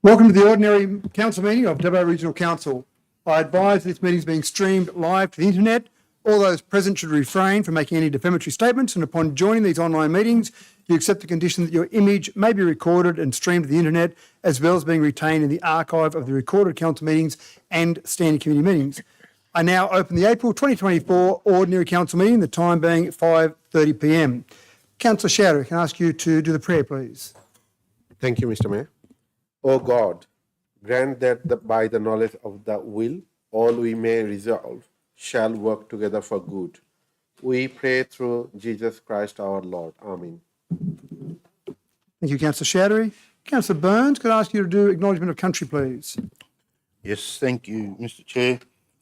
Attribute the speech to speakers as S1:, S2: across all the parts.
S1: Welcome to the ordinary council meeting of WA Regional Council. I advise this meeting is being streamed live to the internet. All those present should refrain from making any defamatory statements, and upon joining these online meetings, you accept the condition that your image may be recorded and streamed to the internet, as well as being retained in the archive of the recorded council meetings and standing committee meetings. I now open the April 2024 ordinary council meeting, the time being 5:30 p.m. Councillor Shouter, can I ask you to do the prayer, please?
S2: Thank you, Mr. Mayor. O God, grant that by the knowledge of the will, all we may resolve shall work together for good. We pray through Jesus Christ our Lord. Amen.
S1: Thank you, Councillor Shouter. Councillor Burns, could I ask you to do acknowledgement of country, please?
S3: Yes, thank you, Mr. Chair.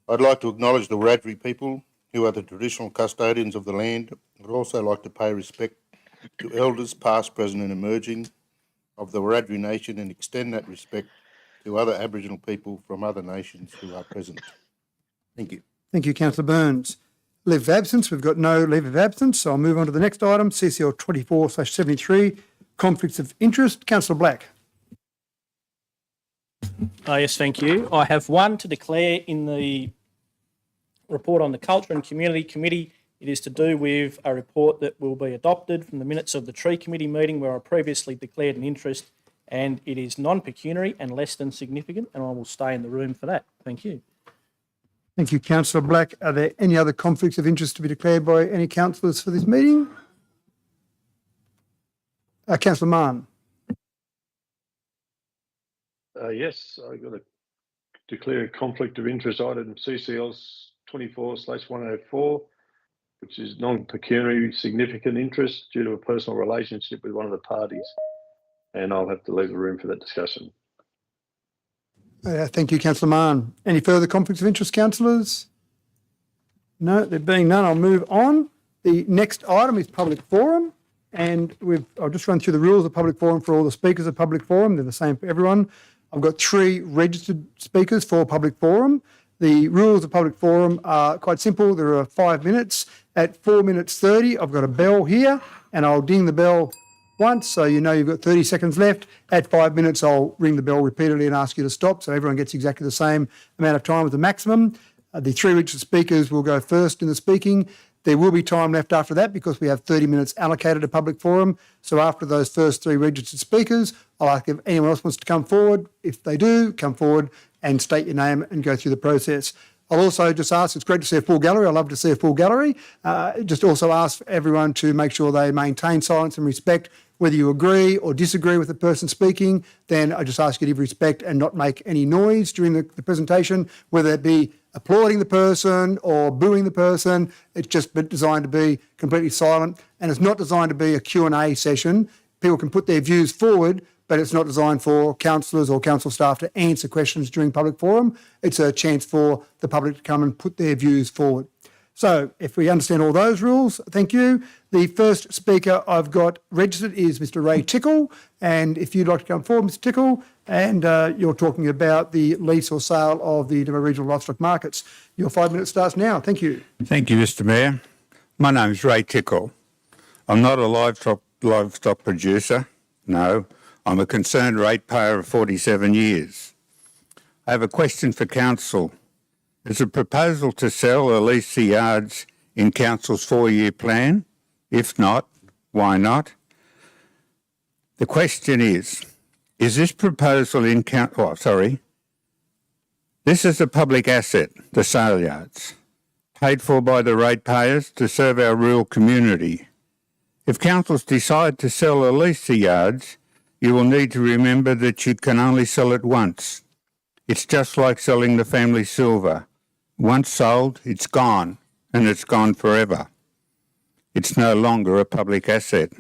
S3: I'd like to acknowledge the Wiradjuri people, who are the traditional custodians of the land. I'd also like to pay respect to elders past, present and emerging of the Wiradjuri Nation and extend that respect to other Aboriginal people from other nations who are present. Thank you.
S1: Thank you, Councillor Burns. Leave of absence, we've got no leave of absence, so I'll move on to the next item, CCL 24/73, conflicts of interest. Councillor Black.
S4: Yes, thank you. I have one to declare in the report on the Culture and Community Committee. It is to do with a report that will be adopted from the minutes of the Tree Committee meeting where I previously declared an interest, and it is non-pecuniary and less than significant, and I will stay in the room for that. Thank you.
S1: Thank you, Councillor Black. Are there any other conflicts of interest to be declared by any councillors for this meeting? Councillor Mann.
S5: Yes, I've got to declare a conflict of interest item CCLs 24/104, which is non-pecuniary significant interest due to a personal relationship with one of the parties. And I'll have to leave the room for that discussion.
S1: Thank you, Councillor Mann. Any further conflicts of interest, councillors? No, there being none, I'll move on. The next item is public forum, and I'll just run through the rules of public forum for all the speakers of public forum. They're the same for everyone. I've got 3 registered speakers for public forum. The rules of public forum are quite simple. There are 5 minutes. At 4 minutes 30, I've got a bell here, and I'll ding the bell once, so you know you've got 30 seconds left. At 5 minutes, I'll ring the bell repeatedly and ask you to stop, so everyone gets exactly the same amount of time as the maximum. The 3 registered speakers will go first in the speaking. There will be time left after that because we have 30 minutes allocated to public forum. So after those first 3 registered speakers, I'll ask if anyone else wants to come forward. If they do, come forward and state your name and go through the process. I'll also just ask, it's great to see a full gallery. I love to see a full gallery. Just also ask everyone to make sure they maintain silence and respect. Whether you agree or disagree with the person speaking, then I just ask you to give respect and not make any noise during the presentation, whether it be applauding the person or booing the person. It's just designed to be completely silent, and it's not designed to be a Q&A session. People can put their views forward, but it's not designed for councillors or council staff to answer questions during public forum. It's a chance for the public to come and put their views forward. So if we understand all those rules, thank you. The first speaker I've got registered is Mr. Ray Tickle. And if you'd like to come forward, Mr. Tickle, and you're talking about the lease or sale of the WA regional livestock markets. Your 5 minutes starts now. Thank you.
S6: Thank you, Mr. Mayor. My name is Ray Tickle. I'm not a livestock producer. No, I'm a concerned ratepayer of 47 years. I have a question for council. Is a proposal to sell or lease the yards in council's 4-year plan? If not, why not? The question is this proposal in this is a public asset, the sale yards, paid for by the ratepayers to serve our rural community. If councils decide to sell or lease the yards, you will need to remember that you can only sell it once. It's just like selling the family silver. Once sold, it's gone, and it's gone forever. It's no longer a public asset.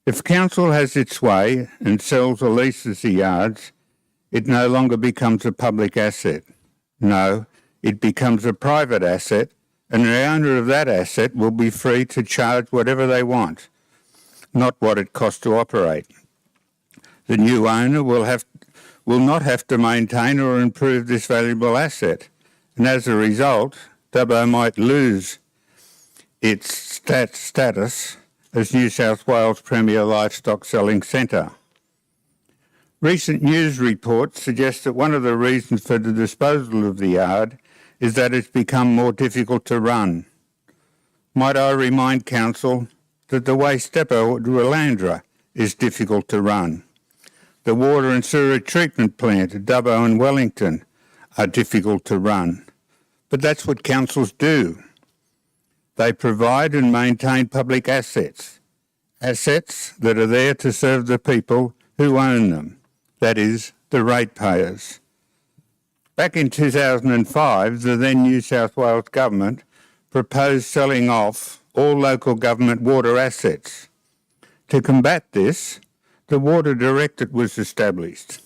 S6: If council has its way and sells or leases the yards, it no longer becomes a public asset. No, it becomes a private asset, and the owner of that asset will be free to charge whatever they want, not what it costs to operate. The new owner will not have to maintain or improve this valuable asset, and as a result, Dubbo might lose its status as New South Wales' premier livestock selling centre. Recent news reports suggest that one of the reasons for the disposal of the yard is that it's become more difficult to run. Might I remind Council that the waste depot at Willandra is difficult to run. The water and sewer treatment plant at Dubbo and Wellington are difficult to run. But that's what councils do. They provide and maintain public assets, assets that are there to serve the people who own them, that is, the ratepayers. Back in 2005, the then New South Wales government proposed selling off all local government water assets. To combat this, the Water Directorate was established.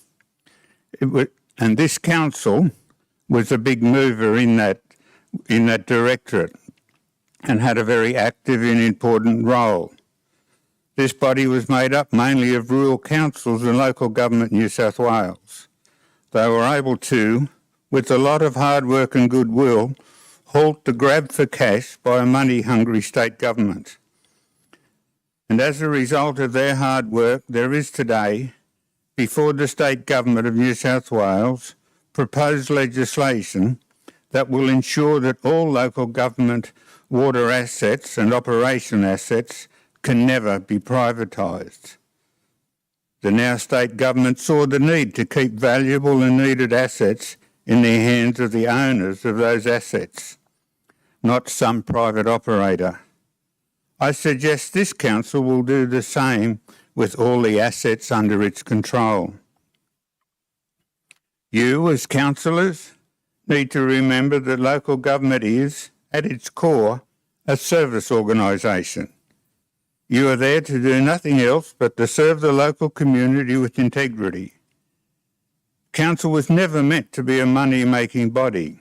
S6: And this council was a big mover in that directorate and had a very active and important role. This body was made up mainly of rural councils and local government New South Wales. They were able to, with a lot of hard work and goodwill, halt the grab for cash by a money-hungry state government. And as a result of their hard work, there is today, before the state government of New South Wales, proposed legislation that will ensure that all local government water assets and operation assets can never be privatised. The now state government saw the need to keep valuable and needed assets in the hands of the owners of those assets, not some private operator. I suggest this council will do the same with all the assets under its control. You, as councillors, need to remember that local government is, at its core, a service organisation. You are there to do nothing else but to serve the local community with integrity. Council was never meant to be a money-making body.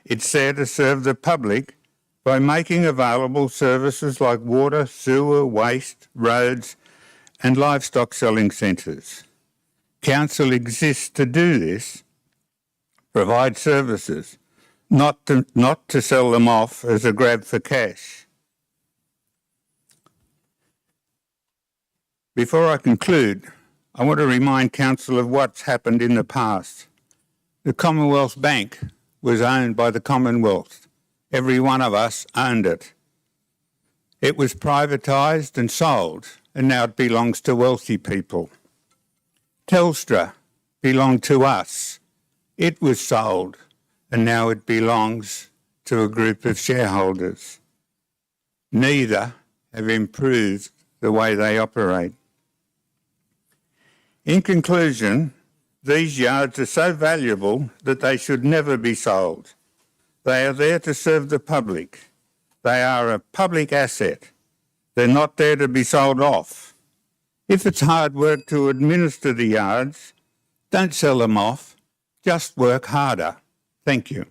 S6: It's there to serve the public by making available services like water, sewer, waste, roads and livestock selling centres. Council exists to do this, provide services, not to sell them off as a grab for cash. Before I conclude, I want to remind Council of what's happened in the past. The Commonwealth Bank was owned by the Commonwealth. Every one of us owned it. It was privatised and sold, and now it belongs to wealthy people. Telstra belonged to us. It was sold, and now it belongs to a group of shareholders. Neither have improved the way they operate. In conclusion, these yards are so valuable that they should never be sold. They are there to serve the public. They are a public asset. They're not there to be sold off. If it's hard work to administer the yards, don't sell them off. Just work harder. Thank you.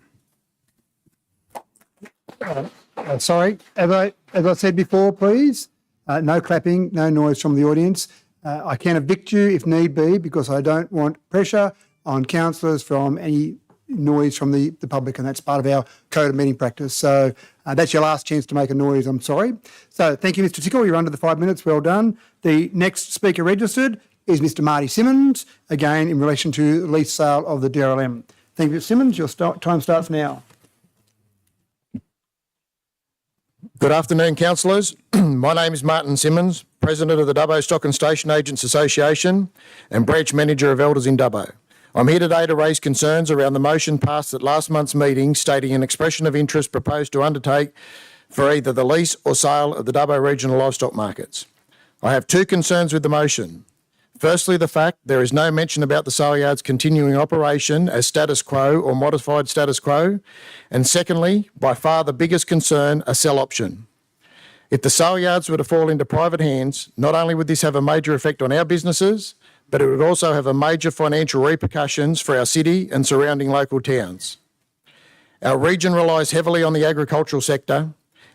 S1: Sorry, as I said before, please, no clapping, no noise from the audience. I can evict you if need be because I don't want pressure on councillors from any noise from the public, and that's part of our code of meeting practice. So that's your last chance to make a noise, I'm sorry. So thank you, Mr Tickle. You're under the 5 minutes. Well done. The next speaker registered is Mr Marty Simmons, again in relation to the lease sale of the DRLM. Thank you, Mr Simmons. Your time starts now.
S7: Good afternoon, councillors. My name is Martin Simmons, President of the Dubbo Stock and Station Agents Association and Branch Manager of Elders in Dubbo. I'm here today to raise concerns around the motion passed at last month's meeting stating an expression of interest proposed to undertake for either the lease or sale of the Dubbo regional livestock markets. I have two concerns with the motion. Firstly, the fact there is no mention about the sale yard's continuing operation as status quo or modified status quo. And secondly, by far the biggest concern, a sell option. If the sale yards were to fall into private hands, not only would this have a major effect on our businesses, but it would also have a major financial repercussions for our city and surrounding local towns. Our region relies heavily on the agricultural sector,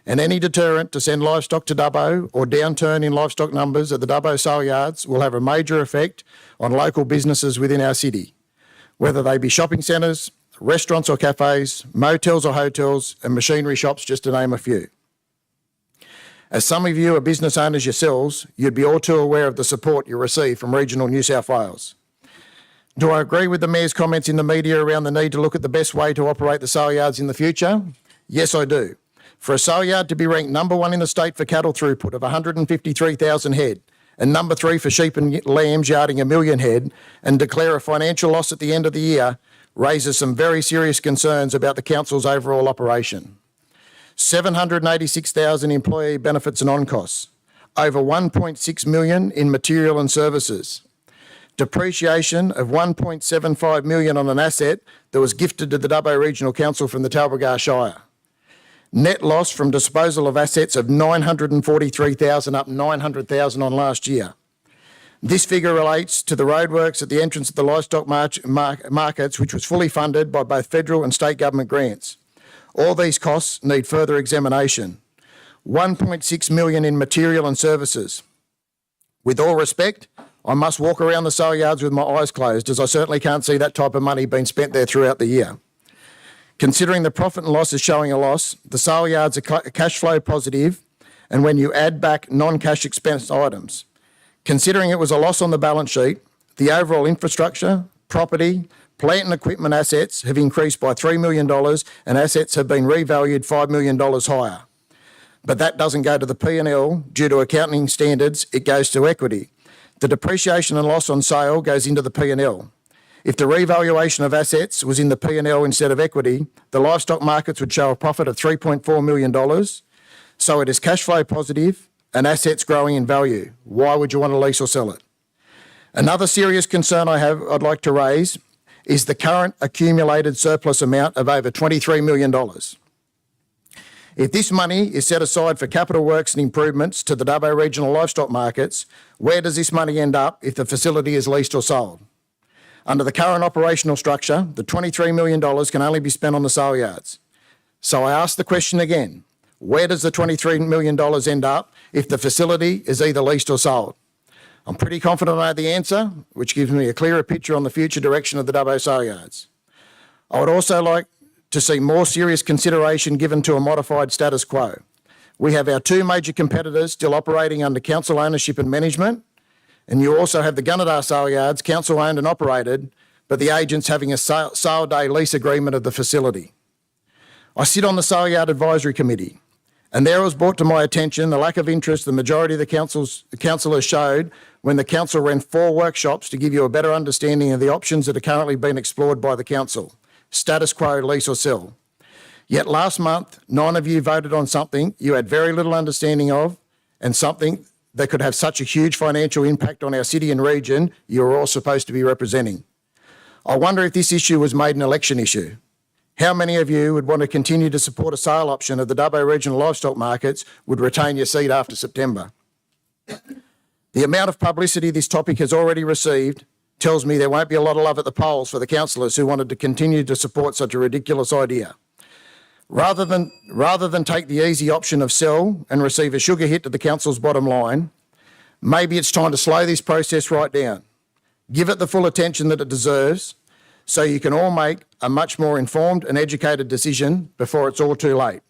S7: and any deterrent to send livestock to Dubbo or downturn in livestock numbers at the Dubbo sale yards will have a major effect on local businesses within our city, whether they be shopping centres, restaurants or cafes, motels or hotels, and machinery shops, just to name a few. As some of you are business owners yourselves, you'd be all too aware of the support you receive from regional New South Wales. Do I agree with the Mayor's comments in the media around the need to look at the best way to operate the sale yards in the future? Yes, I do. For a sale yard to be ranked number 1 in the state for cattle throughput of 153,000 head and number 3 for sheep and lambs yarding 1 million head and declare a financial loss at the end of the year raises some very serious concerns about the council's overall operation. 786,000 employee benefits and on-costs, over 1.6 million in material and services, depreciation of 1.75 million on an asset that was gifted to the Dubbo Regional Council from the Talbragar Shire. Net loss from disposal of assets of 943,000, up 900,000 on last year. This figure relates to the roadworks at the entrance of the livestock markets, which was fully funded by both federal and state government grants. All these costs need further examination. 1.6 million in material and services. With all respect, I must walk around the sale yards with my eyes closed, as I certainly can't see that type of money being spent there throughout the year. Considering the profit and loss is showing a loss, the sale yards are cash flow positive, and when you add back non-cash expense items. Considering it was a loss on the balance sheet, the overall infrastructure, property, plant and equipment assets have increased by $3 million and assets have been revalued $5 million higher. But that doesn't go to the P&L due to accounting standards, it goes to equity. The depreciation and loss on sale goes into the P&L. If the revaluation of assets was in the P&L instead of equity, the livestock markets would show a profit of $3.4 million. So it is cash flow positive and assets growing in value. Why would you want to lease or sell it? Another serious concern I'd like to raise is the current accumulated surplus amount of over $23 million. If this money is set aside for capital works and improvements to the Dubbo regional livestock markets, where does this money end up if the facility is leased or sold? Under the current operational structure, the $23 million can only be spent on the sale yards. So I ask the question again, where does the $23 million end up if the facility is either leased or sold? I'm pretty confident I know the answer, which gives me a clearer picture on the future direction of the Dubbo sale yards. I would also like to see more serious consideration given to a modified status quo. We have our 2 major competitors still operating under council ownership and management, and you also have the Gunnedah sale yards, council owned and operated, but the agents having a sale day lease agreement of the facility. I sit on the sale yard advisory committee, and there was brought to my attention the lack of interest the majority of the councillors showed when the council ran 4 workshops to give you a better understanding of the options that are currently being explored by the council. Status quo, lease or sell. Yet last month, 9 of you voted on something you had very little understanding of and something that could have such a huge financial impact on our city and region you're all supposed to be representing. I wonder if this issue was made an election issue. How many of you would want to continue to support a sale option of the Dubbo regional livestock markets would retain your seat after September? The amount of publicity this topic has already received tells me there won't be a lot of love at the polls for the councillors who wanted to continue to support such a ridiculous idea. Rather than take the easy option of sell and receive a sugar hit to the council's bottom line, maybe it's time to slow this process right down. Give it the full attention that it deserves so you can all make a much more informed and educated decision before it's all too late.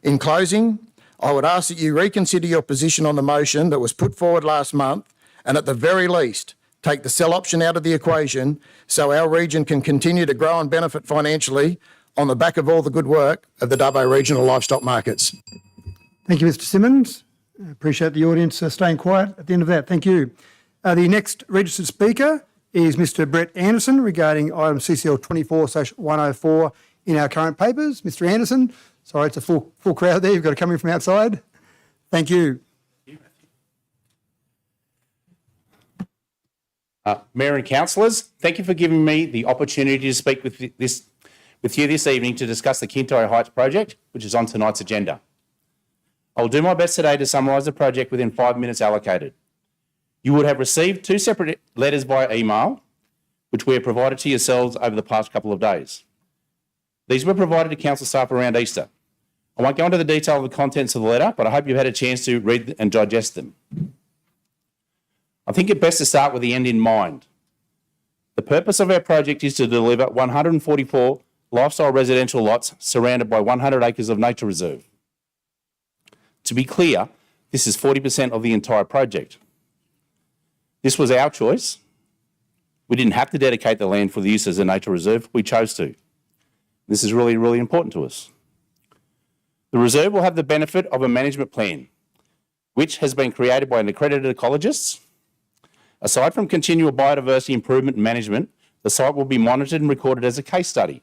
S7: In closing, I would ask that you reconsider your position on the motion that was put forward last month and at the very least take the sell option out of the equation so our region can continue to grow and benefit financially on the back of all the good work of the Dubbo regional livestock markets.
S1: Thank you, Mr Simmons. I appreciate the audience staying quiet at the end of that. Thank you. The next registered speaker is Mr Brett Anderson regarding item CCL 24/104 in our current papers. Mr Anderson, sorry, it's a full crowd there. You've got to come in from outside. Thank you.
S8: Mayor and councillors, thank you for giving me the opportunity to speak with you this evening to discuss the Kintyre Heights project, which is on tonight's agenda. I will do my best today to summarise the project within 5 minutes allocated. You would have received 2 separate letters via email, which we have provided to yourselves over the past couple of days. These were provided to council staff around Easter. I won't go into the detail of the contents of the letter, but I hope you've had a chance to read and digest them. I think it best to start with the end in mind. The purpose of our project is to deliver 144 lifestyle residential lots surrounded by 100 acres of nature reserve. To be clear, this is 40% of the entire project. This was our choice. We didn't have to dedicate the land for the use as a nature reserve. We chose to. This is really, really important to us. The reserve will have the benefit of a management plan, which has been created by an accredited ecologist. Aside from continual biodiversity improvement and management, the site will be monitored and recorded as a case study.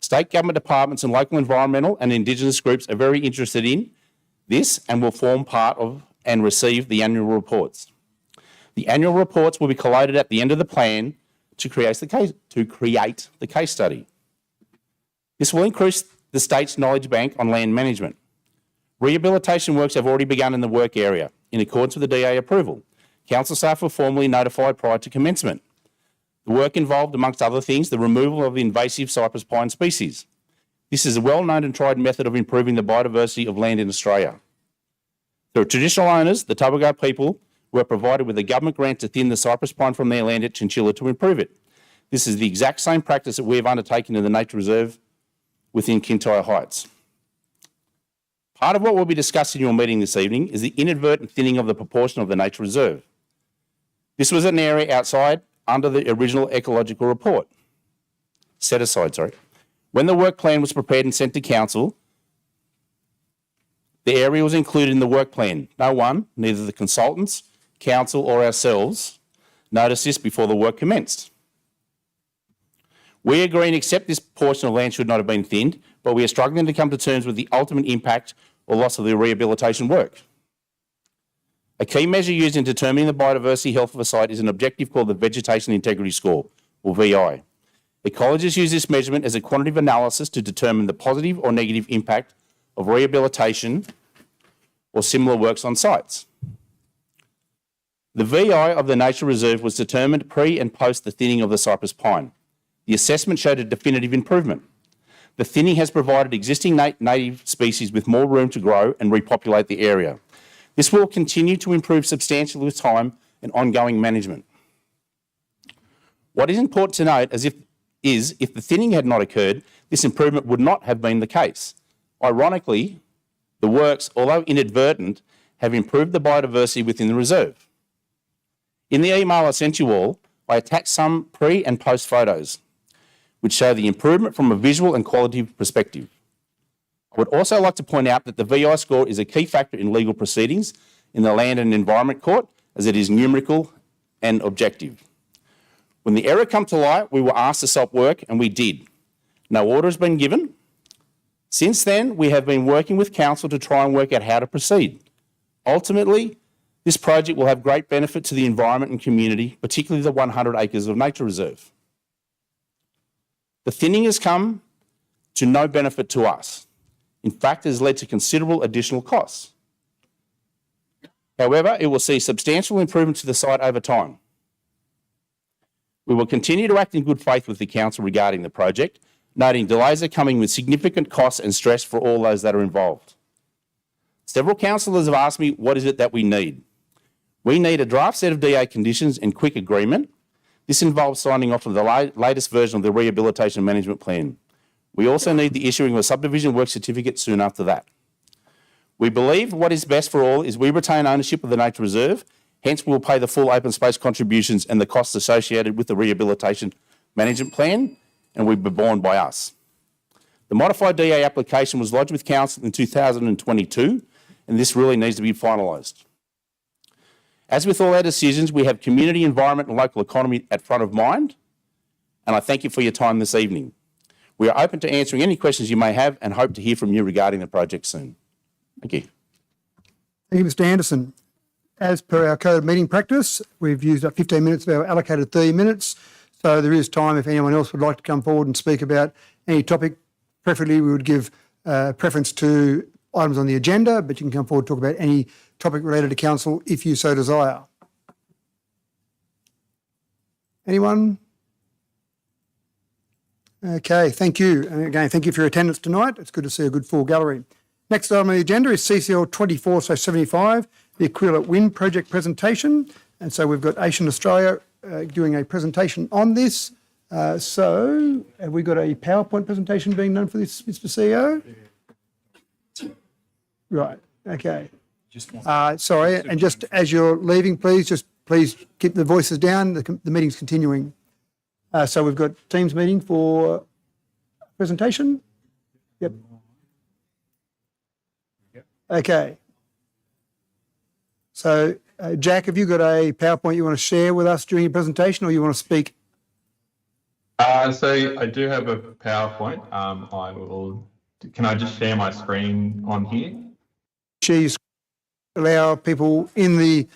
S8: State government departments and local environmental and Indigenous groups are very interested in this and will form part of and receive the annual reports. The annual reports will be collated at the end of the plan to create the case study. This will increase the state's knowledge bank on land management. Rehabilitation works have already begun in the work area in accordance with the DA approval. Council staff were formally notified prior to commencement. The work involved, amongst other things, the removal of the invasive cypress pine species. This is a well-known and tried method of improving the biodiversity of land in Australia. The traditional owners, the Tabago people, were provided with a government grant to thin the cypress pine from their land at Chinchilla to improve it. This is the exact same practice that we have undertaken in the nature reserve within Kintyre Heights. Part of what we'll be discussing in your meeting this evening is the inadvertent thinning of the proportion of the nature reserve. This was an area outside under the original ecological report. Set aside, sorry. When the work plan was prepared and sent to council, the area was included in the work plan. No one, neither the consultants, council or ourselves, noticed this before the work commenced. We agree and accept this portion of land should not have been thinned, but we are struggling to come to terms with the ultimate impact or loss of the rehabilitation work. A key measure used in determining the biodiversity health of a site is an objective called the Vegetation Integrity Score, or VI. Ecologists use this measurement as a quantitative analysis to determine the positive or negative impact of rehabilitation or similar works on sites. The VI of the nature reserve was determined pre and post the thinning of the cypress pine. The assessment showed a definitive improvement. The thinning has provided existing native species with more room to grow and repopulate the area. This will continue to improve substantially with time and ongoing management. What is important to note is if the thinning had not occurred, this improvement would not have been the case. Ironically, the works, although inadvertent, have improved the biodiversity within the reserve. In the email I sent you all, I attached some pre and post photos, which show the improvement from a visual and qualitative perspective. I would also like to point out that the VI score is a key factor in legal proceedings in the Land and Environment Court, as it is numerical and objective. When the error came to light, we were asked to stop work, and we did. No order has been given. Since then, we have been working with council to try and work out how to proceed. Ultimately, this project will have great benefit to the environment and community, particularly the 100 acres of nature reserve. The thinning has come to no benefit to us. In fact, it has led to considerable additional costs. However, it will see substantial improvement to the site over time. We will continue to act in good faith with the council regarding the project, noting delays are coming with significant costs and stress for all those that are involved. Several councillors have asked me, what is it that we need? We need a draft set of DA conditions and quick agreement. This involves signing off on the latest version of the Rehabilitation Management Plan. We also need the issuing of a subdivision work certificate soon after that. We believe what is best for all is we retain ownership of the nature reserve, hence we will pay the full open space contributions and the costs associated with the Rehabilitation Management Plan, and will be borne by us. The modified DA application was lodged with council in 2022, and this really needs to be finalised. As with all our decisions, we have community, environment and local economy at front of mind, and I thank you for your time this evening. We are open to answering any questions you may have and hope to hear from you regarding the project soon. Thank you.
S1: Thank you, Mr Anderson. As per our code of meeting practice, we've used up 15 minutes of our allocated 30 minutes, so there is time if anyone else would like to come forward and speak about any topic. Preferably, we would give preference to items on the agenda, but you can come forward and talk about any topic related to council if you so desire. Anyone? Okay, thank you. And again, thank you for your attendance tonight. It's good to see a good full gallery. Next item on the agenda is CCL 24/75, the Aquila Wind Project presentation. And so we've got Asian Australia doing a presentation on this. So have we got a PowerPoint presentation being done for this, Mr CEO? Right, okay. Sorry, and just as you're leaving, please just please keep the voices down. The meeting's continuing. So we've got Teams meeting for presentation. Yep. Okay. So, Jack, have you got a PowerPoint you want to share with us during your presentation, or you want to speak?
S9: So I do have a PowerPoint. I will. Can I just share my screen on here?
S1: Share your screen, allow people in the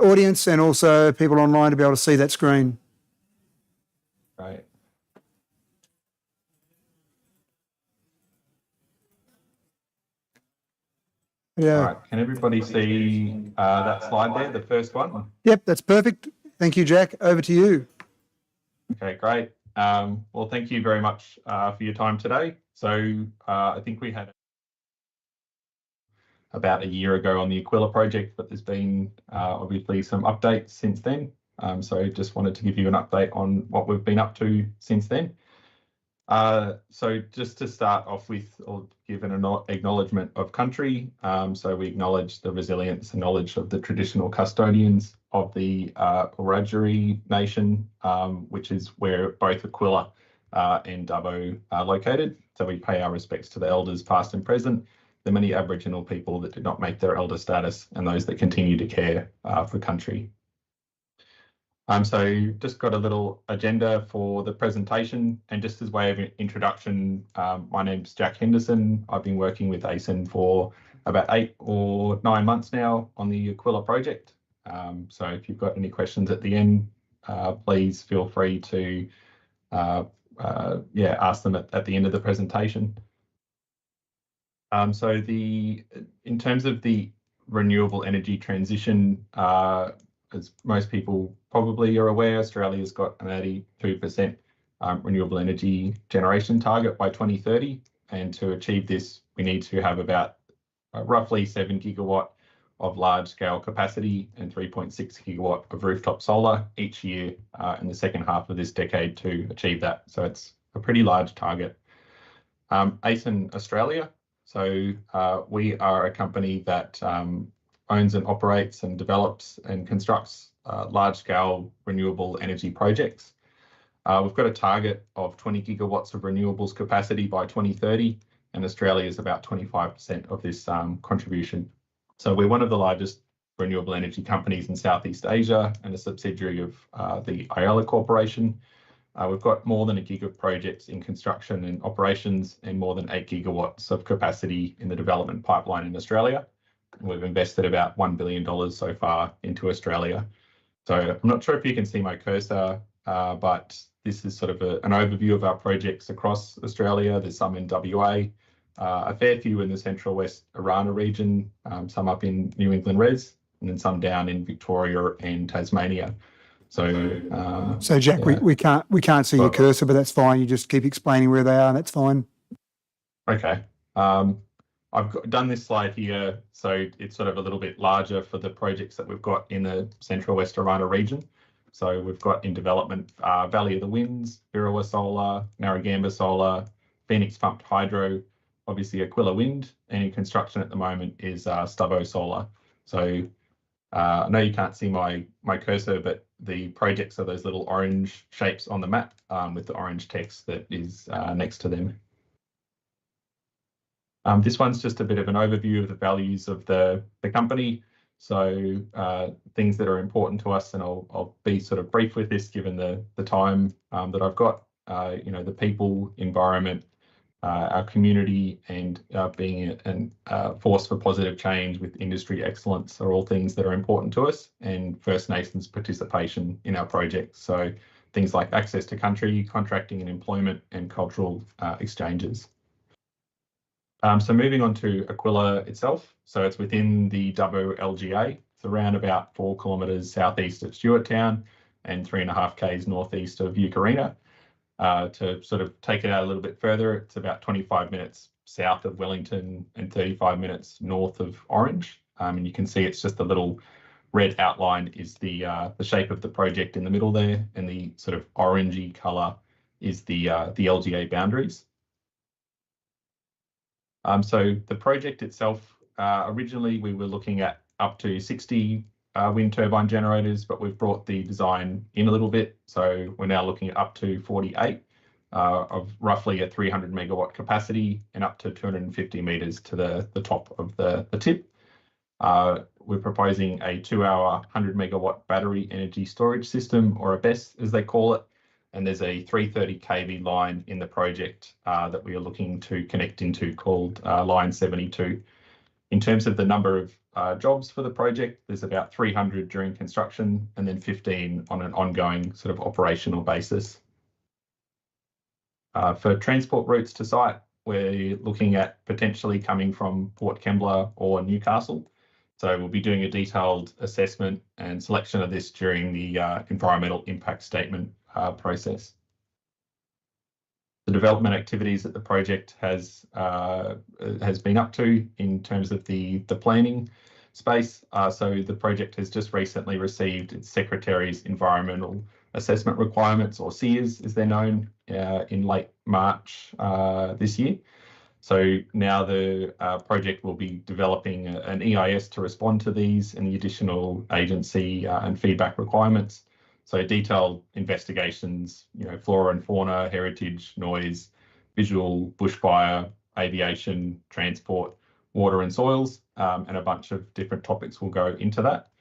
S1: audience and also people online to be able to see that screen.
S9: Right.
S1: Yeah.
S9: All right. Can everybody see that slide there, the first one?
S1: Yep, that's perfect. Thank you, Jack. Over to you.
S9: Okay, great. Well, thank you very much for your time today. So I think we had about a year ago on the Aquila project, but there's been obviously some updates since then. So just wanted to give you an update on what we've been up to since then. So just to start off with, I'll give an acknowledgement of country. So we acknowledge the resilience and knowledge of the traditional custodians of the Wiradjuri Nation, which is where both Aquila and Dubbo are located. So we pay our respects to the elders past and present, the many Aboriginal people that did not make their elder status, and those that continue to care for country. So just got a little agenda for the presentation, and just as way of introduction, my name's Jack Henderson. I've been working with ASIN for about 8 or 9 months now on the Aquila project. So if you've got any questions at the end, please feel free to ask them at the end of the presentation. So in terms of the renewable energy transition, as most people probably are aware, Australia's got an 82% renewable energy generation target by 2030. And to achieve this, we need to have about roughly 7 gigawatt of large scale capacity and 3.6 gigawatt of rooftop solar each year in the second half of this decade to achieve that. So it's a pretty large target. ASIN Australia. So we are a company that owns and operates and develops and constructs large-scale renewable energy projects. We've got a target of 20 gigawatts of renewables capacity by 2030, and Australia is about 25% of this contribution. So we're one of the largest renewable energy companies in Southeast Asia and a subsidiary of the Aquila Corporation. We've got more than 1 gig of projects in construction and operations and more than 8 gigawatts of capacity in the development pipeline in Australia. We've invested about $1 billion so far into Australia. So I'm not sure if you can see my cursor, but this is sort of an overview of our projects across Australia. There's some in WA, a fair few in the Central West Arana region, some up in New England Res, and then some down in Victoria and Tasmania. So,
S1: Jack,
S9: yeah.
S1: we can't see your cursor, but that's fine. You just keep explaining where they are, and that's fine.
S9: Okay. I've done this slide here, so it's sort of a little bit larger for the projects that we've got in the Central West Arana region. So we've got in development Valley of the Winds, Birawa Solar, Narragamba Solar, Phoenix Pumped Hydro, obviously Aquila Wind, and in construction at the moment is Stubbo Solar. So I know you can't see my cursor, but the projects are those little orange shapes on the map with the orange text that is next to them. This one's just a bit of an overview of the values of the company. So things that are important to us, and I'll be sort of brief with this given the time that I've got. The people, environment, our community, and being a force for positive change with industry excellence are all things that are important to us, and First Nations participation in our projects. So things like access to country, contracting and employment, and cultural exchanges. So moving on to Aquila itself. So it's within the Dubbo LGA. It's around about 4 kilometres southeast of Stewarttown and 3.5 k's northeast of Eucarina. To sort of take it out a little bit further, it's about 25 minutes south of Wellington and 35 minutes north of Orange. And you can see it's just a little red outline is the shape of the project in the middle there, and the sort of orangey colour is the LGA boundaries. So the project itself, originally we were looking at up to 60 wind turbine generators, but we've brought the design in a little bit. So we're now looking at up to 48 of roughly a 300 megawatt capacity and up to 250 metres to the top of the tip. We're proposing a 2-hour 100 megawatt battery energy storage system, or a BESS as they call it. And there's a 330 kV line in the project that we are looking to connect into called line 72. In terms of the number of jobs for the project, there's about 300 during construction and then 15 on an ongoing sort of operational basis. For transport routes to site, we're looking at potentially coming from Port Kembla or Newcastle. So we'll be doing a detailed assessment and selection of this during the environmental impact statement process. The development activities that the project has been up to in terms of the planning space. So the project has just recently received its Secretary's Environmental Assessment Requirements, or SEARs as they're known, in late March this year. So now the project will be developing an EIS to respond to these and the additional agency and feedback requirements. So detailed investigations, flora and fauna, heritage, noise, visual, bushfire, aviation, transport, water and soils, and a bunch of different topics will go into that.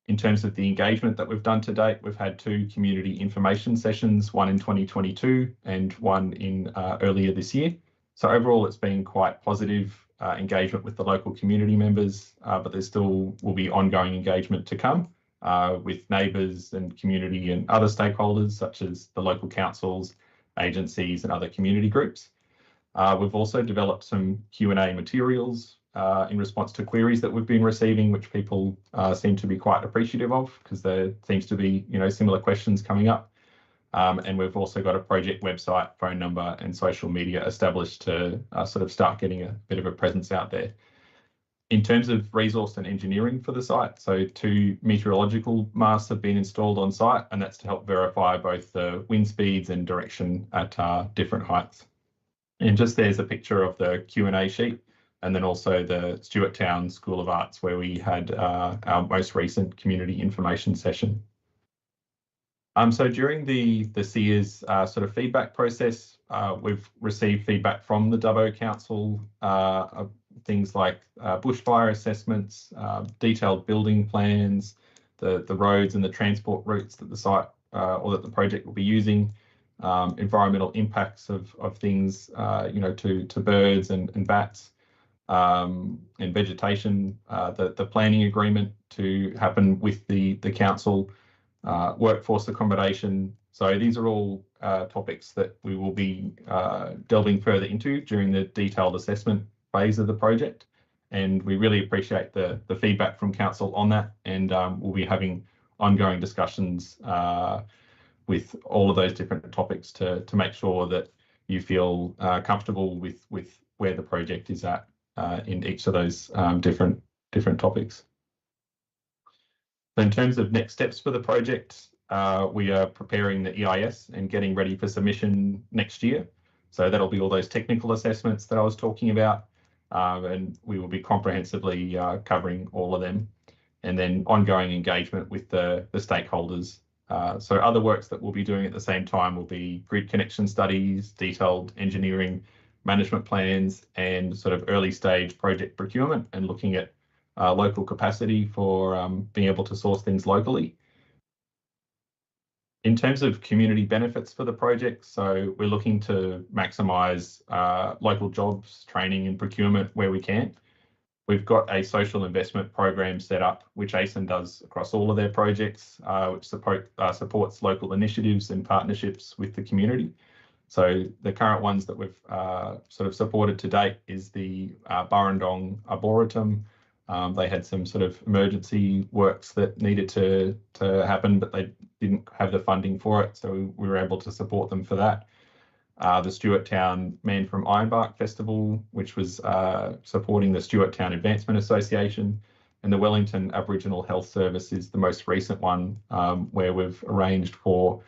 S9: In terms of the engagement that we've done to date, we've had 2 community information sessions, one in 2022 and one in earlier this year. So overall, it's been quite positive engagement with the local community members, but there still will be ongoing engagement to come with neighbours and community and other stakeholders, such as the local councils, agencies and other community groups. We've also developed some Q&A materials in response to queries that we've been receiving, which people seem to be quite appreciative of, because there seems to be similar questions coming up. And we've also got a project website, phone number and social media established to sort of start getting a bit of a presence out there. In terms of resource and engineering for the site, so 2 meteorological masts have been installed on site, and that's to help verify both the wind speeds and direction at different heights. And just there's a picture of the Q&A sheet, and then also the Stewart Town School of Arts, where we had our most recent community information session. So during the SEARS sort of feedback process, we've received feedback from the Dubbo Council, things like bushfire assessments, detailed building plans, the roads and the transport routes that the site or that the project will be using, environmental impacts of things, to birds and bats, and vegetation, the planning agreement to happen with the council, workforce accommodation. So these are all topics that we will be delving further into during the detailed assessment phase of the project. And we really appreciate the feedback from council on that. And we'll be having ongoing discussions with all of those different topics to make sure that you feel comfortable with where the project is at in each of those different topics. In terms of next steps for the project, we are preparing the EIS and getting ready for submission next year. So that'll be all those technical assessments that I was talking about, and we will be comprehensively covering all of them. And then ongoing engagement with the stakeholders. So other works that we'll be doing at the same time will be grid connection studies, detailed engineering, management plans, and sort of early stage project procurement, and looking at local capacity for being able to source things locally. In terms of community benefits for the project, so we're looking to maximise local jobs, training and procurement where we can. We've got a social investment program set up, which ASIN does across all of their projects, which supports local initiatives and partnerships with the community. So the current ones that we've sort of supported to date is the Burrendong Arboretum. They had some sort of emergency works that needed to happen, but they didn't have the funding for it, so we were able to support them for that. The Stewart Town Man from Ironbark Festival, which was supporting the Stewart Town Advancement Association, and the Wellington Aboriginal Health Service is the most recent one, where we've arranged for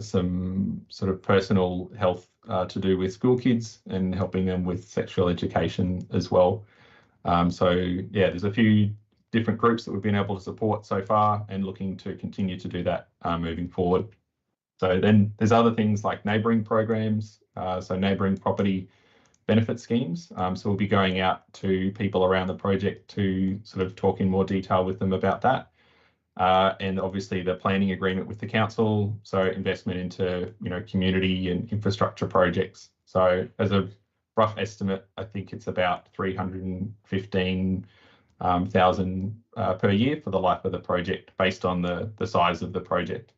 S9: some sort of personal health to do with school kids and helping them with sexual education as well. So yeah, there's a few different groups that we've been able to support so far and looking to continue to do that moving forward. So then there's other things like neighbouring programs, so neighbouring property benefit schemes. So we'll be going out to people around the project to sort of talk in more detail with them about that. And obviously the planning agreement with the council, so investment into, you know, community and infrastructure projects. So as a rough estimate, I think it's about 315,000 per year for the life of the project, based on the size of the project.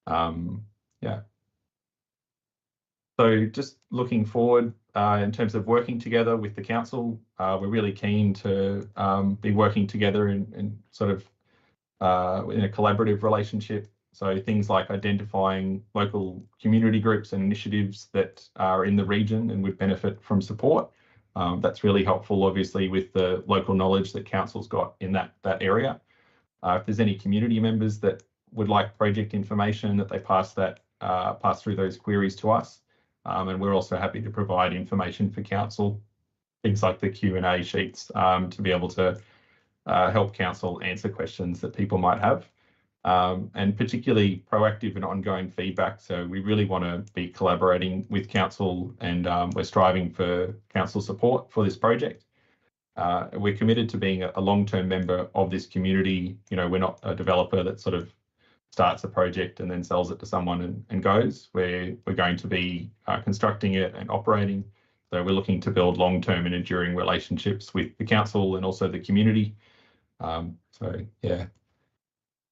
S9: Yeah. So just looking forward in terms of working together with the council, we're really keen to be working together in sort of in a collaborative relationship. So things like identifying local community groups and initiatives that are in the region and would benefit from support. That's really helpful, obviously, with the local knowledge that council's got in that area. If there's any community members that would like project information, that they pass through those queries to us. And we're also happy to provide information for council, things like the Q&A sheets, to be able to help council answer questions that people might have, and particularly proactive and ongoing feedback. So we really want to be collaborating with council, and we're striving for council support for this project. We're committed to being a long-term member of this community. You know, we're not a developer that sort of starts a project and then sells it to someone and goes. We're going to be constructing it and operating. So we're looking to build long-term and enduring relationships with the council and also the community. So yeah.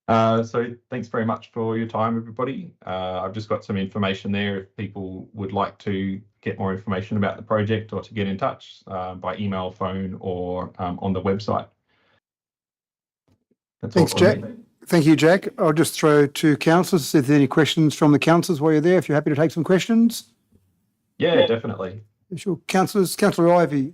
S9: So thanks very much for your time, everybody. I've just got some information there if people would like to get more information about the project or to get in touch by email, phone, or on the website. That's
S1: Thanks,
S9: all from
S1: Jack.
S9: me.
S1: Thank you, Jack. I'll just throw to councillors if there's any questions from the councillors while you're there, if you're happy to take some questions.
S9: Yeah, definitely.
S1: Sure. Councillors, Councillor Ivey.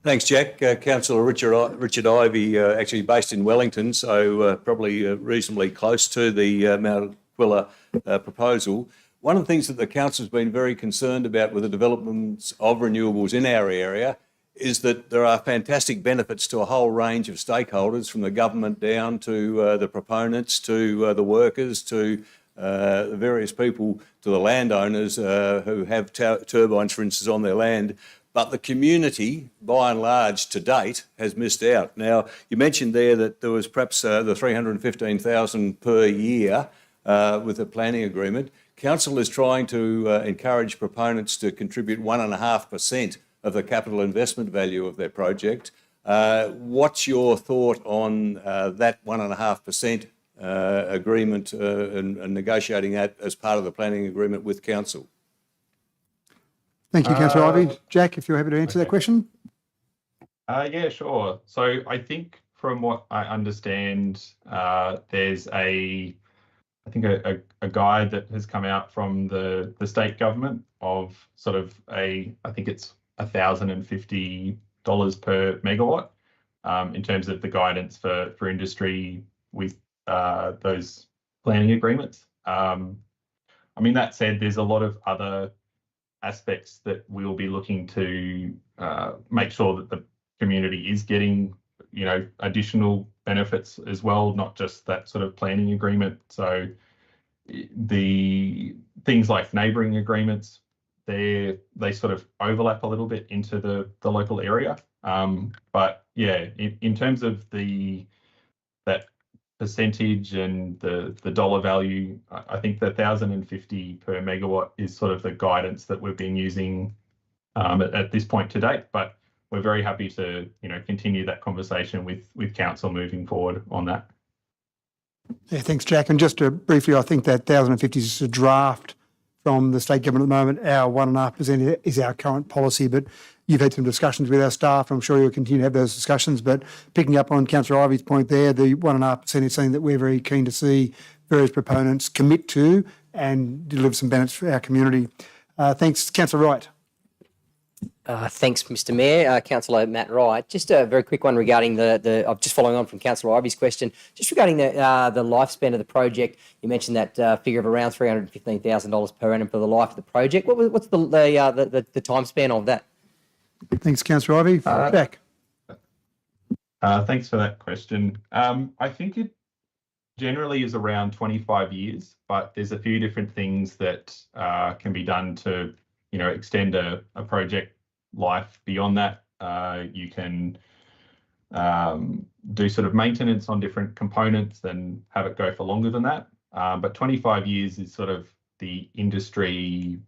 S10: Thanks, Jack. Councillor Richard Ivey, actually based in Wellington, so probably reasonably close to the Mount Aquila proposal. One of the things that the council's been very concerned about with the developments of renewables in our area is that there are fantastic benefits to a whole range of stakeholders, from the government down to the proponents, to the workers, to the various people, to the landowners who have turbines, for instance, on their land. But the community, by and large, to date, has missed out. Now, you mentioned there that there was perhaps the 315,000 per year with a planning agreement. Council is trying to encourage proponents to contribute 1.5% of the capital investment value of their project. What's your thought on that 1.5% agreement and negotiating that as part of the planning agreement with council?
S1: Thank you, Councillor Ivey. Jack, if you're happy to answer that question.
S9: Yeah, sure. So I think from what I understand, there's a guide that has come out from the state government of sort of I think it's $1,050 per megawatt in terms of the guidance for industry with those planning agreements. I mean, that said, there's a lot of other aspects that we'll be looking to make sure that the community is getting, you know, additional benefits as well, not just that sort of planning agreement. So the things like neighbouring agreements, they sort of overlap a little bit into the local area. But yeah, in terms of that percentage and the dollar value, I think the 1,050 per megawatt is sort of the guidance that we've been using at this point to date. But we're very happy to, you know, continue that conversation with council moving forward on that.
S1: Yeah, thanks, Jack. And just to briefly, I think that 1,050 is a draft from the state government at the moment. Our 1.5% is our current policy, but you've had some discussions with our staff. I'm sure you'll continue to have those discussions. But picking up on Councillor Ivey's point there, the 1.5% is something that we're very keen to see various proponents commit to and deliver some benefits for our community. Thanks, Councillor Wright.
S11: Thanks, Mr. Mayor. Councillor Matt Wright. Just a very quick one regarding I'm just following on from Councillor Ivey's question. Just regarding the lifespan of the project, you mentioned that figure of around $315,000 per annum for the life of the project. What's the time span of that?
S1: Thanks, Councillor Ivey. Jack.
S9: Thanks for that question. I think it generally is around 25 years, but there's a few different things that can be done to, extend a project life beyond that. You can do sort of maintenance on different components and have it go for longer than that. But 25 years is sort of the industry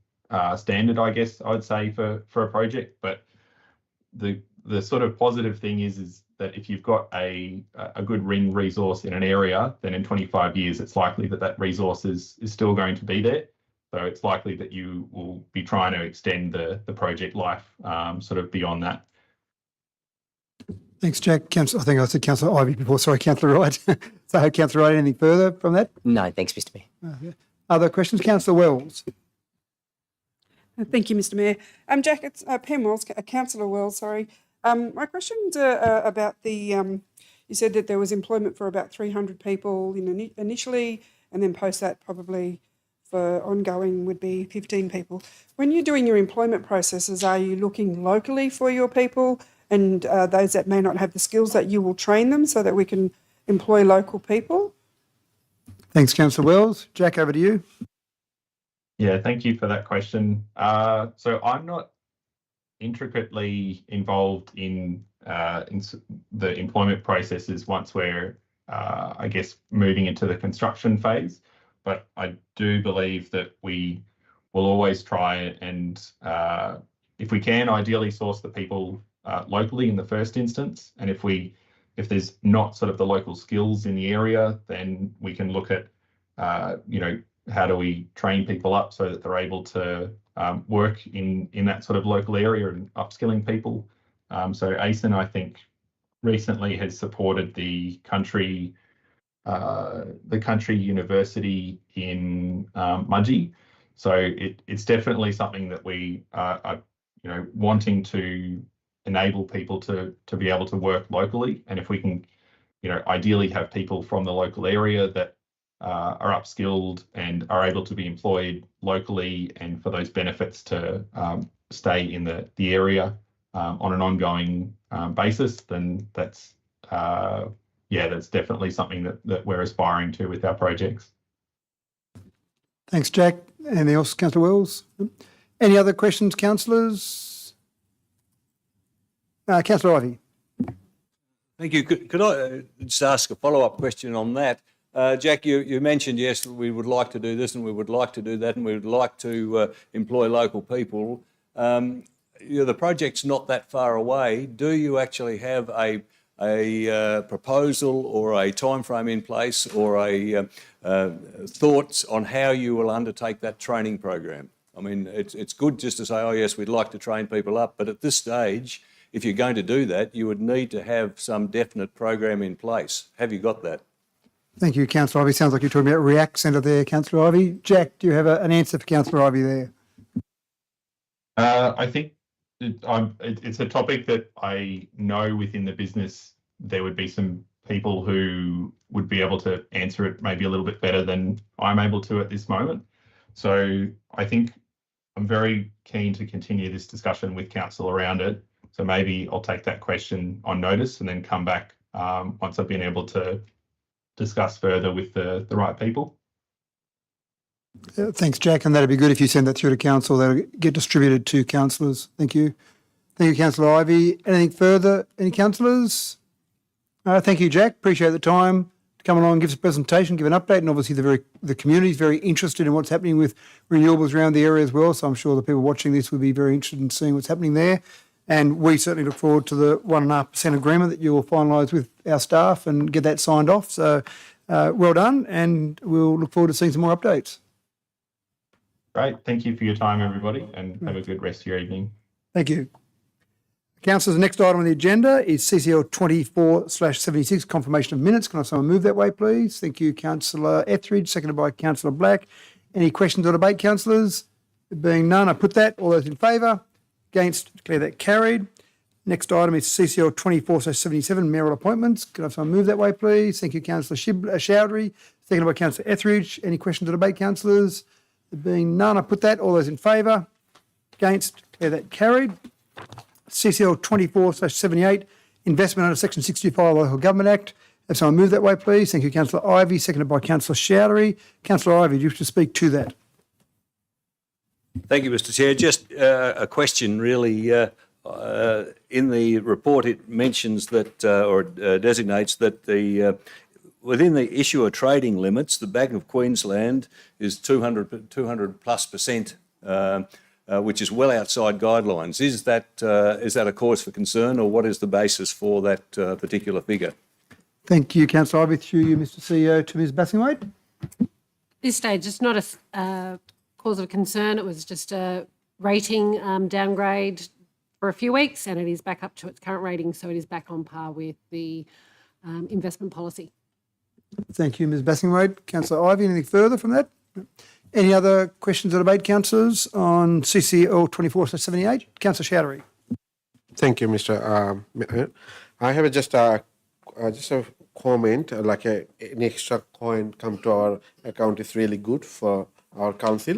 S9: standard, I guess I'd say for a project. But the sort of positive thing is that if you've got a good ring resource in an area, then in 25 years, it's likely that resource is still going to be there. So it's likely that you will be trying to extend the project life sort of beyond that.
S1: Thanks, Jack. Councillor, I think I said Councillor Ivey before. Sorry, Councillor Wright. So, Councillor Wright, anything further from that?
S11: No, thanks, Mr Mayor.
S1: Other questions? Councillor Wells.
S12: Thank you, Mr Mayor. Jack, it's Pam Wells, Councillor Wells, sorry. My question's about the, you said that there was employment for about 300 people initially, and then post that probably for ongoing would be 15 people. When you're doing your employment processes, are you looking locally for your people and those that may not have the skills that you will train them so that we can employ local people?
S1: Thanks, Councillor Wells. Jack, over to you.
S9: Yeah, thank you for that question. So I'm not intricately involved in the employment processes once we're, I guess, moving into the construction phase. But I do believe that we will always try and, if we can, ideally source the people locally in the first instance. And if there's not sort of the local skills in the area, then we can look at, how do we train people up so that they're able to work in that sort of local area and upskilling people. So ASIN, I think, recently has supported the country university in Mudgee. So it's definitely something that we are wanting to enable people to be able to work locally. And if we can, ideally have people from the local area that are upskilled and are able to be employed locally, and for those benefits to stay in the area on an ongoing basis, then that's definitely something that we're aspiring to with our projects.
S1: Thanks, Jack. Anything else, Councillor Wells? Any other questions, councillors? Councillor Ivey.
S10: Thank you. Could I just ask a follow-up question on that? Jack, you mentioned, yes, we would like to do this and we would like to do that and we would like to employ local people. The project's not that far away. Do you actually have a proposal or a timeframe in place or thoughts on how you will undertake that training program? I mean, it's good just to say, oh yes, we'd like to train people up, but at this stage, if you're going to do that, you would need to have some definite program in place. Have you got that?
S1: Thank you, Councillor Ivey. Sounds like you're talking about React Centre there, Councillor Ivey. Jack, do you have an answer for Councillor Ivey there?
S9: I think it's a topic that I know within the business there would be some people who would be able to answer it maybe a little bit better than I'm able to at this moment. So I think I'm very keen to continue this discussion with council around it. So maybe I'll take that question on notice and then come back once I've been able to discuss further with the right people.
S1: Thanks, Jack, and that'd be good if you send that through to council. That'll get distributed to councillors. Thank you. Thank you, Councillor Ivey. Anything further? Any councillors? Thank you, Jack. Appreciate the time to come along and give us a presentation, give an update, and obviously the community is very interested in what's happening with renewables around the area as well, so I'm sure the people watching this will be very interested in seeing what's happening there. And we certainly look forward to the 1.5% agreement that you will finalise with our staff and get that signed off. So well done, and we'll look forward to seeing some more updates.
S9: Great. Thank you for your time, everybody, and have a good rest of your evening.
S1: Thank you. Councillors, the next item on the agenda is CCL 24/76, confirmation of minutes. Can I have someone move that way, please? Thank you, Councillor Etheridge, seconded by Councillor Black. Any questions or debate, councillors? There being none, I put that. All those in favour? Against? Declare that carried. Next item is CCL 24/77, mayoral appointments. Can I have someone move that way, please? Thank you, Councillor Chowdhury, seconded by Councillor Etheridge. Any questions or debate, councillors? There being none, I put that. All those in favour? Against? Declare that carried. CCL 24/78, investment under Section 65 of the Local Government Act. Have someone move that way, please? Thank you, Councillor Ivey, seconded by Councillor Showery. Councillor Ivey, do you wish to speak to that?
S10: Thank you, Mr. Chair. Just a question, really. In the report, it mentions that, or designates that within the issuer trading limits, the Bank of Queensland is 200+%, which is well outside guidelines. Is that a cause for concern, or what is the basis for that particular figure?
S1: Thank you, Councillor Ivey. Through you, Mr. CEO, to Ms. Bassingthwaighte.
S13: This stage, it's not a cause of concern. It was just a rating downgrade for a few weeks, and it is back up to its current rating, so it is back on par with the investment policy.
S1: Thank you, Ms. Bassingthwaighte. Councillor Ivey, anything further from that? Any other questions or debate, councillors, on CCL 24/78? Councillor Showery.
S2: Thank you, Mr. Mayor. I have just a comment, like an extra coin come to our account is really good for our council.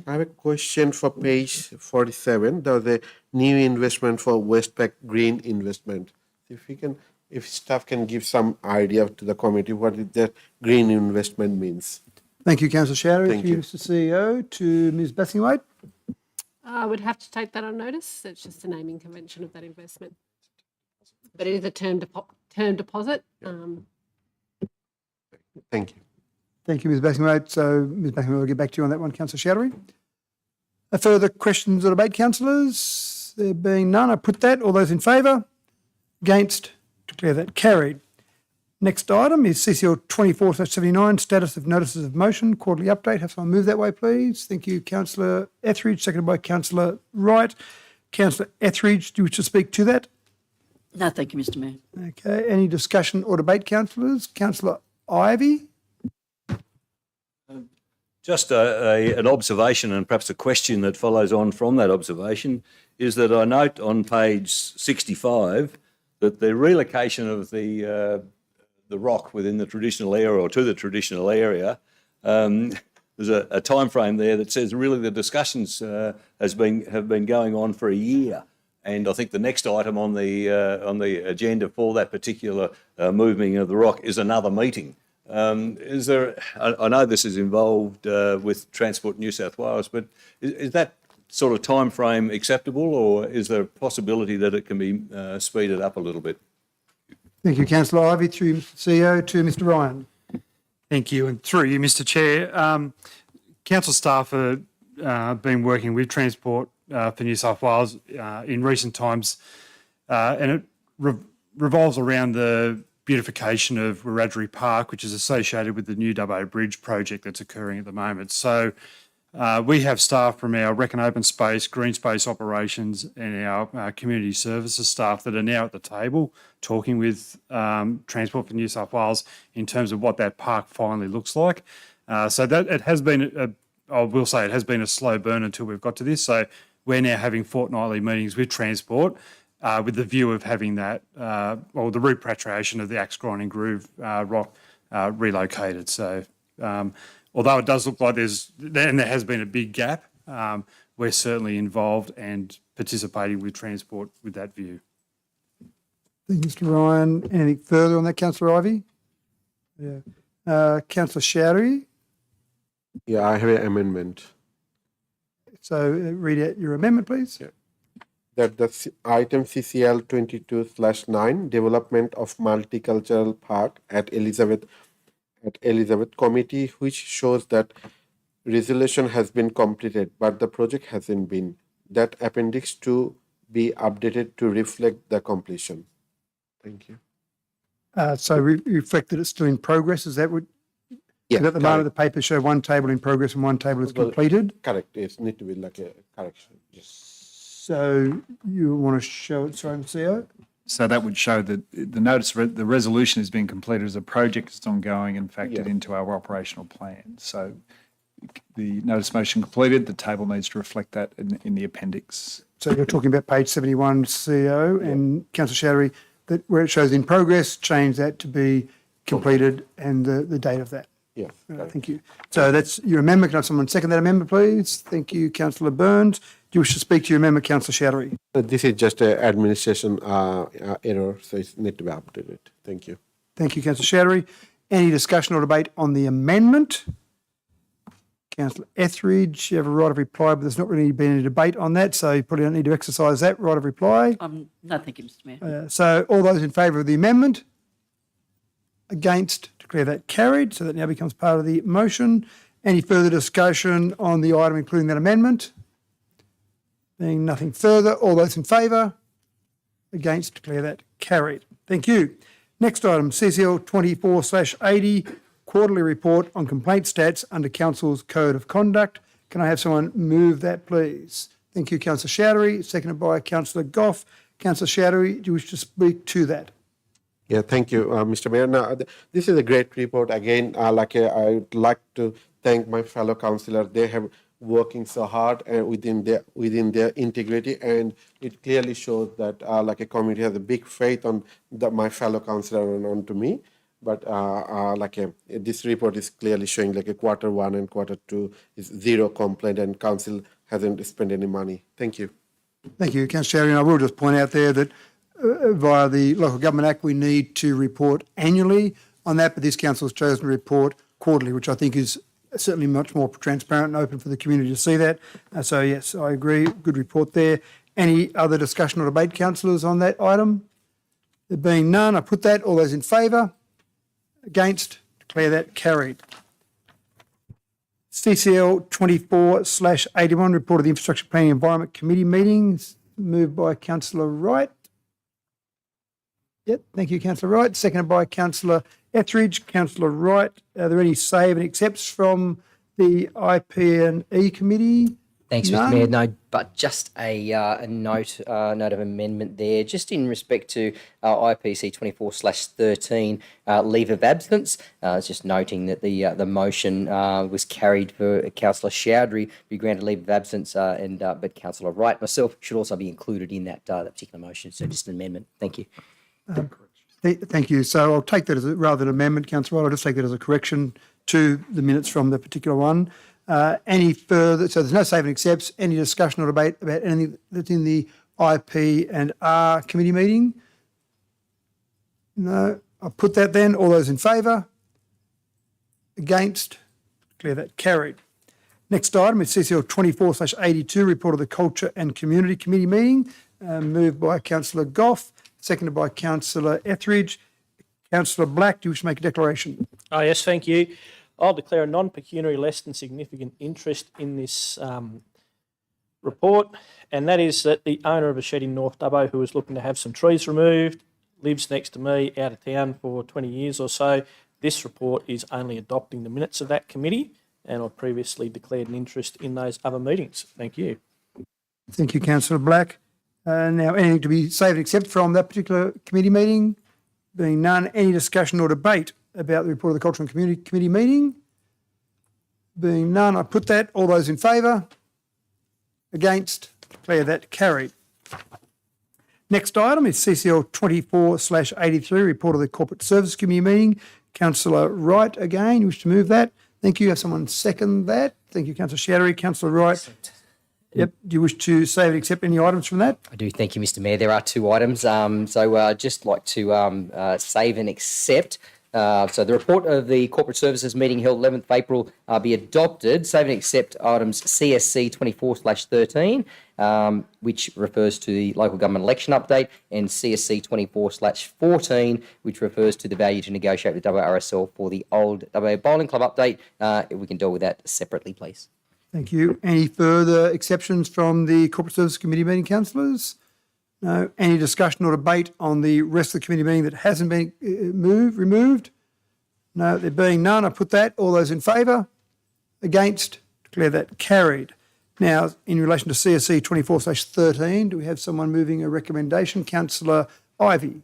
S2: I have a question for page 47. There was a new investment for Westpac Green Investment. If staff can give some idea to the committee what that green investment means.
S1: Thank you, Councillor Showery.
S2: Thank
S1: Through
S2: you.
S1: Mr. CEO, to Ms. Bassingthwaighte.
S13: I would have to take that on notice. It's just a naming convention of that investment. But it is a term deposit.
S2: Thank you.
S1: Thank you, Ms. Bassingthwaighte. So, Ms. Bassingthwaighte will get back to you on that one, Councillor Showery. Further questions or debate, councillors? There being none, I put that. All those in favour? Against? Declare that carried. Next item is CCL 24/79, status of notices of motion, quarterly update. Have someone move that way, please. Thank you, Councillor Etheridge, seconded by Councillor Wright. Councillor Etheridge, do you wish to speak to that?
S14: No, thank you, Mr. Mayor.
S1: Okay, any discussion or debate, councillors? Councillor Ivey?
S10: Just an observation and perhaps a question that follows on from that observation is that I note on page 65 that the relocation of the rock within the traditional area or to the traditional area, there's a time frame there that says really the discussions have been going on for a year. And I think the next item on the agenda for that particular moving of the rock is another meeting. Is there? I know this is involved with Transport New South Wales, but is that sort of time frame acceptable, or is there a possibility that it can be speeded up a little bit?
S1: Thank you, Councillor Ivey. Through Mr. CEO to Mr. Ryan.
S15: Thank you, and through you, Mr. Chair. Council staff have been working with Transport for New South Wales in recent times, and it revolves around the beautification of Wiradjuri Park, which is associated with the new Dubbo Bridge project that's occurring at the moment. So we have staff from our Rec and Open Space, Green Space Operations and our Community Services staff that are now at the table talking with Transport for New South Wales in terms of what that park finally looks like. So that it has been, I will say it has been a slow burn until we've got to this. So we're now having fortnightly meetings with Transport with the view of having that, or the repatriation of the Axe Grinding Groove rock relocated. So although it does look like there has been a big gap, we're certainly involved and participating with Transport with that view.
S1: Thank you, Mr. Ryan. Anything further on that, Councillor Ivey? Yeah. Councillor Showery?
S2: Yeah, I have an amendment.
S1: So read out your amendment, please.
S2: Yeah. That the item CCL 22/9, development of multicultural park at Elizabeth Committee, which shows that resolution has been completed, but the project hasn't been. That appendix to be updated to reflect the completion. Thank you.
S1: So reflect that it's still in progress. Is that what?
S2: Yeah.
S1: At the moment, the papers show one table in progress and one table is completed.
S2: Correct. It need to be like a correction. Yes.
S1: So you want to show it, sorry, CEO?
S16: So that would show that the notice, the resolution has been completed as a project that's ongoing and factored into our operational plan. So the notice motion completed, the table needs to reflect that in the appendix.
S1: So you're talking about page 71, CEO, and Councillor Showery, that where it shows in progress, change that to be completed and the date of that.
S2: Yes.
S1: Thank you. So that's your amendment. Can I have someone second that amendment, please? Thank you, Councillor Burns. Do you wish to speak to your amendment, Councillor Showery?
S2: This is just an administration error, so it needs to be updated. Thank you.
S1: Thank you, Councillor Showery. Any discussion or debate on the amendment? Councillor Etheridge, you have a right of reply, but there's not really been any debate on that, so you probably don't need to exercise that right of reply.
S14: No, thank you, Mr Mayor.
S1: So all those in favour of the amendment? Against? Declare that carried. So that now becomes part of the motion. Any further discussion on the item, including that amendment? Being nothing further, all those in favour? Against? Declare that carried. Thank you. Next item, CCL 24/80, quarterly report on complaint stats under Council's Code of Conduct. Can I have someone move that, please? Thank you, Councillor Showery, seconded by Councillor Goff. Councillor Showery, do you wish to speak to that?
S2: Yeah, thank you, Mr. Mayor. Now, this is a great report. Again, I would like to thank my fellow councillors. They have working so hard and within their integrity, and it clearly shows that a community has a big faith on my fellow councillor and on to me. But this report is clearly showing a quarter 1 and quarter 2 is zero complaint, and council hasn't spent any money. Thank you.
S1: Thank you, Councillor Showery. And I will just point out there that via the Local Government Act, we need to report annually on that, but this council has chosen to report quarterly, which I think is certainly much more transparent and open for the community to see that. So, yes, I agree. Good report there. Any other discussion or debate, councillors, on that item? There being none, I put that. All those in favour? Against? Declare that carried. CCL 24/81, report of the Infrastructure Planning Environment Committee meetings, moved by Councillor Wright. Yep, thank you, Councillor Wright. Seconded by Councillor Etheridge. Councillor Wright, are there any save and accepts from the IP&E committee?
S11: Thanks,
S1: None?
S11: Mr Mayor. No, but just a note of amendment there, just in respect to IPC 24/13, leave of absence. It's just noting that the motion was carried for Councillor Showery be granted leave of absence, but Councillor Wright, myself, should also be included in that particular motion. So just an amendment. Thank you.
S1: Thank you. So I'll take that as rather than amendment, Councillor Wright. I'll just take that as a correction to the minutes from the particular one. Any further? So there's no save and accepts. Any discussion or debate about anything that's in the IP&R committee meeting? No. I'll put that then. All those in favour? Against? Declare that carried. Next item is CCL 24/82, report of the Culture and Community Committee meeting, moved by Councillor Goff, seconded by Councillor Etheridge. Councillor Black, do you wish to make a declaration?
S4: Oh, yes, thank you. I'll declare a non-pecuniary less than significant interest in this report, and that is that the owner of a shed in North Dubbo who is looking to have some trees removed, lives next to me, out of town for 20 years or so. This report is only adopting the minutes of that committee, and I've previously declared an interest in those other meetings. Thank you.
S1: Thank you, Councillor Black. Now, anything to be saved except from that particular committee meeting? Being none, any discussion or debate about the report of the Cultural and Community Committee meeting? Being none, I put that. All those in favour? Against? Declare that carried. Next item is CCL 24/83, report of the Corporate Service Committee meeting. Councillor Wright again, you wish to move that? Thank you. Have someone second that? Thank you, Councillor Showery. Councillor Wright. Yep. Do you wish to save and accept any items from that?
S11: I do. Thank you, Mr Mayor. There are two items. So I'd just like to save and accept. So the report of the Corporate Services meeting held 11th of April be adopted. Save and accept items CSC 24/13, which refers to the local government election update, and CSC 24/14, which refers to the value to negotiate with WRSL for the old WA Bowling Club update. We can deal with that separately, please.
S1: Thank you. Any further exceptions from the Corporate Service Committee meeting, councillors? No. Any discussion or debate on the rest of the committee meeting that hasn't been removed? No. There being none, I put that. All those in favour? Against? Declare that carried. Now, in relation to CSC 24/13, do we have someone moving a recommendation? Councillor Ivey.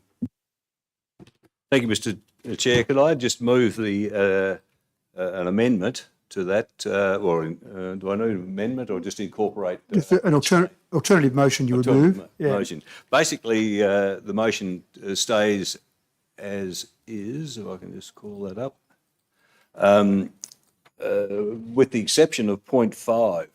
S10: Thank you, Mr. Chair. Could I just move the an amendment to that, or do I need an amendment or just incorporate?
S1: Just an alternative motion you would move.
S10: Motion. Basically, the motion stays as is, if I can just call that up, with the exception of point 5,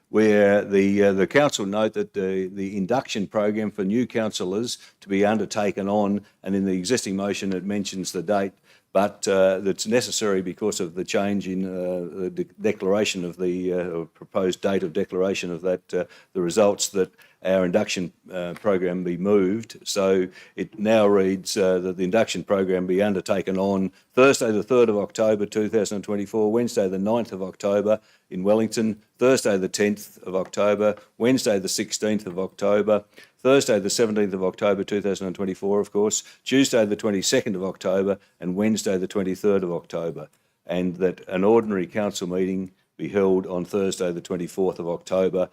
S10: where the council note that the induction program for new councillors to be undertaken on, and in the existing motion it mentions the date, but that's necessary because of the change in the declaration of the proposed date of declaration of that, the results, that our induction program be moved. So it now reads that the induction program be undertaken on Thursday the 3rd of October 2024, Wednesday the 9th of October in Wellington, Thursday the 10th of October, Wednesday the 16th of October, Thursday the 17th of October 2024, of course, Tuesday the 22nd of October and Wednesday the 23rd of October, and that an ordinary council meeting be held on Thursday the 24th of October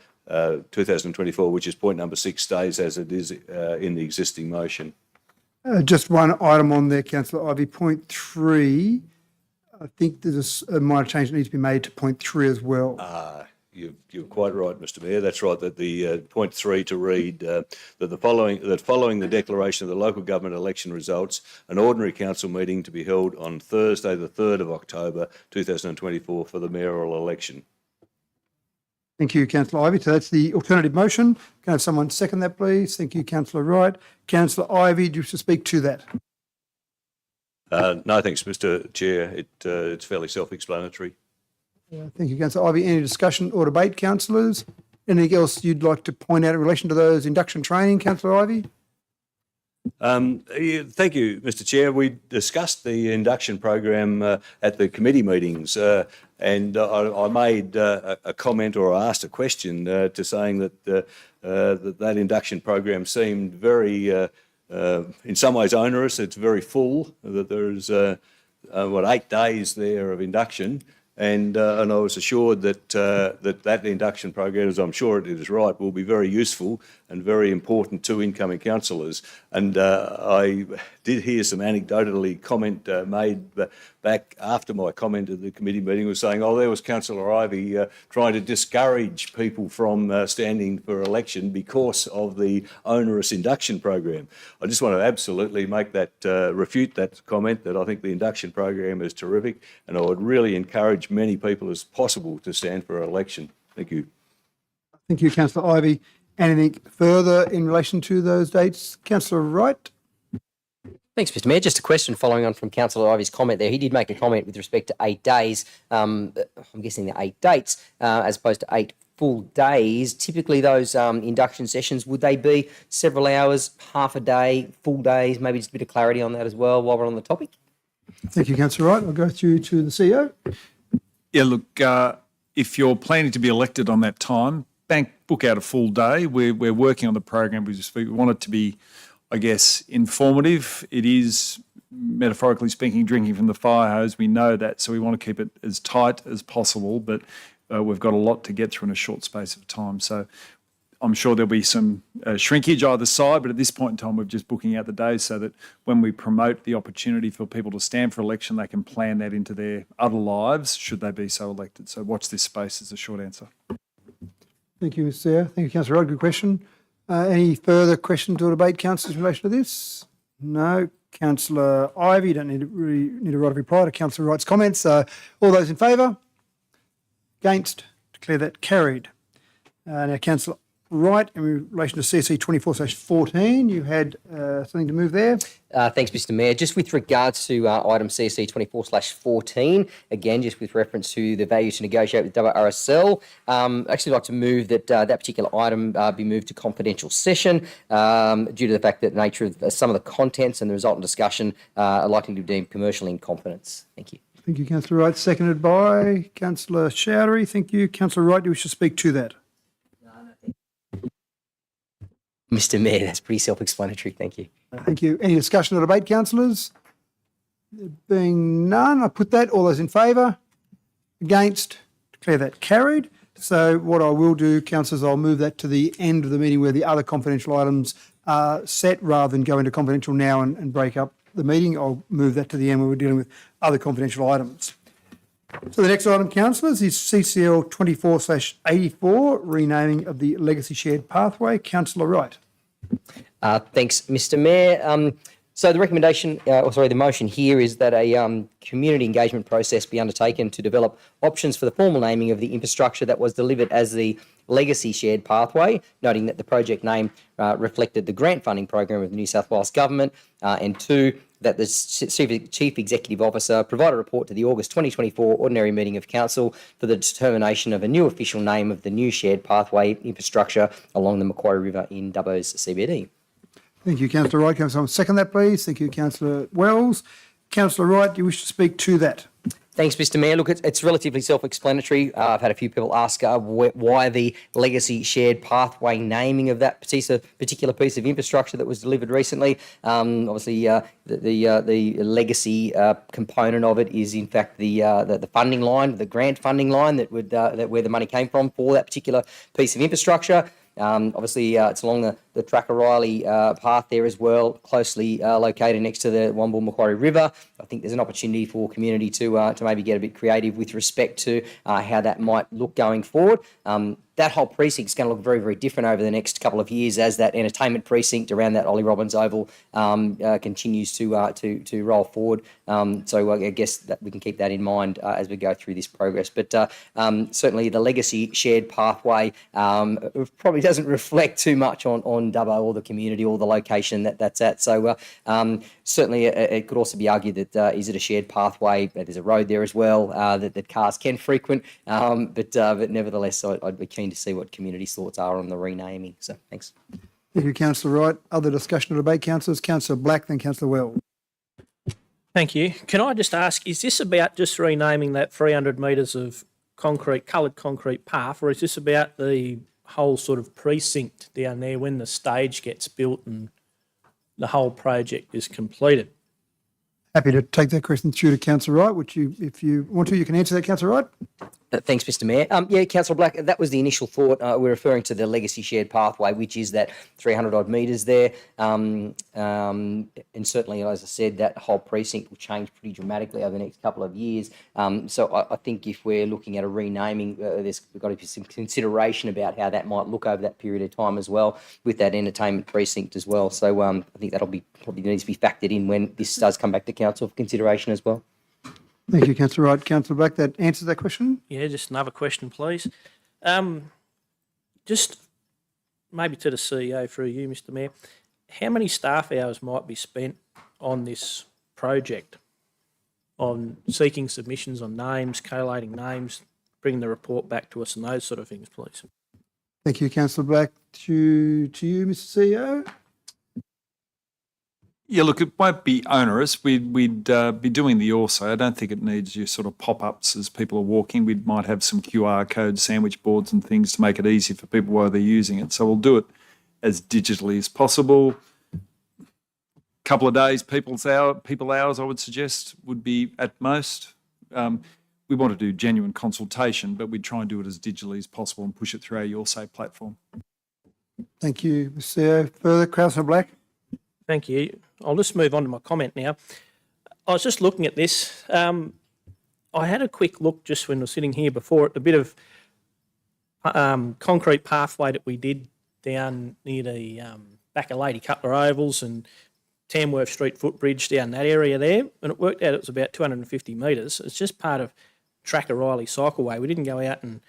S10: 2024, which is point number 6, stays as it is in the existing motion.
S1: Just one item on there, Councillor Ivey, point 3. I think there's a minor change that needs to be made to point 3 as well.
S10: You're quite right, Mr. Mayor. That's right. That the point 3 to read that following the declaration of the local government election results, an ordinary council meeting to be held on Thursday, the 3rd of October 2024, for the mayoral election.
S1: Thank you, Councillor Ivey. So that's the alternative motion. Can I have someone second that, please? Thank you, Councillor Wright. Councillor Ivey, do you wish to speak to that?
S10: No, thanks, Mr. Chair. It's fairly self-explanatory.
S1: Thank you, Councillor Ivey. Any discussion or debate, councillors? Anything else you'd like to point out in relation to those induction training, Councillor Ivey?
S10: Thank you, Mr. Chair. We discussed the induction program at the committee meetings, and I made a comment, or I asked a question to saying that that induction program seemed very, in some ways, onerous. It's very full. That there's 8 days there of induction. And I was assured that that induction program, as I'm sure it is right, will be very useful and very important to incoming councillors. And I did hear some anecdotally comment made back after my comment at the committee meeting, was saying, oh, there was Councillor Ivey trying to discourage people from standing for election because of the onerous induction program. I just want to absolutely make that, refute that comment, that I think the induction program is terrific, and I would really encourage many people as possible to stand for election. Thank you.
S1: Thank you, Councillor Ivey. Anything further in relation to those dates? Councillor Wright?
S11: Thanks, Mr. Mayor. Just a question following on from Councillor Ivey's comment there. He did make a comment with respect to 8 days. I'm guessing the 8 dates as opposed to 8 full days. Typically, those induction sessions, would they be several hours, half a day, full days? Maybe just a bit of clarity on that as well while we're on the topic.
S1: Thank you, Councillor Wright. I'll go through to the CEO.
S16: Yeah, look, if you're planning to be elected on that time, book out a full day. We're working on the program. We want it to be, I guess, informative. It is, metaphorically speaking, drinking from the fire hose. We know that, so we want to keep it as tight as possible, but we've got a lot to get through in a short space of time. So I'm sure there'll be some shrinkage either side, but at this point in time, we're just booking out the days so that when we promote the opportunity for people to stand for election, they can plan that into their other lives, should they be so elected. So watch this space is the short answer.
S1: Thank you, Sir. Thank you, Councillor Wright. Good question. Any further questions or debate, councillors, in relation to this? No. Councillor Ivey, you don't need a right of reply to Councillor Wright's comments. All those in favour? Against? Declare that carried. Now, Councillor Wright, in relation to CC 24/14, you had something to move there?
S11: Thanks, Mr. Mayor. Just with regards to item CC 24/14, again, just with reference to the value to negotiate with WRSL, I'd actually like to move that that particular item be moved to confidential session due to the fact that the nature of some of the contents and the resultant discussion are likely to be deemed commercial in confidence. Thank you.
S1: Thank you, Councillor Wright. Seconded by Councillor Chowdhury. Thank you. Councillor Wright, do you wish to speak to that?
S11: Mr. Mayor, that's pretty self-explanatory. Thank you.
S1: Thank you. Any discussion or debate, councillors? There being none, I put that. All those in favour? Against? Declare that carried. So what I will do, councillors, I'll move that to the end of the meeting where the other confidential items are set, rather than go into confidential now and break up the meeting. I'll move that to the end where we're dealing with other confidential items. So the next item, councillors, is CCL 24/84, renaming of the Legacy Shared Pathway. Councillor Wright.
S11: Thanks, Mr. Mayor. So the recommendation, the motion here is that a community engagement process be undertaken to develop options for the formal naming of the infrastructure that was delivered as the legacy shared pathway, noting that the project name reflected the grant funding program of the New South Wales Government, and two, that the Chief Executive Officer provide a report to the August 2024 Ordinary Meeting of Council for the determination of a new official name of the new shared pathway infrastructure along the Macquarie River in Dubbo's CBD.
S1: Thank you, Councillor Wright. Can someone second that, please? Thank you, Councillor Wells. Councillor Wright, do you wish to speak to that?
S11: Thanks, Mr Mayor. Look, it's relatively self-explanatory. I've had a few people ask why the legacy shared pathway naming of that particular piece of infrastructure that was delivered recently. Obviously, the legacy component of it is in fact the funding line, the grant funding line that where the money came from for that particular piece of infrastructure. Obviously, it's along the Tracker-Riley path there as well, closely located next to the Womble Macquarie River. I think there's an opportunity for community to maybe get a bit creative with respect to how that might look going forward. That whole precinct is going to look very, very different over the next couple of years as that entertainment precinct around that Ollie Robbins Oval continues to roll forward. So I guess that we can keep that in mind as we go through this progress. But certainly the legacy shared pathway probably doesn't reflect too much on Dubbo or the community or the location that's at. So certainly it could also be argued that is it a shared pathway? There's a road there as well that cars can frequent. But nevertheless, I'd be keen to see what community's thoughts are on the renaming. So thanks.
S1: Thank you, Councillor Wright. Other discussion or debate, councillors? Councillor Black, then Councillor Wells.
S4: Thank you. Can I just ask, is this about just renaming that 300 metres of coloured concrete path, or is this about the whole sort of precinct down there when the stage gets built and the whole project is completed?
S1: Happy to take that question through to Councillor Wright, which if you want to, you can answer that, Councillor Wright.
S11: Thanks, Mr Mayor. Yeah, Councillor Black, that was the initial thought. We're referring to the legacy shared pathway, which is that 300 odd metres there. And certainly, as I said, that whole precinct will change pretty dramatically over the next couple of years. So I think if we're looking at a renaming, there's got to be some consideration about how that might look over that period of time as well, with that entertainment precinct as well. So I think that'll be probably needs to be factored in when this does come back to council for consideration as well.
S1: Thank you, Councillor Wright. Councillor Black, that answers that question?
S4: Yeah, just another question, please. Just maybe to the CEO through you, Mr Mayor, how many staff hours might be spent on this project, on seeking submissions on names, collating names, bringing the report back to us and those sort of things, please?
S1: Thank you, Councillor Black. To you, Mr CEO.
S16: Yeah, look, it won't be onerous. We'd be doing the also. I don't think it needs your sort of pop-ups as people are walking. We might have some QR code sandwich boards and things to make it easy for people while they're using it. So we'll do it as digitally as possible. Couple of days, people hours, I would suggest, would be at most. We want to do genuine consultation, but we'd try and do it as digitally as possible and push it through our Your Say platform.
S1: Thank you, Mr CEO. Further, Councillor Black?
S4: Thank you. I'll just move on to my comment now. I was just looking at this. I had a quick look just when I was sitting here before at a bit of concrete pathway that we did down near the back of Lady Cutler Ovals and Tamworth Street footbridge down that area there, and it worked out it was about 250 metres. It's just part of Tracker-Riley Cycleway. We didn't go out and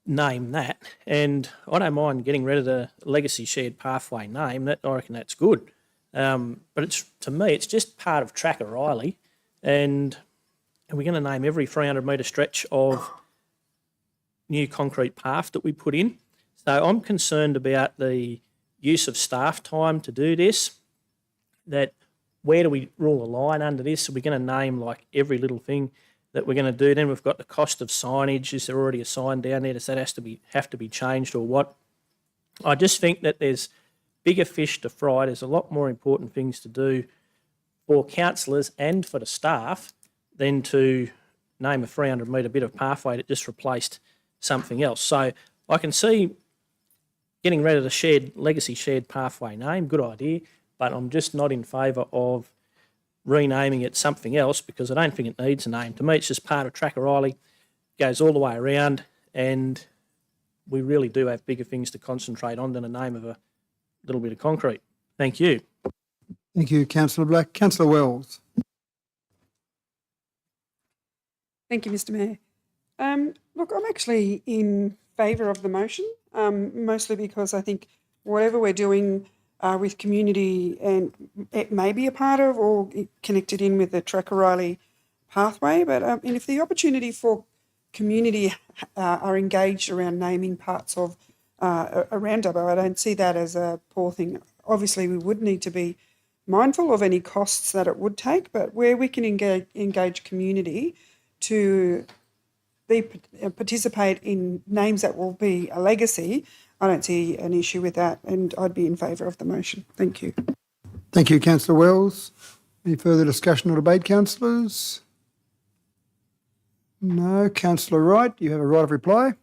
S4: name that, and I don't mind getting rid of the legacy shared pathway name. That I reckon that's good. But it's, to me, it's just part of Tracker-Riley, and we're going to name every 300 metre stretch of new concrete path that we put in. So I'm concerned about the use of staff time to do this, that where do we rule a line under this? Are we going to name like every little thing that we're going to do? Then we've got the cost of signage. Is there already a sign down there? Does that have to be changed or what? I just think that there's bigger fish to fry. There's a lot more important things to do for councillors and for the staff than to name a 300 metre bit of pathway that just replaced something else. So I can see getting rid of the legacy shared pathway name, good idea, but I'm just not in favour of renaming it something else because I don't think it needs a name. To me, it's just part of Tracker-Riley, goes all the way around, and we really do have bigger things to concentrate on than a name of a little bit of concrete. Thank you.
S1: Thank you, Councillor Black. Councillor Wells.
S12: Thank you, Mr. Mayor. Look, I'm actually in favour of the motion, mostly because I think whatever we're doing with community, and it may be a part of or connected in with the Track O'Reilly pathway, but and if the opportunity for community are engaged around naming parts of around Dubbo, I don't see that as a poor thing. Obviously, we would need to be mindful of any costs that it would take, but where we can engage community to participate in names that will be a legacy, I don't see an issue with that, and I'd be in favour of the motion. Thank you.
S1: Thank you, Councillor Wells. Any further discussion or debate, councillors? No. Councillor Wright, you have a right of reply.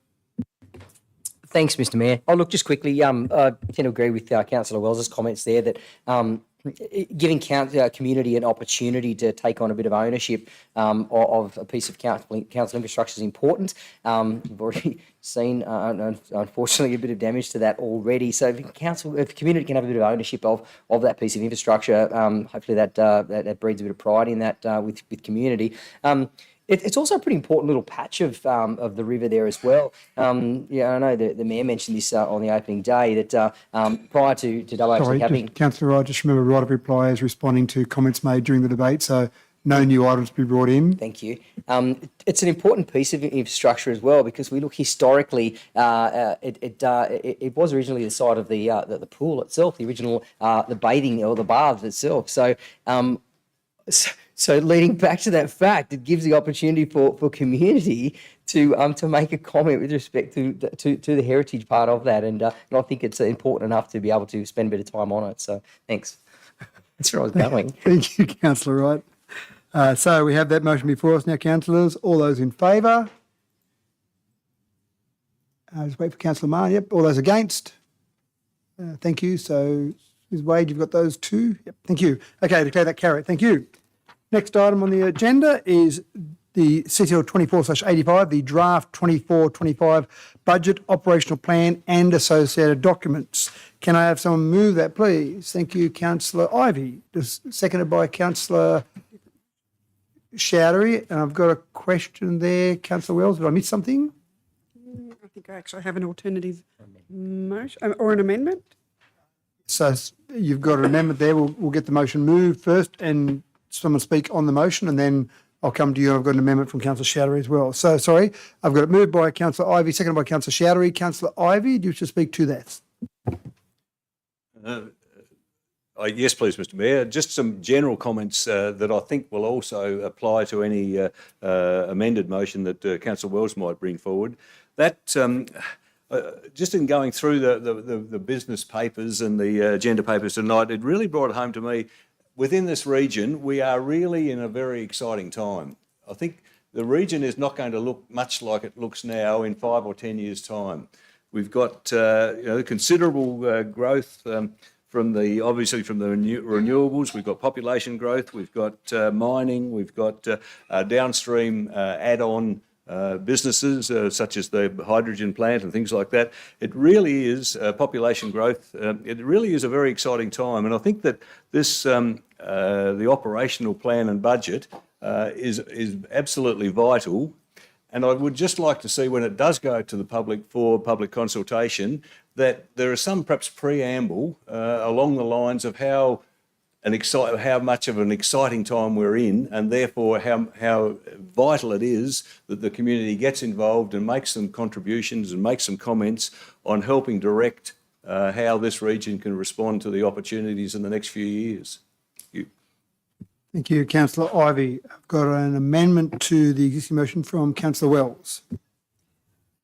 S11: Thanks, Mr. Mayor. Oh, look, just quickly, I tend to agree with Councillor Wells's comments there that giving community an opportunity to take on a bit of ownership of a piece of council infrastructure is important. We've already seen, unfortunately, a bit of damage to that already. So if community can have a bit of ownership of that piece of infrastructure, hopefully that breeds a bit of pride in that with community. It's also a pretty important little patch of the river there as well. Yeah, I know the Mayor mentioned this on the opening day that prior to Dubbo actually having...
S1: Councillor Wright, just remember right of reply is responding to comments made during the debate, so no new items to be brought in.
S11: Thank you. It's an important piece of infrastructure as well because we look historically, it was originally the site of the pool itself, the original the bathing or the baths itself. So leading back to that fact, it gives the opportunity for community to make a comment with respect to the heritage part of that, and I think it's important enough to be able to spend a bit of time on it. So thanks. That's where I was going.
S1: Thank you, Councillor Wright. So we have that motion before us now, councillors. All those in favour? Just wait for Councillor Marr. Yep. All those against? Thank you. So, Ms Wade, you've got those two. Yep. Thank you. Okay, declare that carried. Thank you. Next item on the agenda is the CCL 24/85, the draft 24-25 budget, operational plan and associated documents. Can I have someone move that, please? Thank you, Councillor Ivey. Just seconded by Councillor Chowdhury. And I've got a question there. Councillor Wells, did I miss something?
S12: I think I actually have an alternative motion or an amendment.
S1: So you've got an amendment there. We'll get the motion moved first and someone speak on the motion, and then I'll come to you. I've got an amendment from Councillor Chowdhury as well. So, sorry, I've got it moved by Councillor Ivey, seconded by Councillor Chowdhury. Councillor Ivey, do you wish to speak to that?
S10: Yes, please, Mr. Mayor. Just some general comments that I think will also apply to any amended motion that Councillor Wells might bring forward. That just in going through the business papers and the agenda papers tonight, it really brought it home to me. Within this region, we are really in a very exciting time. I think the region is not going to look much like it looks now in 5 or 10 years' time. We've got considerable growth obviously from the renewables. We've got population growth. We've got mining. We've got downstream add-on businesses such as the hydrogen plant and things like that. It really is population growth. It really is a very exciting time, and I think that this the operational plan and budget is absolutely vital. And I would just like to see when it does go to the public for public consultation that there is some perhaps preamble along the lines of how much of an exciting time we're in, and therefore how vital it is that the community gets involved and makes some contributions and makes some comments on helping direct how this region can respond to the opportunities in the next few years.
S1: Thank you, Councillor Ivey. I've got an amendment to the existing motion from Councillor Wells.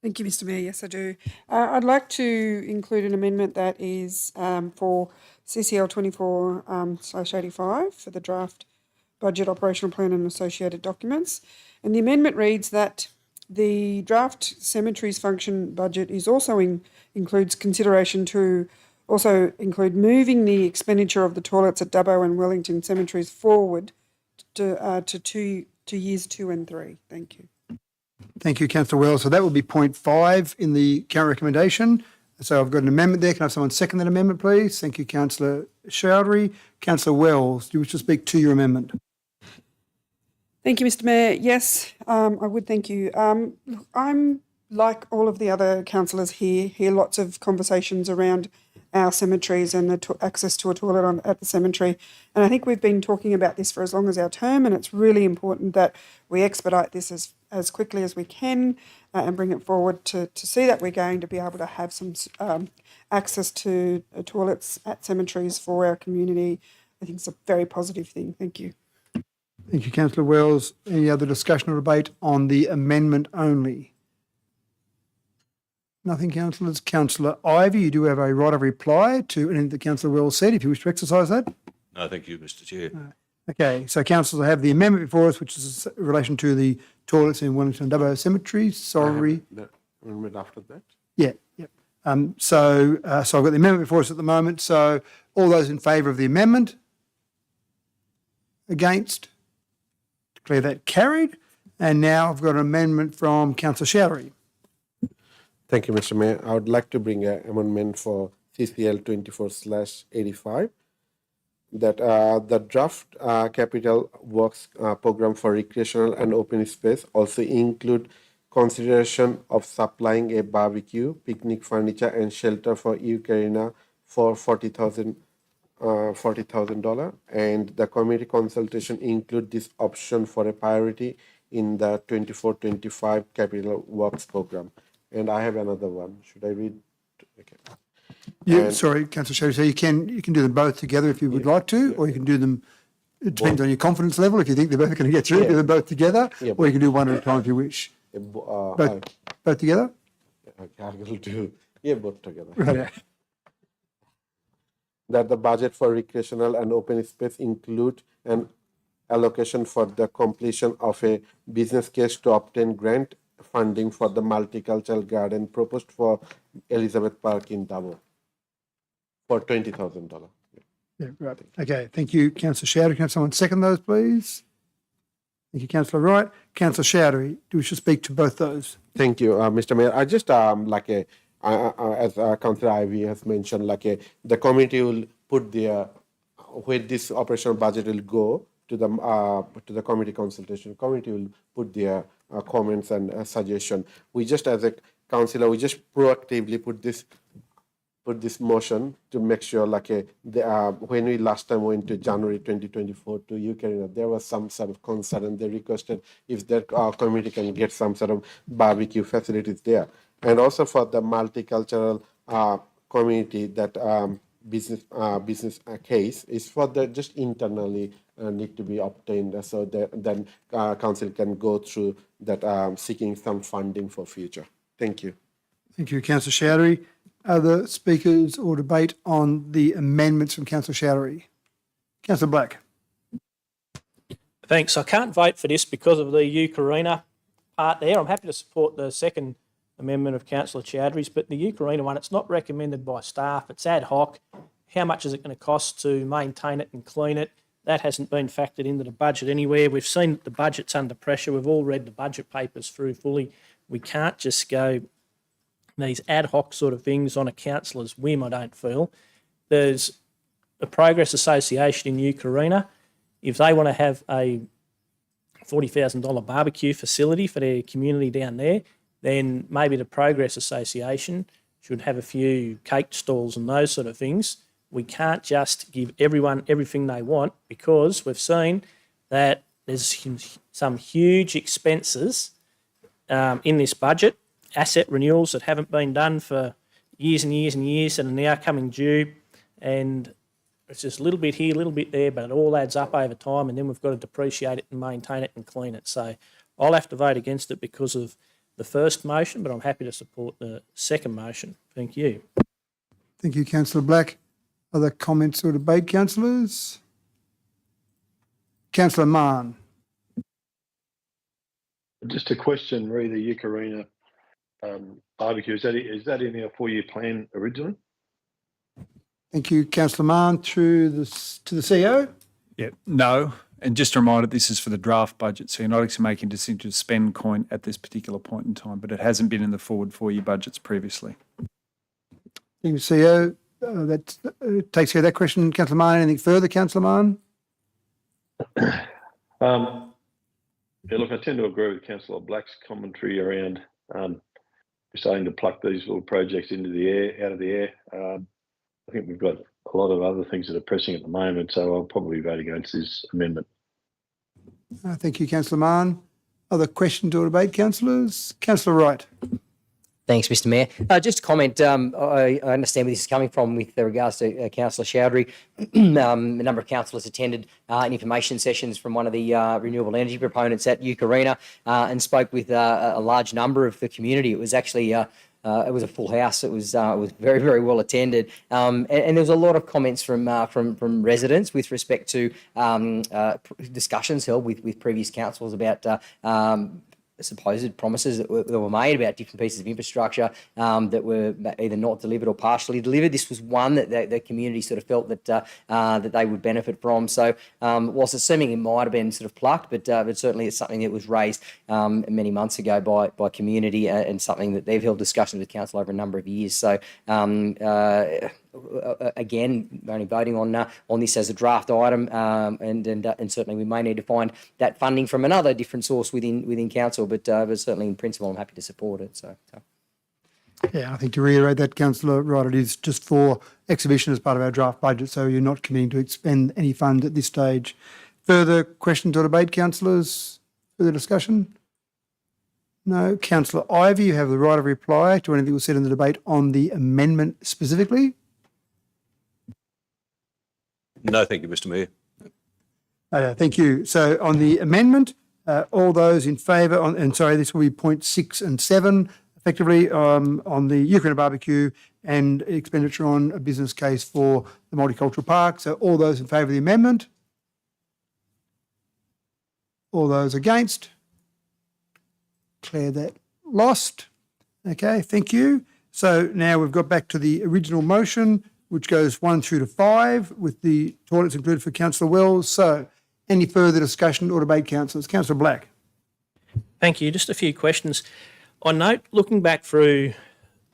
S12: Thank you, Mr. Mayor. Yes, I do. I'd like to include an amendment that is for CCL 24/85 for the draft budget, operational plan and associated documents. And the amendment reads that the draft cemeteries function budget is also includes consideration to also include moving the expenditure of the toilets at Dubbo and Wellington cemeteries forward to years 2 and 3. Thank you.
S1: Thank you, Councillor Wells. So that will be point 5 in the current recommendation. So I've got an amendment there. Can I have someone second that amendment, please? Thank you, Councillor Chowdhury. Councillor Wells, do you wish to speak to your amendment?
S12: Thank you, Mr. Mayor. Yes, I would thank you. Look, I'm like all of the other councillors here, hear lots of conversations around our cemeteries and the access to a toilet at the cemetery. And I think we've been talking about this for as long as our term, and it's really important that we expedite this as quickly as we can and bring it forward to see that we're going to be able to have some access to toilets at cemeteries for our community. I think it's a very positive thing. Thank you.
S1: Thank you, Councillor Wells. Any other discussion or debate on the amendment only? Nothing, councillors. Councillor Ivey, you do have a right of reply to anything that Councillor Wells said, if you wish to exercise that.
S10: No, thank you, Mr. Chair.
S1: Okay, so councillors have the amendment before us, which is in relation to the toilets in Wellington and Dubbo Cemetery. Sorry.
S2: The amendment after that.
S1: Yeah. So I've got the amendment before us at the moment. So all those in favour of the amendment? Against? Declare that carried. And now I've got an amendment from Councillor Chowdhury.
S2: Thank you, Mr. Mayor. I would like to bring an amendment for CCL 24/85 that the draft capital works program for recreational and open space also include consideration of supplying a barbecue, picnic furniture, and shelter for Ukraine for $40,000, and the committee consultation include this option for a priority in the 24/25 capital works program. And I have another one. Should I read? Okay.
S1: Sorry, Councillor Chowdhury. So you can do them both together if you would like to, or you can do them. It depends on your confidence level. If you think they're both going to get through, do them both together, or you can do one at a time if you wish. Both together.
S2: Okay, I will do both together.
S1: Right.
S2: That the budget for recreational and open space include an allocation for the completion of a business case to obtain grant funding for the multicultural garden proposed for Elizabeth Park in Dubbo for $20,000.
S1: Yeah, right. Okay, thank you, Councillor Chowdhury. Can I have someone second those, please? Thank you, Councillor Wright. Councillor Chowdhury, do you wish to speak to both those?
S2: Thank you, Mr. Mayor. I just as Councillor Ivy has mentioned, the committee will put their where this operational budget will go to the committee consultation. Committee will put their comments and suggestion. We just, as a councillor, we just proactively put this motion to make sure, when we last time went to January 2024 to Ukraine, there was some sort of concern, and they requested if their committee can get some sort of barbecue facilities there, and also for the multicultural community that business case is for the just internally need to be obtained, so that then council can go through that seeking some funding for future. Thank you.
S1: Thank you, Councillor Chowdhury. Other speakers or debate on the amendments from Councillor Chowdhury? Councillor Black.
S4: Thanks. I can't vote for this because of the Ukraine part there. I'm happy to support the second amendment of Councillor Chowdhury's, but the Ukraine one, it's not recommended by staff. It's ad hoc. How much is it going to cost to maintain it and clean it? That hasn't been factored into the budget anywhere. We've seen that the budget's under pressure. We've all read the budget papers through fully. We can't just go these ad hoc sort of things on a councillor's whim, I don't feel. There's a Progress Association in Ukraine. If they want to have a $40,000 barbecue facility for their community down there, then maybe the Progress Association should have a few cake stalls and those sort of things. We can't just give everyone everything they want, because we've seen that there's some huge expenses in this budget, asset renewals that haven't been done for years and years and years and are now coming due, and it's just a little bit here, a little bit there, but it all adds up over time, and then we've got to depreciate it and maintain it and clean it. So I'll have to vote against it because of the first motion, but I'm happy to support the second motion. Thank you.
S1: Thank you, Councillor Black. Other comments or debate, councillors? Councillor Mann.
S5: Just a question, re the Ukraine barbecue. Is that in our 4-year plan originally?
S1: Thank you, Councillor Mann. To the CEO.
S16: Yeah, no. And just a reminder, this is for the draft budget, so you're not actually making a decision to spend coin at this particular point in time, but it hasn't been in the forward 4-year budgets previously.
S1: Thank you, CEO. That takes care of that question. Councillor Mann, anything further, Councillor Mann?
S5: Yeah, look, I tend to agree with Councillor Black's commentary around starting to pluck these little projects out of the air. I think we've got a lot of other things that are pressing at the moment, so I'll probably vote against this amendment.
S1: Thank you, Councillor Mann. Other questions or debate, councillors? Councillor Wright.
S11: Thanks, Mr. Mayor. Just a comment. I understand where this is coming from with regards to Councillor Chowdhury. A number of councillors attended information sessions from one of the renewable energy proponents at Arena and spoke with a large number of the community. It was actually it was a full house. It was very, very well attended, and there was a lot of comments from residents with respect to discussions held with previous councils about supposed promises that were made about different pieces of infrastructure that were either not delivered or partially delivered. This was one that the community sort of felt that they would benefit from. So whilst assuming it might have been sort of plucked, but certainly it's something that was raised many months ago by community and something that they've held discussions with council over a number of years. So again, only voting on this as a draft item, and certainly we may need to find that funding from another different source within council, but certainly in principle, I'm happy to support it. So.
S1: Yeah, I think to reiterate that, Councillor Wright, it is just for exhibition as part of our draft budget, so you're not committing to expend any fund at this stage. Further questions or debate, councillors? Further discussion? No. Councillor Ivey, you have the right of reply to anything that was said in the debate on the amendment specifically.
S10: No, thank you, Mr. Mayor.
S1: Thank you. So on the amendment, all those in favour, and sorry, this will be points 6 and 7, effectively on the Ukraine barbecue and expenditure on a business case for the multicultural park. So all those in favour of the amendment? All those against? Declare that lost. Okay, thank you. So now we've got back to the original motion, which goes 1 through to 5, with the toilets included for Councillor Wells. So any further discussion or debate, councillors? Councillor Black.
S4: Thank you. Just a few questions. I note, looking back through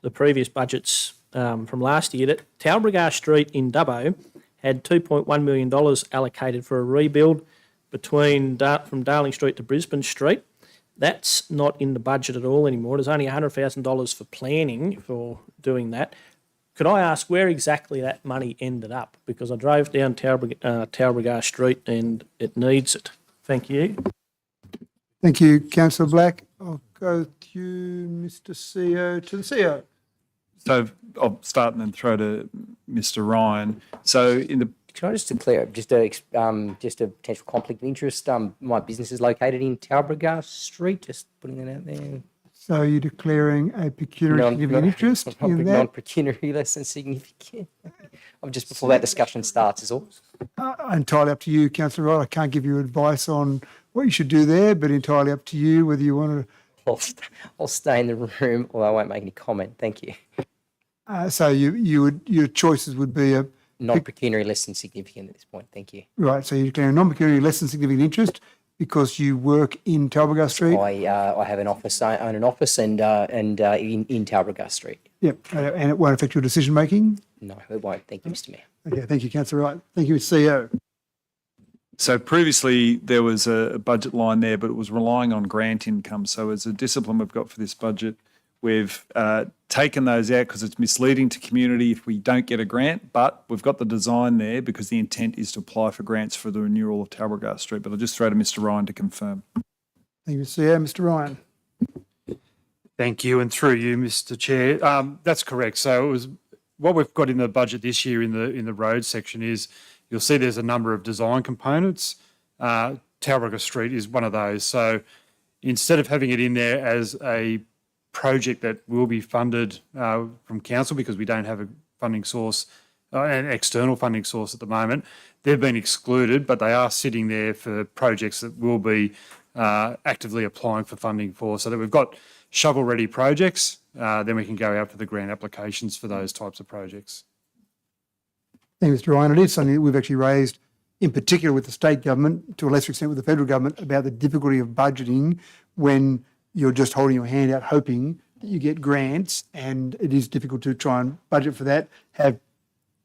S4: the previous budgets from last year, that Talbragar Street in Dubbo had $2.1 million allocated for a rebuild from Darling Street to Brisbane Street. That's not in the budget at all anymore. There's only $100,000 for planning for doing that. Could I ask where exactly that money ended up? Because I drove down Talbragar Street and it needs it. Thank you.
S1: Thank you, Councillor Black. I'll go to you, Mr. CEO, to the CEO.
S16: So I'll start and then throw to Mr. Ryan. So in the
S11: Can I just declare just a potential conflict of interest? My business is located in Talbragar Street. Just putting that out there.
S1: So you're declaring a pecuniary significant interest in that?
S11: Non-pecuniary less than significant. I'm just before that discussion starts is all.
S1: Entirely up to you, Councillor Wright. I can't give you advice on what you should do there, but entirely up to you whether you want to.
S11: I'll stay in the room, or I won't make any comment. Thank you.
S1: So your choices would be a
S11: non-pecuniary less than significant at this point. Thank you.
S1: Right. So you're declaring non-pecuniary less than significant interest because you work in Talbragar Street.
S11: I have an office. I own an office and in Talbragar Street.
S1: Yep. And it won't affect your decision making.
S11: No, it won't. Thank you, Mr. Mayor.
S1: Okay. Thank you, Councillor Wright. Thank you, CEO.
S16: So previously there was a budget line there, but it was relying on grant income. So as a discipline we've got for this budget, we've taken those out because it's misleading to community if we don't get a grant, but we've got the design there because the intent is to apply for grants for the renewal of Talbragar Street. But I'll just throw to Mr. Ryan to confirm.
S1: Thank you, CEO. Mr. Ryan.
S15: Thank you, and through you, Mr. Chair. That's correct. So it was what we've got in the budget this year in the road section is you'll see there's a number of design components. Talbragar Street is one of those. So instead of having it in there as a project that will be funded from council because we don't have a funding source, an external funding source at the moment, they've been excluded, but they are sitting there for projects that will be actively applying for funding for, so that we've got shovel-ready projects, then we can go out for the grant applications for those types of projects.
S1: Thank you, Mr. Ryan. It is something that we've actually raised, in particular with the state government, to a lesser extent with the federal government, about the difficulty of budgeting when you're just holding your hand out hoping that you get grants, and it is difficult to try and budget for that, have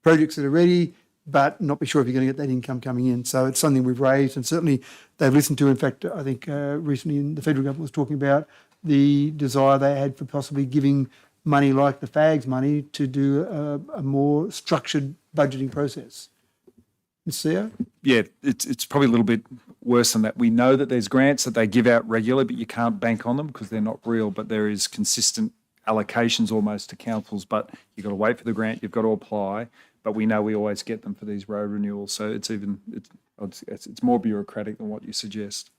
S1: projects that are ready, but not be sure if you're going to get that income coming in. So it's something we've raised, and certainly they've listened to. In fact, I think recently the federal government was talking about the desire they had for possibly giving money like the FAGS money to do a more structured budgeting process. Ms. CEO?
S16: Yeah, it's probably a little bit worse than that. We know that there's grants that they give out regularly, but you can't bank on them because they're not real, but there is consistent allocations almost to councils, but you've got to wait for the grant, you've got to apply, but we know we always get them for these road renewals. So it's more bureaucratic than what you suggest.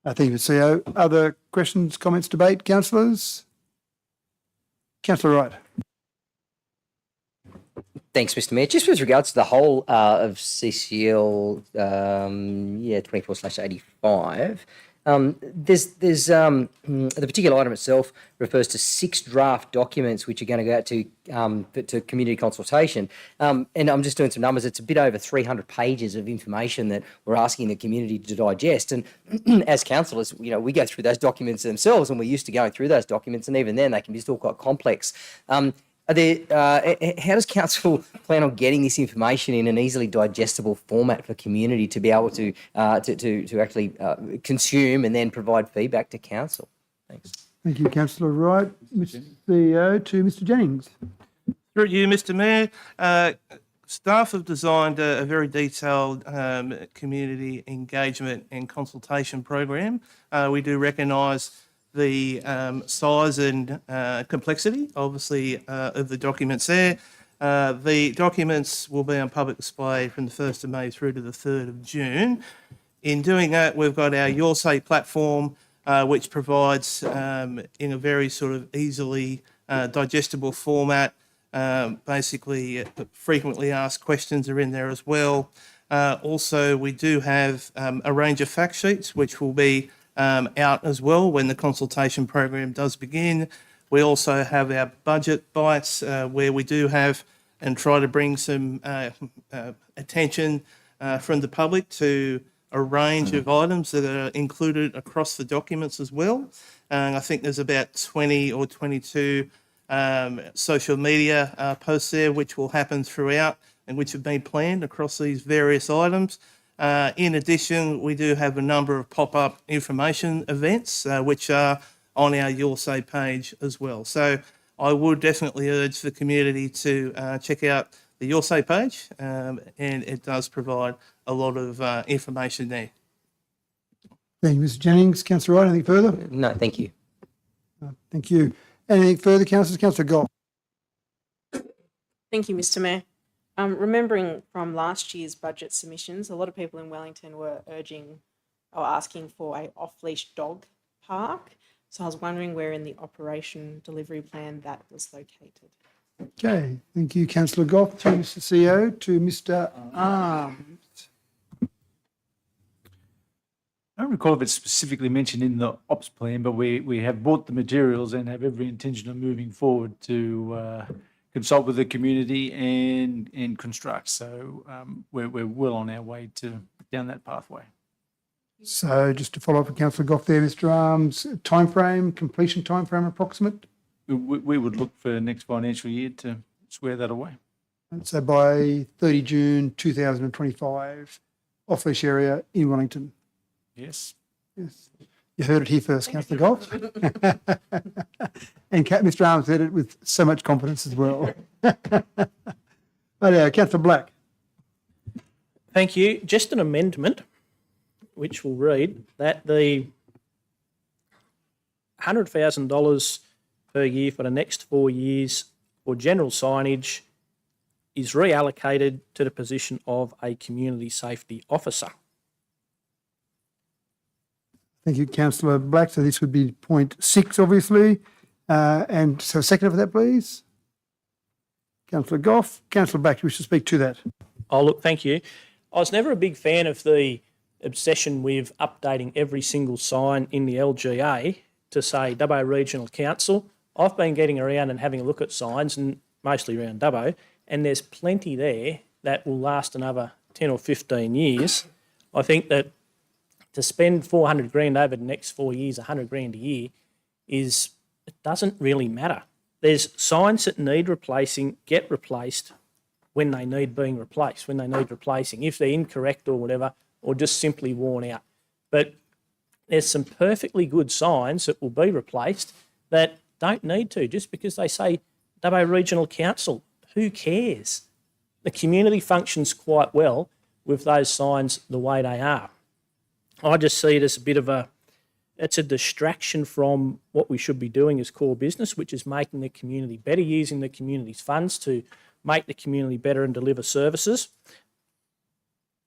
S1: Thank you, Ms. CEO. Other questions, comments, debate, councillors? Councillor Wright.
S11: Thanks, Mr. Mayor. Just with regards to the whole of CCL 24/85, there's the particular item itself refers to 6 draft documents which are going to go out to community consultation. And I'm just doing some numbers. It's a bit over 300 pages of information that we're asking the community to digest. And as councillors, we go through those documents themselves, and we're used to going through those documents, and even then they can be still quite complex. How does council plan on getting this information in an easily digestible format for community to be able to actually consume and then provide feedback to council? Thanks.
S1: Thank you, Councillor Wright. Mr. CEO, to Mr. Jennings.
S17: Through you, Mr. Mayor. Staff have designed a very detailed community engagement and consultation program. We do recognise the size and complexity, obviously, of the documents there. The documents will be on public display from the 1st of May through to the 3rd of June. In doing that, we've got our Your Say platform, which provides, in a very sort of easily digestible format, basically frequently asked questions are in there as well. Also, we do have a range of fact sheets, which will be out as well when the consultation program does begin. We also have our budget bites where we do have and try to bring some attention from the public to a range of items that are included across the documents as well. And I think there's about 20 or 22 social media posts there which will happen throughout and which have been planned across these various items. In addition, we do have a number of pop-up information events which are on our Your Say page as well. So I would definitely urge the community to check out the Your Say page, and it does provide a lot of information there.
S1: Thank you, Mr. Jennings. Councillor Wright, anything further?
S11: No, thank you.
S1: Thank you. Anything further, councillors? Councillor Goff.
S18: Thank you, Mr. Mayor. Remembering from last year's budget submissions, a lot of people in Wellington were urging or asking for a off-leash dog park. So I was wondering where in the operation delivery plan that was located.
S1: Okay, thank you, Councillor Goff. Through Mr. CEO to Mr. Arms.
S19: I don't recall if it's specifically mentioned in the ops plan, but we have bought the materials and have every intention of moving forward to consult with the community and construct. So we're well on our way down that pathway.
S1: So just to follow up with Councillor Goff there, Mr. Arms, timeframe, completion timeframe approximate?
S19: We would look for next financial year to square that away.
S1: So by 30 June 2025, off-leash area in Wellington.
S19: Yes.
S1: Yes. You heard it here first, Councillor Goff. And Mr. Arms said it with so much confidence as well. But Councillor Black.
S4: Thank you. Just an amendment, which will read that the $100,000 per year for the next 4 years for general signage is reallocated to the position of a community safety officer.
S1: Thank you, Councillor Black. So this would be point 6, obviously. And so second for that, please. Councillor Goff. Councillor Black, you wish to speak to that?
S4: Oh, look, thank you. I was never a big fan of the obsession with updating every single sign in the LGA to say Dubbo Regional Council. I've been getting around and having a look at signs, and mostly around Dubbo, and there's plenty there that will last another 10 or 15 years. I think that to spend $400,000 over the next 4 years, $100,000 a year, is it doesn't really matter. There's signs that need replacing, get replaced when they need being replaced, when they need replacing, if they're incorrect or whatever, or just simply worn out. But there's some perfectly good signs that will be replaced that don't need to, just because they say Dubbo Regional Council. Who cares? The community functions quite well with those signs the way they are. I just see it as a bit of it's a distraction from what we should be doing as core business, which is making the community better, using the community's funds to make the community better and deliver services.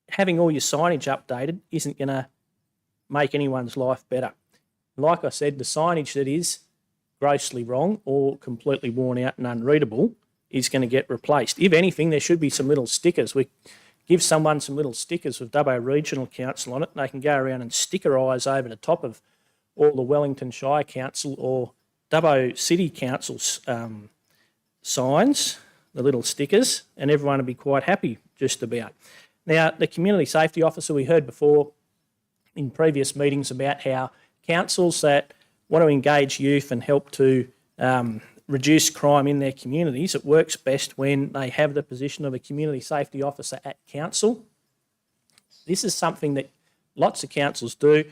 S4: Having all your signage updated isn't going to make anyone's life better. Like I said, the signage that is grossly wrong or completely worn out and unreadable is going to get replaced. If anything, there should be some little stickers. We give someone some little stickers with Dubbo Regional Council on it, and they can go around and stickerise over the top of all the Wellington Shire Council or Dubbo City Council's signs, the little stickers, and everyone will be quite happy just about. Now, the Community Safety Officer, we heard before in previous meetings about how councils that want to engage youth and help to reduce crime in their communities, it works best when they have the position of a Community Safety Officer at council. This is something that lots of councils do.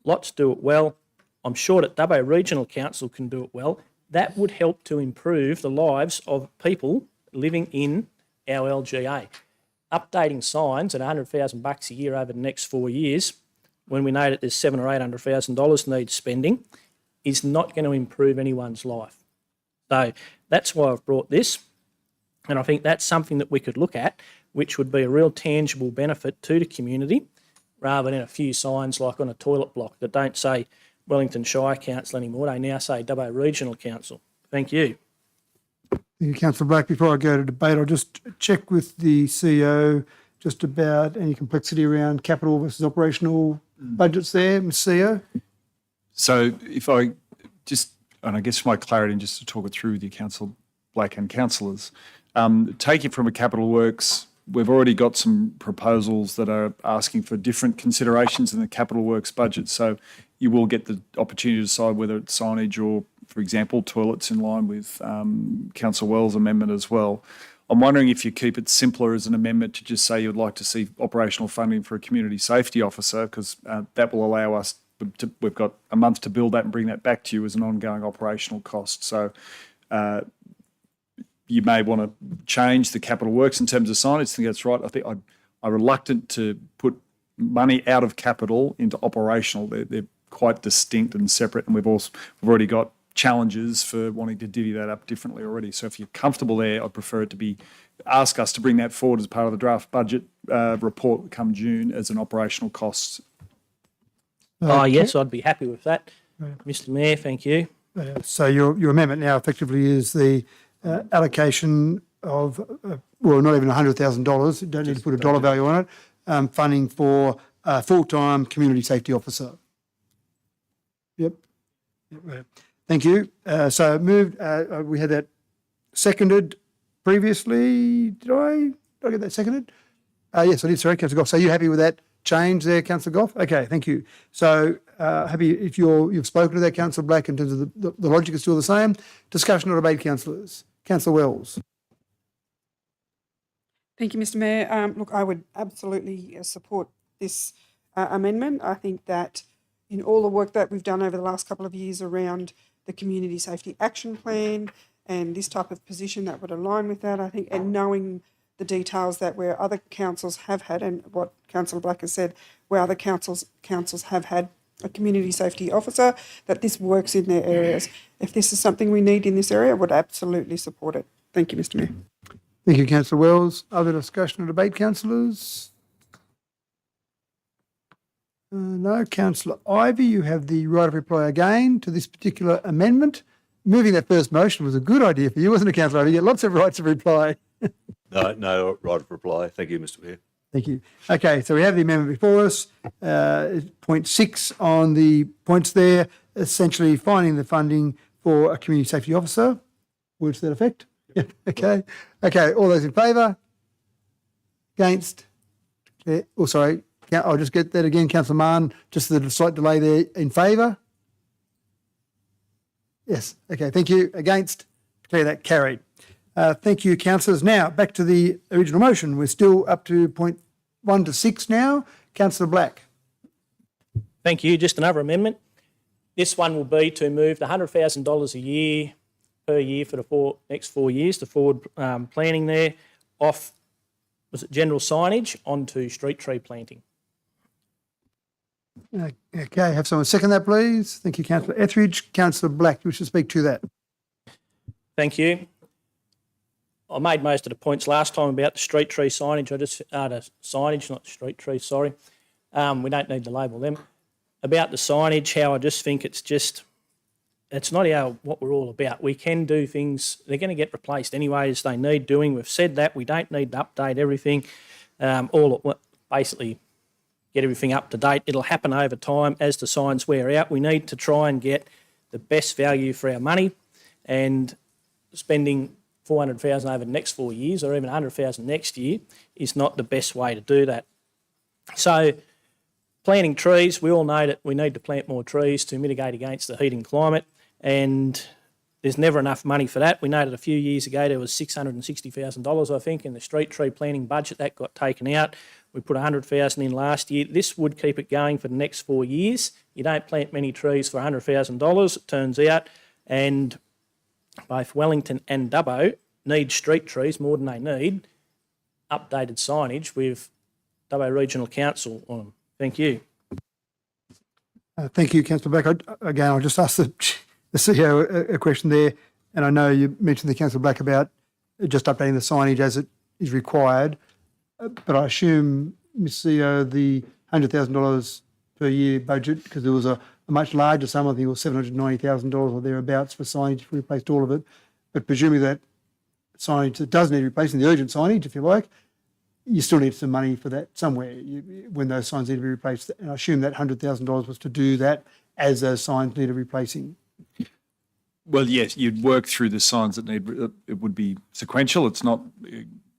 S4: Lots do it well. I'm sure that Dubbo Regional Council can do it well. That would help to improve the lives of people living in our LGA. Updating signs at $100,000 a year over the next 4 years, when we know that there's $700,000 or $800,000 needs spending, is not going to improve anyone's life. So that's why I've brought this, and I think that's something that we could look at, which would be a real tangible benefit to the community, rather than a few signs like on a toilet block that don't say Wellington Shire Council anymore. They now say Dubbo Regional Council. Thank you.
S1: Thank you, Councillor Black. Before I go to debate, I'll just check with the CEO just about any complexity around capital versus operational budgets there, Ms. CEO.
S16: So if I just, and I guess for my clarity and just to talk it through with you, Councillor Black and councillors, take it from a capital works, we've already got some proposals that are asking for different considerations in the capital works budget. So you will get the opportunity to decide whether it's signage or, for example, toilets in line with Councillor Wells' amendment as well. I'm wondering if you keep it simpler as an amendment to just say you'd like to see operational funding for a community safety officer, because that will allow us to, we've got a month to build that and bring that back to you as an ongoing operational cost. So you may want to change the capital works in terms of signage. I think that's right. I think I'm reluctant to put money out of capital into operational. They're quite distinct and separate, and we've already got challenges for wanting to divvy that up differently already. So if you're comfortable there, I'd prefer it to be, ask us to bring that forward as part of the draft budget report come June as an operational cost.
S4: Yes, I'd be happy with that. Mr. Mayor, thank you.
S1: So your amendment now effectively is the allocation of, well, not even $100,000, you don't need to put a dollar value on it, funding for a full-time community safety officer. Yep. Thank you. So moved, we had that seconded previously. Did I get that seconded? Yes, I did. Sorry, Councillor Goff. So you happy with that change there, Councillor Goff? Okay, thank you. So happy if you've spoken to that, Councillor Black, in terms of the logic is still the same. Discussion or debate, councillors? Councillor Wells.
S12: Thank you, Mr. Mayor. Look, I would absolutely support this amendment. I think that in all the work that we've done over the last couple of years around the Community Safety Action Plan and this type of position that would align with that, I think, and knowing the details that where other councils have had, and what Councillor Black has said, where other councils have had a community safety officer, that this works in their areas. If this is something we need in this area, I would absolutely support it. Thank you, Mr. Mayor.
S1: Thank you, Councillor Wells. Other discussion or debate, councillors? No. Councillor Ivey, you have the right of reply again to this particular amendment. Moving that first motion was a good idea for you, wasn't it, Councillor Ivey? You get lots of rights of reply.
S10: No right of reply. Thank you, Mr. Mayor.
S1: Thank you. Okay, so we have the amendment before us. Point 6 on the points there, essentially finding the funding for a community safety officer. Words to that effect? Yeah. Okay. Okay, all those in favour? Against? Oh, sorry. I'll just get that again, Councillor Mann, just the slight delay there. In favour? Yes. Okay. Thank you. Against? Declare that carried. Thank you, councillors. Now, back to the original motion. We're still up to point 1 to 6 now. Councillor Black.
S4: Thank you. Just another amendment. This one will be to move the $100,000 a year per year for the next 4 years, the forward planning there, off, was it general signage, onto street tree planting.
S1: Okay. Have someone second that, please. Thank you, Councillor Etheridge. Councillor Black, you wish to speak to that?
S4: Thank you. I made most of the points last time about the street tree signage. The signage, not the street trees, sorry. We don't need to label them. About the signage, how I just think it's not what we're all about. We can do things, they're going to get replaced anyway as they need doing. We've said that. We don't need to update everything. Basically get everything up to date. It'll happen over time as the signs wear out. We need to try and get the best value for our money, and spending $400,000 over the next 4 years or even $100,000 next year is not the best way to do that. So planting trees, we all know that we need to plant more trees to mitigate against the heating climate, and there's never enough money for that. We know that a few years ago there was $660,000, I think, in the street tree planting budget. That got taken out. We put $100,000 in last year. This would keep it going for the next 4 years. You don't plant many trees for $100,000, it turns out, and both Wellington and Dubbo need street trees more than they need updated signage with Dubbo Regional Council on them. Thank you.
S1: Thank you, Councillor Black. Again, I'll just ask the CEO a question there, and I know you mentioned the Councillor Black about just updating the signage as it is required, but I assume, Ms CEO, the $100,000 per year budget, because there was a much larger sum, I think it was $790,000 or thereabouts for signage if we replaced all of it, but presumably that signage that does need replacing, the urgent signage, if you like, you still need some money for that somewhere when those signs need to be replaced. And I assume that $100,000 was to do that as those signs needed replacing.
S16: Well, yes, you'd work through the signs that need, it would be sequential. It's not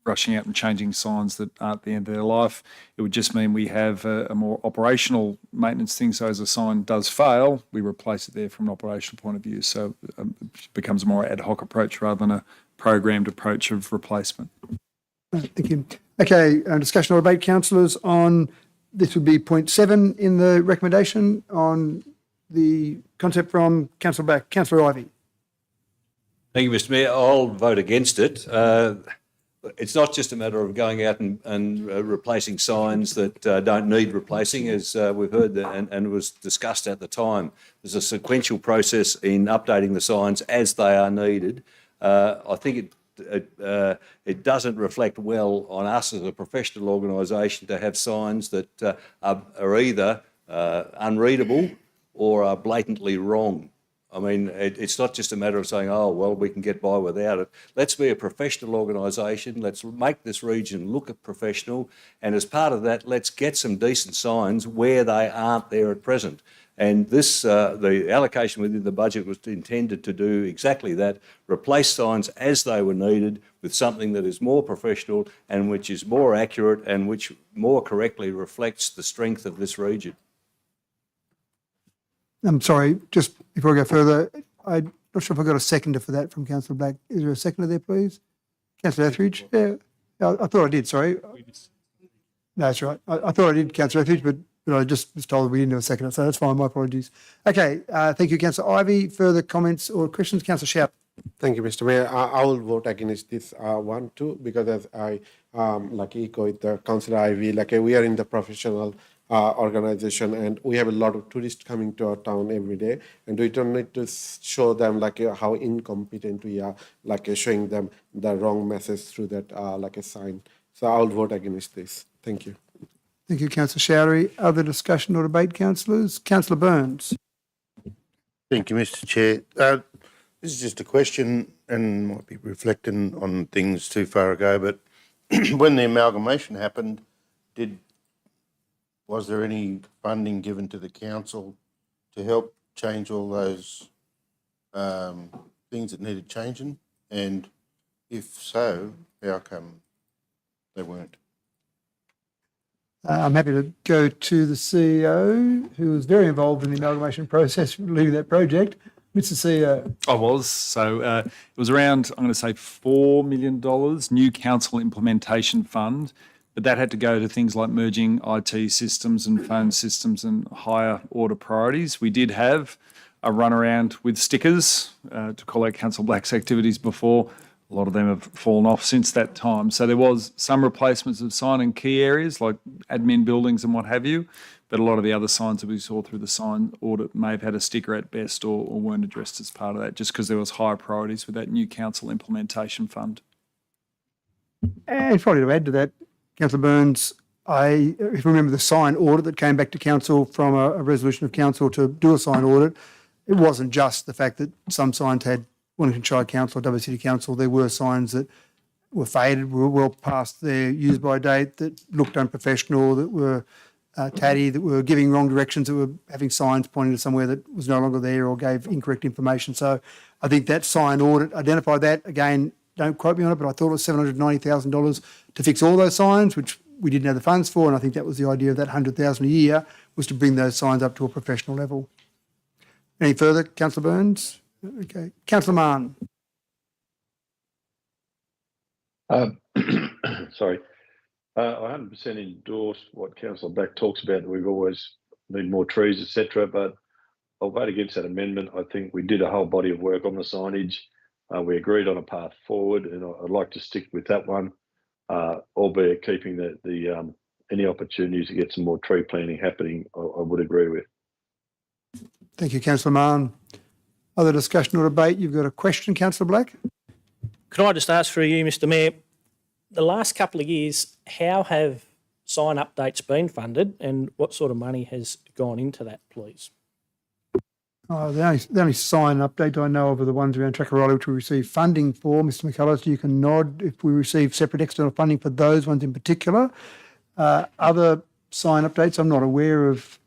S16: rushing out and changing signs that aren't at the end of their life. It would just mean we have a more operational maintenance thing. So as a sign does fail, we replace it there from an operational point of view. So it becomes a more ad hoc approach rather than a programmed approach of replacement.
S1: Thank you. Okay, discussion or debate, councillors, on this would be point 7 in the recommendation on the concept from Councillor Black. Councillor Ivey.
S10: Thank you, Mr Mayor. I'll vote against it. It's not just a matter of going out and replacing signs that don't need replacing, as we've heard and was discussed at the time. There's a sequential process in updating the signs as they are needed. I think it doesn't reflect well on us as a professional organisation to have signs that are either unreadable or are blatantly wrong. I mean, it's not just a matter of saying, oh, well, we can get by without it. Let's be a professional organisation. Let's make this region look professional. And as part of that, let's get some decent signs where they aren't there at present. And this, the allocation within the budget was intended to do exactly that, replace signs as they were needed with something that is more professional and which is more accurate and which more correctly reflects the strength of this region.
S1: I'm sorry, just before I go further, I'm not sure if I got a seconder for that from Councillor Black. Is there a seconder there, please? Councillor Etheridge? Yeah, I thought I did, sorry. No, that's right. I thought I did, Councillor Etheridge, but I just was told we didn't have a seconder, so that's fine, my apologies. Okay, thank you, Councillor Ivey. Further comments or questions? Councillor Shout.
S2: Thank you, Mr. Mayor. I will vote against this one too, because as I echo with the Councillor Ivey, we are in the professional organization and we have a lot of tourists coming to our town every day, and we don't need to show them how incompetent we are, showing them the wrong message through that a sign. So I'll vote against this. Thank you.
S1: Thank you, Councillor Showery. Other discussion or debate, councillors? Councillor Burns.
S3: Thank you, Mr. Chair. This is just a question and might be reflecting on things too far ago, but when the amalgamation happened, was there any funding given to the council to help change all those things that needed changing? And if so, how come they weren't?
S1: I'm happy to go to the CEO, who was very involved in the amalgamation process, leading that project. Mr. CEO.
S16: I was. So it was around, I'm going to say $4 million, new council implementation fund, but that had to go to things like merging IT systems and phone systems and higher order priorities. We did have a run around with stickers to call out Councillor Black's activities before. A lot of them have fallen off since that time. So there was some replacements of sign in key areas like admin buildings and what have you, but a lot of the other signs that we saw through the sign audit may have had a sticker at best or weren't addressed as part of that, just because there was higher priorities with that new council implementation fund.
S1: And probably to add to that, Councillor Burns, if you remember the sign audit that came back to council from a resolution of council to do a sign audit, it wasn't just the fact that some signs had Wellington Shire Council or Dubbo City Council. There were signs that were faded, were well past their use-by date, that looked unprofessional, that were tatty, that were giving wrong directions, that were having signs pointing to somewhere that was no longer there or gave incorrect information. So I think that sign audit identified that. Again, don't quote me on it, but I thought it was $790,000 to fix all those signs, which we didn't have the funds for, and I think that was the idea of that $100,000 a year, was to bring those signs up to a professional level. Any further, Councillor Burns? Okay. Councillor Mann.
S5: Sorry. I 100% endorse what Councillor Black talks about. We've always need more trees, etc. But I'll vote against that amendment. I think we did a whole body of work on the signage. We agreed on a path forward, and I'd like to stick with that one, albeit keeping the any opportunities to get some more tree planting happening. I would agree with.
S1: Thank you, Councillor Mann. Other discussion or debate? You've got a question, Councillor Black?
S4: Could I just ask for you, Mr. Mayor, the last couple of years, how have sign updates been funded and what sort of money has gone into that, please?
S1: The only sign update I know of are the ones around Trackaroli, which we received funding for. Mr. McCullers, you can nod if we receive separate external funding for those ones in particular. Other sign updates, I'm not aware of.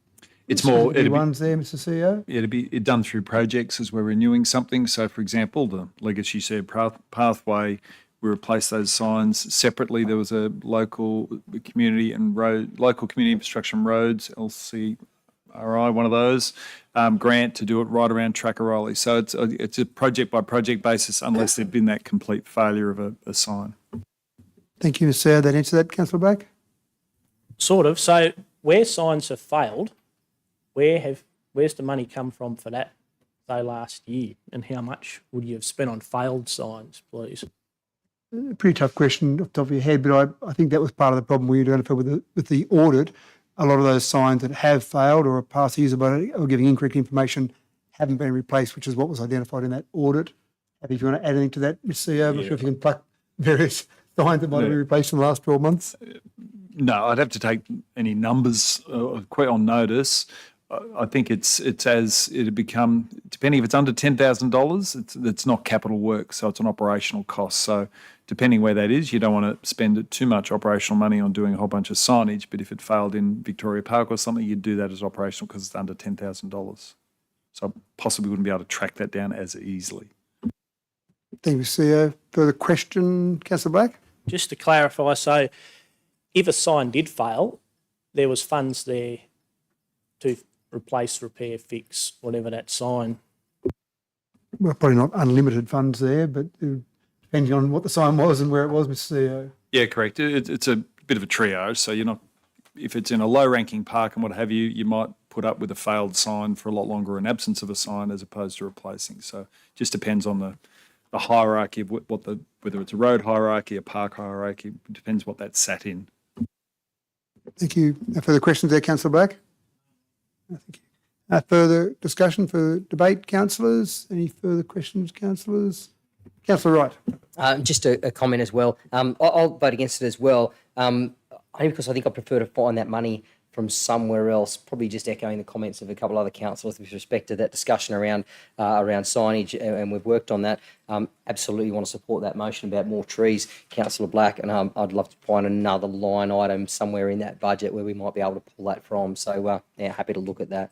S16: It's more
S1: ones there, Mr. CEO.
S16: It'd be done through projects as we're renewing something. So, for example, the Legacy Shared Pathway, we replaced those signs separately. There was a local community infrastructure and roads, LCRI, one of those, grant to do it right around Trackaroli. So it's a project by project basis, unless there'd been that complete failure of a sign.
S1: Thank you, Mr. CEO. That answer that, Councillor Black?
S4: Sort of. So where signs have failed, where's the money come from for that, say, last year? And how much would you have spent on failed signs, please?
S1: Pretty tough question off the top of your head, but I think that was part of the problem we identified with the audit. A lot of those signs that have failed or are past usability or giving incorrect information haven't been replaced, which is what was identified in that audit. If you want to add anything to that, Mr. CEO, I'm not sure if you can pluck various signs that might have been replaced in the last 12 months.
S16: No, I'd have to take any numbers quite on notice. I think it's as it become, depending if it's under $10,000, it's not capital work, so it's an operational cost. So depending where that is, you don't want to spend too much operational money on doing a whole bunch of signage, but if it failed in Victoria Park or something, you'd do that as operational because it's under $10,000. So I possibly wouldn't be able to track that down as easily.
S1: Thank you, CEO. Further question, Councillor Black?
S4: Just to clarify, so if a sign did fail, there was funds there to replace, repair, fix, whatever that sign.
S1: Well, probably not unlimited funds there, but depending on what the sign was and where it was, Mr. CEO.
S16: Yeah, correct. It's a bit of a triage. So you're not, if it's in a low-ranking park and what have you, you might put up with a failed sign for a lot longer in absence of a sign as opposed to replacing. So it just depends on the hierarchy of whether it's a road hierarchy, a park hierarchy. It depends what that's sat in.
S1: Thank you. No further questions there, Councillor Black? No, thank you. Further discussion for debate, councillors? Any further questions, councillors? Councillor Wright.
S11: Just a comment as well. I'll vote against it as well, only because I think I prefer to find that money from somewhere else, probably just echoing the comments of a couple other councillors with respect to that discussion around signage, and we've worked on that. Absolutely want to support that motion about more trees, Councillor Black, and I'd love to find another line item somewhere in that budget where we might be able to pull that from. So, yeah, happy to look at that.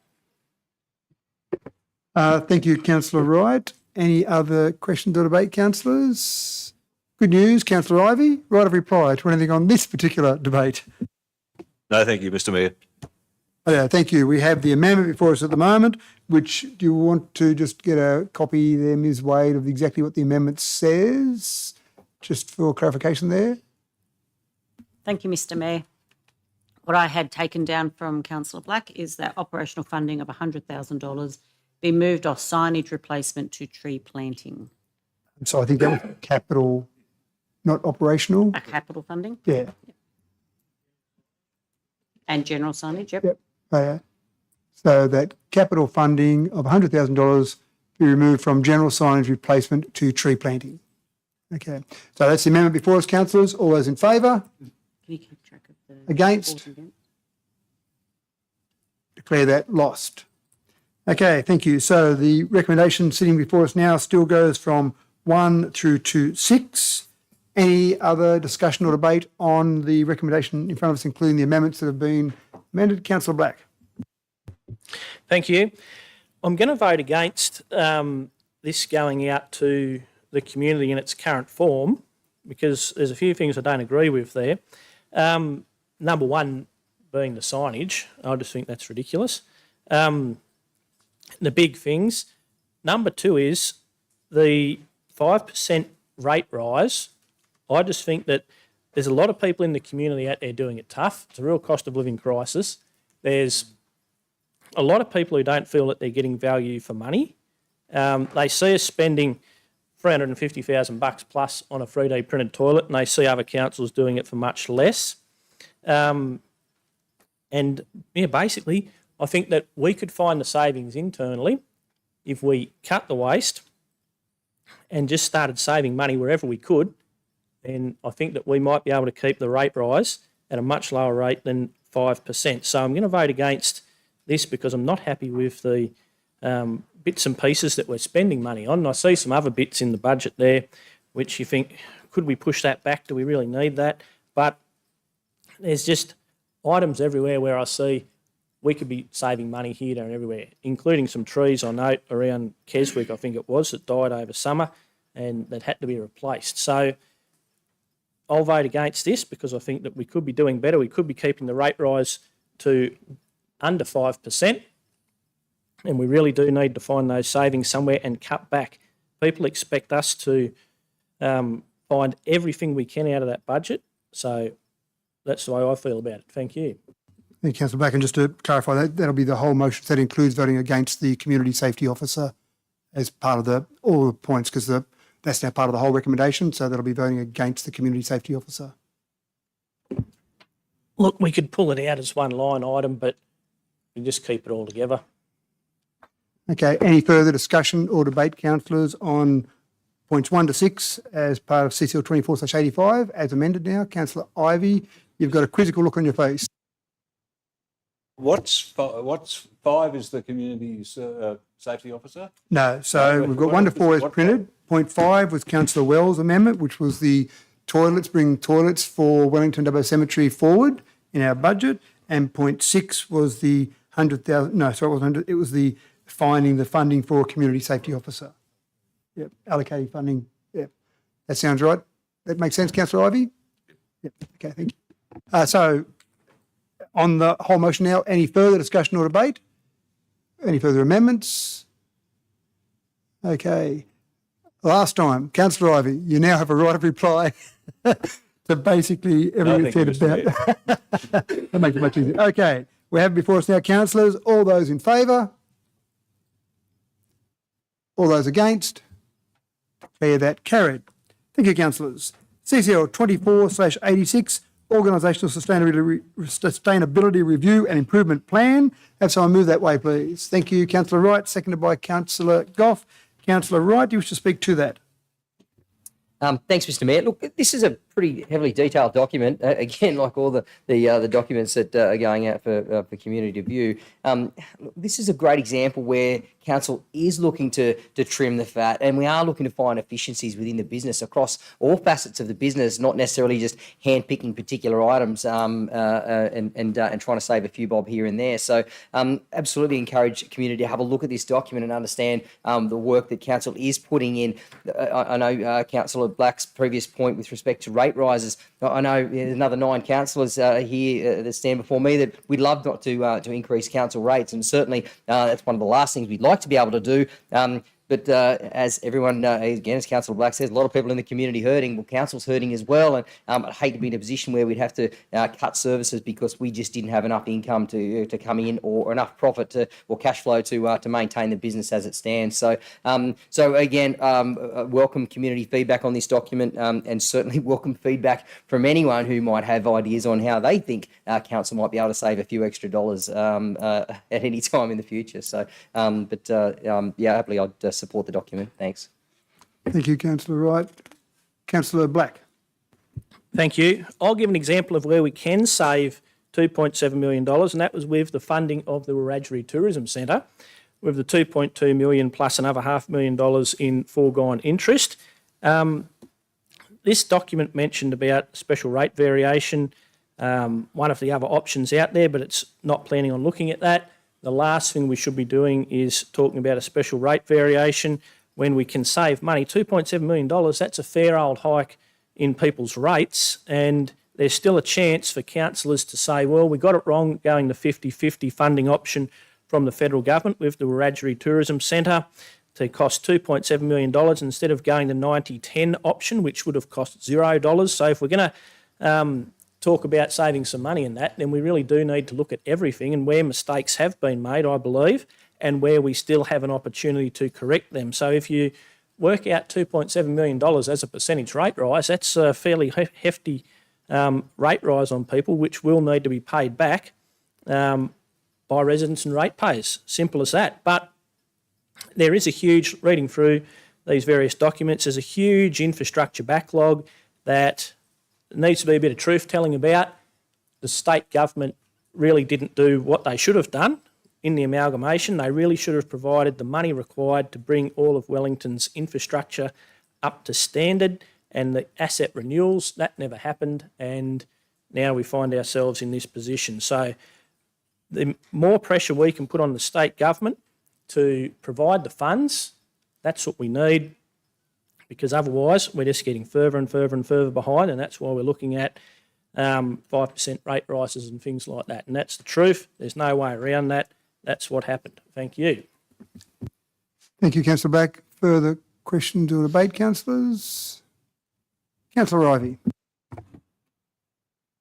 S1: Thank you, Councillor Wright. Any other questions or debate, councillors? Good news, Councillor Ivey. Right of reply to anything on this particular debate.
S10: No, thank you, Mr. Mayor.
S1: Thank you. We have the amendment before us at the moment, which do you want to just get a copy there, Ms. Wade, of exactly what the amendment says, just for clarification there?
S14: Thank you, Mr Mayor. What I had taken down from Councillor Black is that operational funding of $100,000 be moved off signage replacement to tree planting.
S1: So I think that was capital, not operational.
S14: A capital funding?
S1: Yeah.
S14: And general signage, yep.
S1: Yep. So that capital funding of $100,000 be removed from general signage replacement to tree planting. Okay. So that's the amendment before us, councillors. All those in favour?
S14: Can you keep track of the
S1: Against? Declare that lost. Okay, thank you. So the recommendation sitting before us now still goes from 1 through to 6. Any other discussion or debate on the recommendation in front of us, including the amendments that have been amended? Councillor Black.
S4: Thank you. I'm going to vote against this going out to the community in its current form because there's a few things I don't agree with there. Number one being the signage. I just think that's ridiculous. The big things. Number two is the 5% rate rise. I just think that there's a lot of people in the community out there doing it tough. It's a real cost of living crisis. There's a lot of people who don't feel that they're getting value for money. They see us spending $350,000 plus on a 3D printed toilet, and they see other councils doing it for much less. Basically, I think that we could find the savings internally if we cut the waste and just started saving money wherever we could. And I think that we might be able to keep the rate rise at a much lower rate than 5%. So I'm going to vote against this because I'm not happy with the bits and pieces that we're spending money on. And I see some other bits in the budget there which you think, could we push that back? Do we really need that? But there's just items everywhere where I see we could be saving money here, there and everywhere, including some trees I note around Keswick, I think it was, that died over summer and that had to be replaced. So I'll vote against this because I think that we could be doing better. We could be keeping the rate rise to under 5%, and we really do need to find those savings somewhere and cut back. People expect us to find everything we can out of that budget, so that's the way I feel about it. Thank you.
S1: Thank you, Councillor Black. And just to clarify, that'll be the whole motion. That includes voting against the community safety officer as part of all the points, because that's now part of the whole recommendation. So that'll be voting against the community safety officer.
S4: Look, we could pull it out as one line item, but we just keep it all together.
S1: Okay. Any further discussion or debate, councillors, on points 1 to 6 as part of CCL 24/85 as amended now? Councillor Ivey, you've got a quizzical look on your face.
S10: What's 5 is the community safety officer?
S1: No. So we've got 1 to 4 as printed. Point 5 was Councillor Wells' amendment, which was the toilets, bring toilets for Wellington Dubbo Cemetery forward in our budget. And point 6 was the 100,000. No, sorry, it wasn't 100. It was the finding the funding for a community safety officer. Yep, allocating funding. Yep, that sounds right. That makes sense, Councillor Ivey? Yep, okay, thank you. So on the whole motion now, any further discussion or debate? Any further amendments? Okay. Last time, Councillor Ivey, you now have a right of reply to basically everything said about. That makes it much easier. Okay, we have before us now, councillors. All those in favour? All those against? Declare that carried. Thank you, councillors. CCL 24/86, Organisational Sustainability Review and Improvement Plan. Have someone move that way, please. Thank you, Councillor Wright, seconded by Councillor Goff. Councillor Wright, do you wish to speak to that?
S11: Thanks, Mr. Mayor. Look, this is a pretty heavily detailed document. Again, like all the documents that are going out for community view. This is a great example where council is looking to trim the fat, and we are looking to find efficiencies within the business across all facets of the business, not necessarily just handpicking particular items and trying to save a few bob here and there. So absolutely encourage community to have a look at this document and understand the work that council is putting in. I know Councillor Black's previous point with respect to rate rises. I know there's another 9 councillors here that stand before me that we'd love not to increase council rates, and certainly that's one of the last things we'd like to be able to do. But as everyone, again, as Councillor Black says, a lot of people in the community hurting. Well, council's hurting as well, and I'd hate to be in a position where we'd have to cut services because we just didn't have enough income to come in, or enough profit or cash flow to maintain the business as it stands. So, again, welcome community feedback on this document, and certainly welcome feedback from anyone who might have ideas on how they think council might be able to save a few extra dollars at any time in the future. So, yeah, happily I'd support the document. Thanks.
S1: Thank you, Councillor Wright. Councillor Black.
S4: Thank you. I'll give an example of where we can save $2.7 million, and that was with the funding of the Wiradjuri Tourism Centre, with the $2.2 million plus another $500,000 in foregone interest. This document mentioned about special rate variation, one of the other options out there, but it's not planning on looking at that. The last thing we should be doing is talking about a special rate variation when we can save money. $2.7 million, that's a fair old hike in people's rates, and there's still a chance for councillors to say, well, we got it wrong going the 50-50 funding option from the federal government with the Wiradjuri Tourism Centre to cost $2.7 million instead of going the 90-10 option, which would have cost $0. So if we're going to talk about saving some money in that, then we really do need to look at everything and where mistakes have been made, I believe, and where we still have an opportunity to correct them. So if you work out $2.7 million as a percentage rate rise, that's a fairly hefty rate rise on people, which will need to be paid back by residents and ratepayers. Simple as that. But there is a huge, reading through these various documents, there's a huge infrastructure backlog that needs to be a bit of truth telling about. The state government really didn't do what they should have done in the amalgamation. They really should have provided the money required to bring all of Wellington's infrastructure up to standard, and the asset renewals, that never happened, and now we find ourselves in this position. So the more pressure we can put on the state government to provide the funds, that's what we need, because otherwise we're just getting further and further and further behind, and that's why we're looking at 5% rate rises and things like that. And that's the truth. There's no way around that. That's what happened. Thank you.
S1: Thank you, Councillor Black. Further questions or debate, councillors? Councillor Ivey.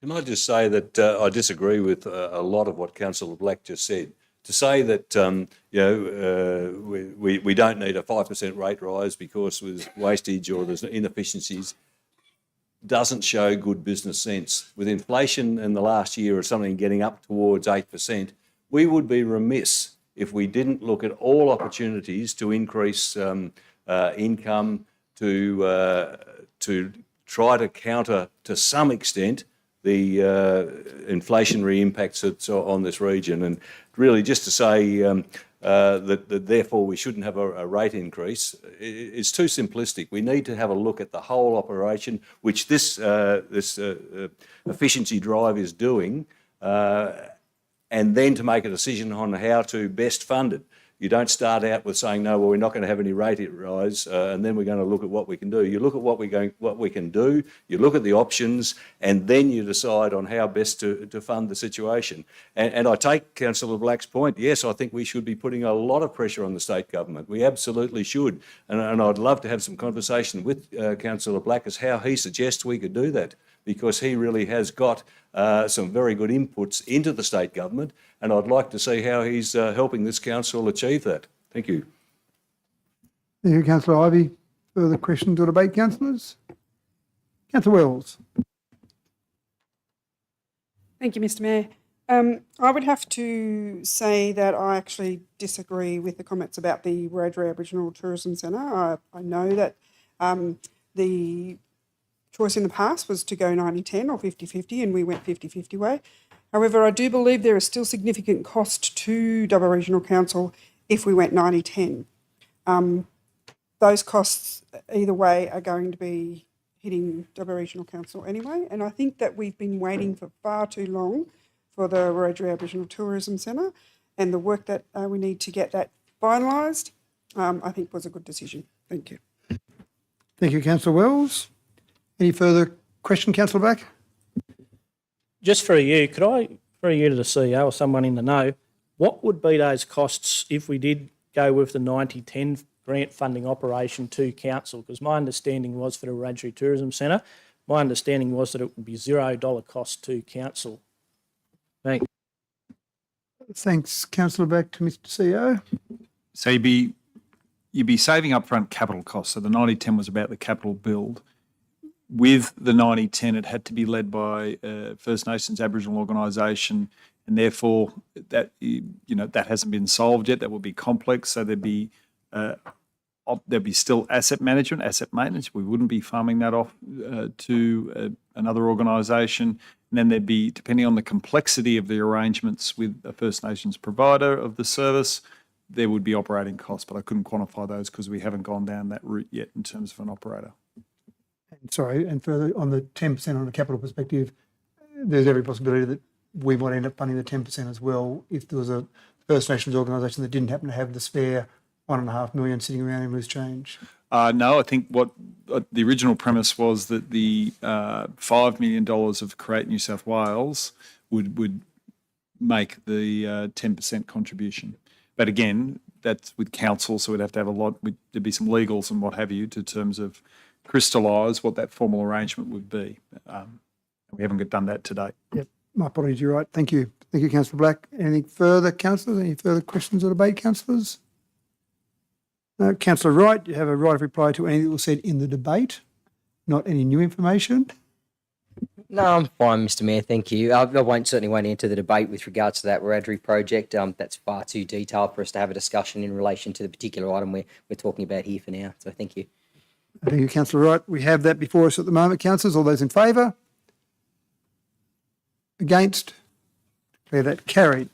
S10: Can I just say that I disagree with a lot of what Councillor Black just said. To say that we don't need a 5% rate rise because there's wastage or there's inefficiencies doesn't show good business sense. With inflation in the last year or something getting up towards 8%, we would be remiss if we didn't look at all opportunities to increase income, to try to counter to some extent the inflationary impacts that's on this region. And really just to say that therefore we shouldn't have a rate increase is too simplistic. We need to have a look at the whole operation, which this efficiency drive is doing, and then to make a decision on how to best fund it. You don't start out with saying, no, well, we're not going to have any rate rise, and then we're going to look at what we can do. You look at what we can do, you look at the options, and then you decide on how best to fund the situation. And I take Councillor Black's point. Yes, I think we should be putting a lot of pressure on the state government. We absolutely should. And I'd love to have some conversation with Councillor Black as how he suggests we could do that, because he really has got some very good inputs into the state government, and I'd like to see how he's helping this council achieve that. Thank you.
S1: Thank you, Councillor Ivey. Further questions or debate, councillors? Councillor Wells.
S12: Thank you, Mr Mayor. I would have to say that I actually disagree with the comments about the Wiradjuri Aboriginal Tourism Centre. I know that the choice in the past was to go 90-10 or 50-50, and we went 50-50 way. However, I do believe there is still significant cost to Dubbo Regional Council if we went 90-10. Those costs, either way, are going to be hitting Dubbo Regional Council anyway, and I think that we've been waiting for far too long for the Wiradjuri Aboriginal Tourism Centre, and the work that we need to get that finalised, I think was a good decision. Thank you.
S1: Thank you, Councillor Wells. Any further question, Councillor Black?
S4: Just for you, could I, for you to the CEO or someone in the know, what would be those costs if we did go with the 90-10 grant funding operation to council? Because my understanding was for the Wiradjuri Tourism Centre, my understanding was that it would be $0 cost to council. Thanks.
S1: Thanks, Councillor. Back to Mr. CEO.
S16: So you'd be saving upfront capital costs. So the 90-10 was about the capital build. With the 90-10, it had to be led by a First Nations Aboriginal organisation, and therefore that that hasn't been solved yet. That will be complex. So there'd be still asset management, asset maintenance. We wouldn't be farming that off to another organisation. And then there'd be, depending on the complexity of the arrangements with a First Nations provider of the service, there would be operating costs, but I couldn't quantify those because we haven't gone down that route yet in terms of an operator.
S1: Sorry, and further on the 10% on a capital perspective, there's every possibility that we might end up funding the 10% as well if there was a First Nations organisation that didn't happen to have the spare $1.5 million sitting around in loose change.
S16: No, I think what the original premise was that the $5 million of Create New South Wales would make the 10% contribution. But again, that's with council, so we'd have to have there'd be some legals and what have you to terms of crystallise what that formal arrangement would be. We haven't done that to date.
S1: Yep, my apologies, you're right. Thank you. Thank you, Councillor Black. Anything further, councillors? Any further questions or debate, councillors? No, Councillor Wright, you have a right of reply to anything that was said in the debate, not any new information.
S11: No, I'm fine, Mr. Mayor. Thank you. I certainly won't enter the debate with regards to that Wiradjuri project. That's far too detailed for us to have a discussion in relation to the particular item we're talking about here for now. So thank you.
S1: Thank you, Councillor Wright. We have that before us at the moment, councillors. All those in favour? Against? Declare that carried.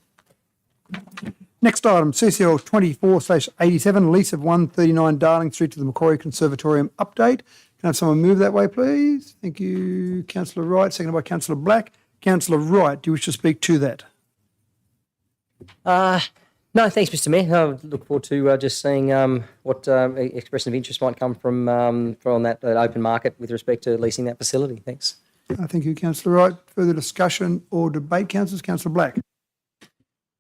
S1: Next item, CCL 24/87, lease of 139 Darling Street to the Macquarie Conservatorium update. Can I have someone move that way, please? Thank you, Councillor Wright, seconded by Councillor Black. Councillor Wright, do you wish to speak to that?
S11: No, thanks, Mr. Mayor. I look forward to just seeing what expression of interest might come from that open market with respect to leasing that facility. Thanks.
S1: Thank you, Councillor Wright. Further discussion or debate, councillors? Councillor Black.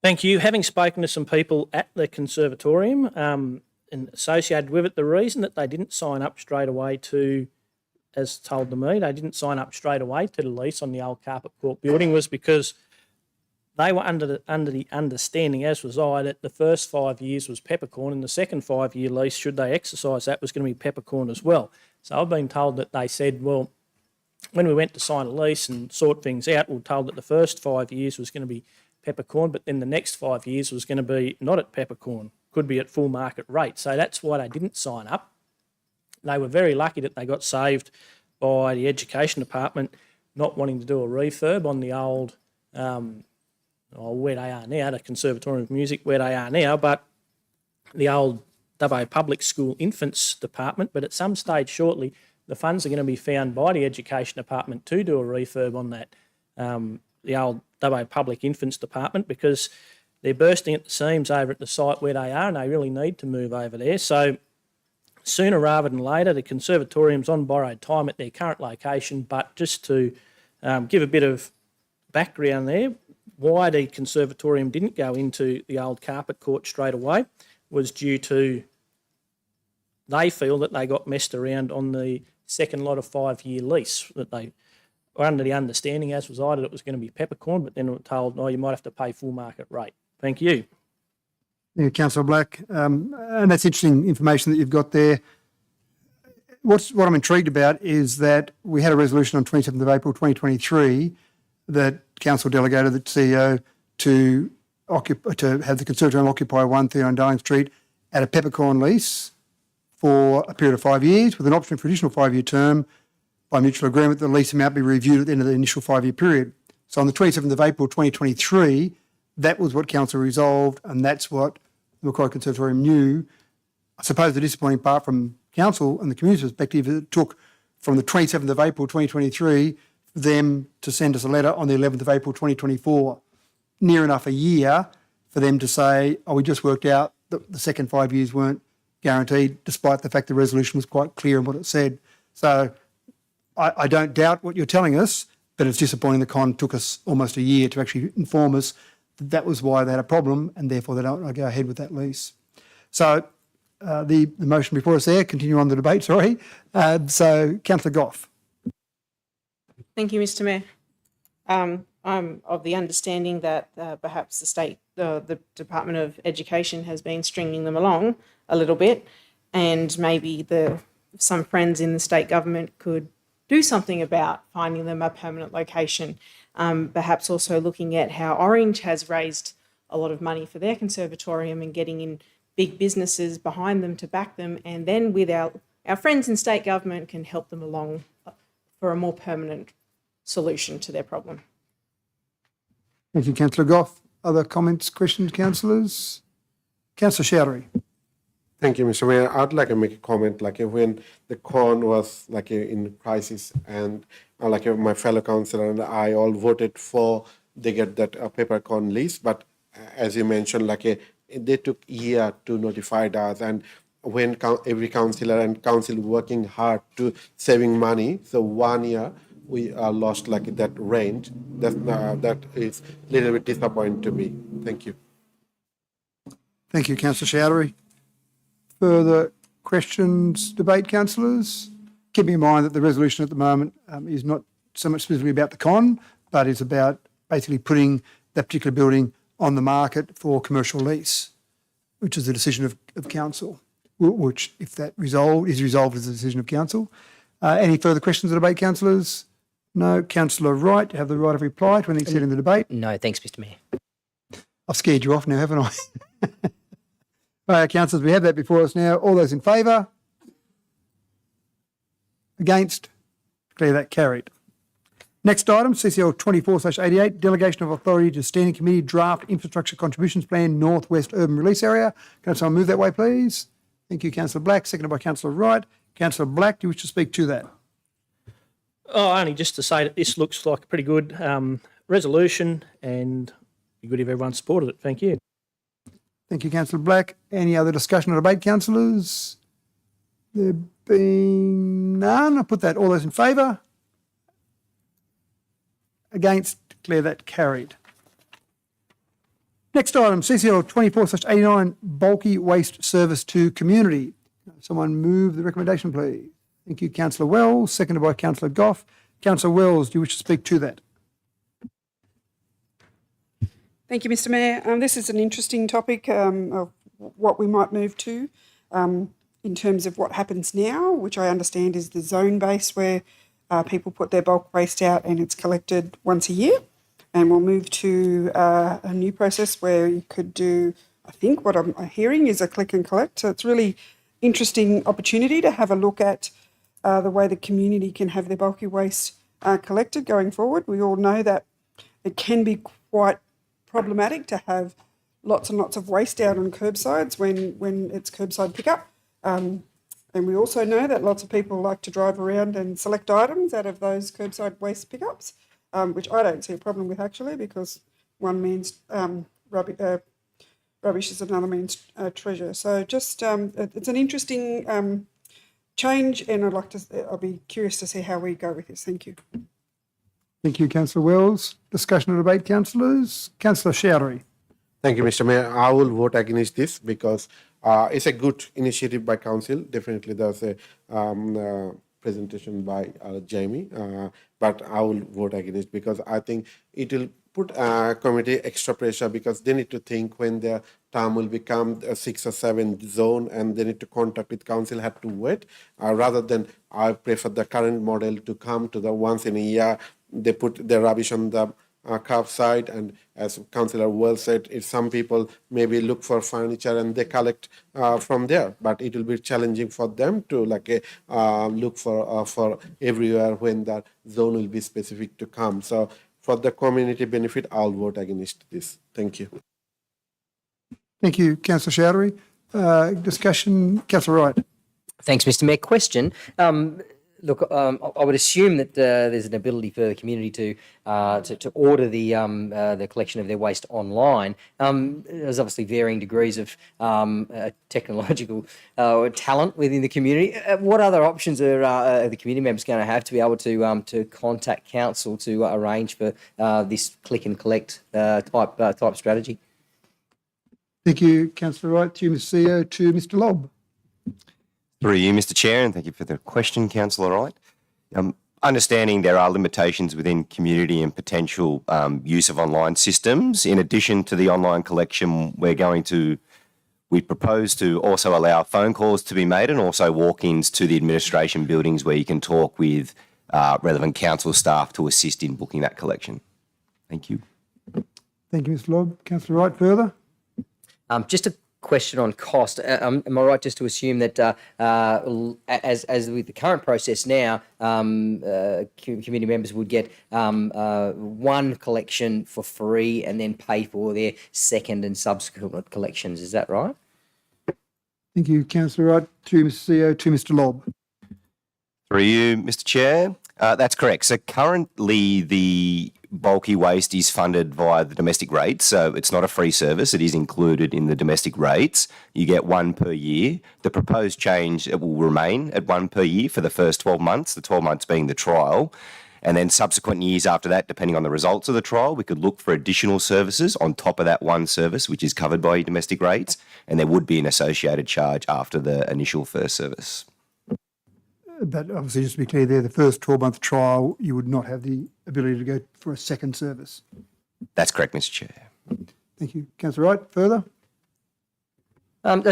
S4: Thank you. Having spoken to some people at the conservatorium and associated with it, the reason that they didn't sign up straight away to, as told to me, they didn't sign up straight away to the lease on the old Carpet Court building was because they were under the understanding, as was I, that the first 5 years was peppercorn and the second 5-year lease, should they exercise that, was going to be peppercorn as well. So I've been told that they said, well, when we went to sign a lease and sort things out, we were told that the first 5 years was going to be peppercorn, but then the next 5 years was going to be not at peppercorn, could be at full market rate. So that's why they didn't sign up. They were very lucky that they got saved by the Education Department not wanting to do a refurb on the old, where they are now, the Conservatorium of Music, where they are now, but the old Dubbo Public School Infants Department. But at some stage shortly, the funds are going to be found by the Education Department to do a refurb on that, the old Dubbo Public Infants Department, because they're bursting at the seams over at the site where they are and they really need to move over there. So sooner rather than later, the conservatorium's on borrowed time at their current location. But just to give a bit of background there, why the conservatorium didn't go into the old Carpet Court straight away was due to they feel that they got messed around on the second lot of 5-year lease, that they were under the understanding, as was I, that it was going to be peppercorn, but then we were told, no, you might have to pay full market rate. Thank you.
S1: Thank you, Councillor Black. And that's interesting information that you've got there. What I'm intrigued about is that we had a resolution on 27th of April 2023 that Council delegated the CEO to have the conservatorium occupy 139 Darling Street at a peppercorn lease for a period of 5 years with an option for additional 5-year term. By mutual agreement, the lease amount be reviewed at the end of the initial 5-year period. So on the 27th of April 2023, that was what Council resolved, and that's what the Macquarie Conservatorium knew. I suppose the disappointing part from Council and the community's perspective is it took from the 27th of April 2023 for them to send us a letter on the 11th of April 2024, near enough a year for them to say, oh, we just worked out that the second 5 years weren't guaranteed, despite the fact the resolution was quite clear in what it said. So I don't doubt what you're telling us, but it's disappointing the con took us almost a year to actually inform us that that was why they had a problem and therefore they don't want to go ahead with that lease. So the motion before us there, continue on the debate, sorry. So Councillor Goff.
S18: Thank you, Mr. Mayor. I'm of the understanding that perhaps the Department of Education has been stringing them along a little bit, and maybe some friends in the state government could do something about finding them a permanent location. Perhaps also looking at how Orange has raised a lot of money for their conservatorium and getting in big businesses behind them to back them, and then with our friends in state government can help them along for a more permanent solution to their problem.
S1: Thank you, Councillor Goff. Other comments, questions, councillors? Councillor Chowdhury.
S2: Thank you, Mr. Mayor. I'd like to make a comment, like when the con was like in crisis, and like my fellow councillor and I all voted for they get that paper con lease, but as you mentioned, like they took a year to notify us, and when every councillor and council working hard to saving money, so 1 year we lost like that range. That is a little bit disappointing to me. Thank you.
S1: Thank you, Councillor Chowdhury. Further questions, debate, councillors? Keeping in mind that the resolution at the moment is not so much specifically about the con, but is about basically putting that particular building on the market for commercial lease, which is a decision of council, which, if that is resolved as a decision of council. Any further questions or debate, councillors? No. Councillor Wright, you have the right of reply to anything said in the debate.
S11: No, thanks, Mr. Mayor.
S1: I've scared you off now, haven't I? All right, councillors, we have that before us now. All those in favour? Against? Declare that carried. Next item, CCL 24/88, delegation of authority to Standing Committee Draft Infrastructure Contributions Plan North West Urban Release Area. Can someone move that way, please? Thank you, Councillor Black. Seconded by Councillor Wright. Councillor Black, do you wish to speak to that?
S4: Oh, only just to say that this looks like a pretty good resolution, and it'd be good if everyone supported it. Thank you.
S1: Thank you, Councillor Black. Any other discussion or debate, councillors? There being none, I'll put that. All those in favour? Against? Declare that carried. Next item, CCL 24/89, bulky waste service to community. Someone move the recommendation, please. Thank you, Councillor Wells. Seconded by Councillor Goff. Councillor Wells, do you wish to speak to that?
S12: Thank you, Mr. Mayor. This is an interesting topic of what we might move to in terms of what happens now, which I understand is the zone base where people put their bulk waste out and it's collected once a year. And we'll move to a new process where you could do, I think what I'm hearing is a click and collect. So it's really interesting opportunity to have a look at the way the community can have their bulky waste collected going forward. We all know that it can be quite problematic to have lots and lots of waste out on curbsides when it's curbside pickup. And we also know that lots of people like to drive around and select items out of those curbside waste pickups, which I don't see a problem with actually, because one means rubbish is another means treasure. So just it's an interesting change, and I'll be curious to see how we go with this. Thank you.
S1: Thank you, Councillor Wells. Discussion or debate, councillors? Councillor Chowdhury.
S2: Thank you, Mr. Mayor. I will vote against this because it's a good initiative by council. Definitely there's a presentation by Jamie, but I will vote against because I think it will put committee extra pressure because they need to think when their term will become a 6 or 7 zone and they need to contact with council, have to wait. Rather than I prefer the current model to come to the once in a year, they put their rubbish on the curbside, and as Councillor Wells said, if some people maybe look for furniture and they collect from there, but it will be challenging for them to look for everywhere when the zone will be specific to come. So for the community benefit, I'll vote against this. Thank you.
S1: Thank you, Councillor Chowdhury. Discussion, Councillor Wright.
S11: Thanks, Mr. Mayor. Question. Look, I would assume that there's an ability for the community to order the collection of their waste online. There's obviously varying degrees of technological talent within the community. What other options are the community members going to have to be able to contact council to arrange for this click and collect type strategy?
S1: Thank you, Councillor Wright. To you, Mr. CEO. To Mr. Lobb.
S20: Through you, Mr. Chair, and thank you for the question, Councillor Wright. Understanding there are limitations within community and potential use of online systems, in addition to the online collection, we propose to also allow phone calls to be made and also walk-ins to the administration buildings where you can talk with relevant council staff to assist in booking that collection. Thank you.
S1: Thank you, Mr. Lobb. Councillor Wright, further?
S11: Just a question on cost. Am I right just to assume that as with the current process now, community members would get one collection for free and then pay for their second and subsequent collections? Is that right?
S1: Thank you, Councillor Wright. To Mr. CEO. To Mr. Lobb.
S20: Through you, Mr. Chair. That's correct. So currently the bulky waste is funded via the domestic rates, so it's not a free service. It is included in the domestic rates. You get one per year. The proposed change, it will remain at one per year for the first 12 months, the 12 months being the trial. And then subsequent years after that, depending on the results of the trial, we could look for additional services on top of that one service, which is covered by domestic rates, and there would be an associated charge after the initial first service.
S1: But obviously, just to be clear there, the first 12-month trial, you would not have the ability to go for a second service.
S20: That's correct, Mr. Chair.
S1: Thank you. Councillor Wright, further?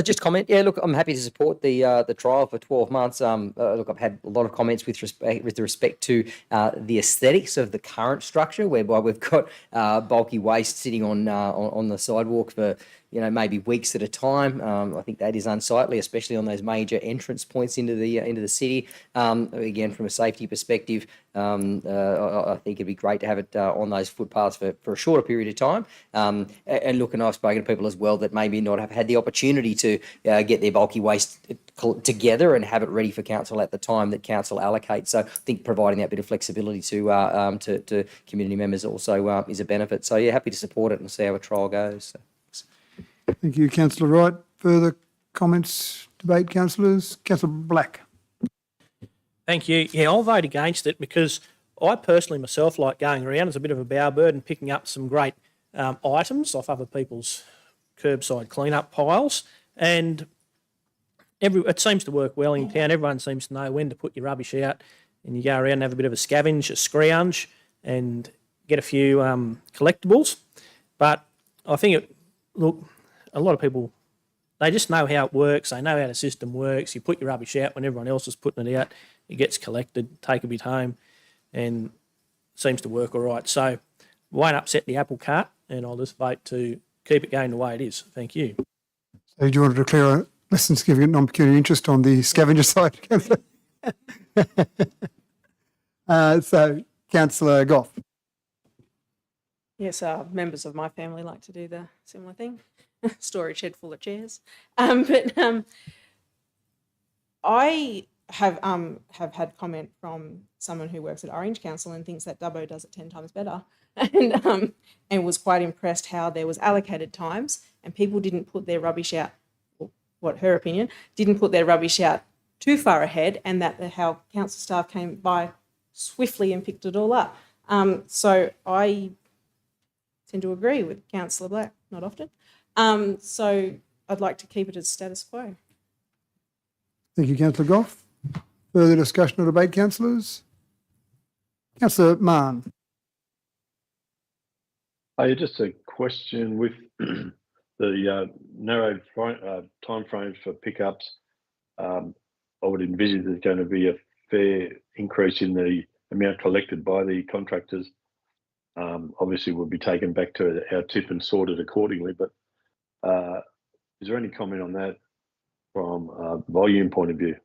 S11: Just comment. Yeah, look, I'm happy to support the trial for 12 months. Look, I've had a lot of comments with respect to the aesthetics of the current structure, whereby we've got bulky waste sitting on the sidewalk for maybe weeks at a time. I think that is unsightly, especially on those major entrance points into the city. Again, from a safety perspective, I think it'd be great to have it on those footpaths for a shorter period of time. And look, and I've spoken to people as well that maybe not have had the opportunity to get their bulky waste together and have it ready for council at the time that council allocates. So I think providing that bit of flexibility to community members also is a benefit. So yeah, happy to support it and see how a trial goes. So.
S1: Thank you, Councillor Wright. Further comments, debate, councillors? Councillor Black.
S4: Thank you. Yeah, I'll vote against it because I personally myself like going around as a bit of a bowerbird and picking up some great items off other people's curbside clean-up piles. And it seems to work well in town. Everyone seems to know when to put your rubbish out, and you go around and have a bit of a scavenge, a scrounge, and get a few collectibles. But I think look, a lot of people, they just know how it works. They know how the system works. You put your rubbish out when everyone else is putting it out. It gets collected, take a bit home, and it seems to work all right. So won't upset the apple cart, and I'll just vote to keep it going the way it is. Thank you.
S1: So do you want to declare a less than significant non-pecuniary interest on the scavenger side, Councillor? So, Councillor Goff.
S18: Yes, members of my family like to do the similar thing. Storage shed full of chairs. I have had comment from someone who works at Orange Council and thinks that Dubbo does it 10 times better, and was quite impressed how there was allocated times and people didn't put their rubbish out. What her opinion, didn't put their rubbish out too far ahead, and that how council staff came by swiftly and picked it all up. So I tend to agree with Councillor Black, not often. So I'd like to keep it as status quo.
S1: Thank you, Councillor Goff. Further discussion or debate, councillors? Councillor Mann.
S5: Just a question with the narrowed time frames for pickups. I would envisage there's going to be a fair increase in the amount collected by the contractors. Obviously, will be taken back to our tip and sorted accordingly. But is there any comment on that from a volume point of view?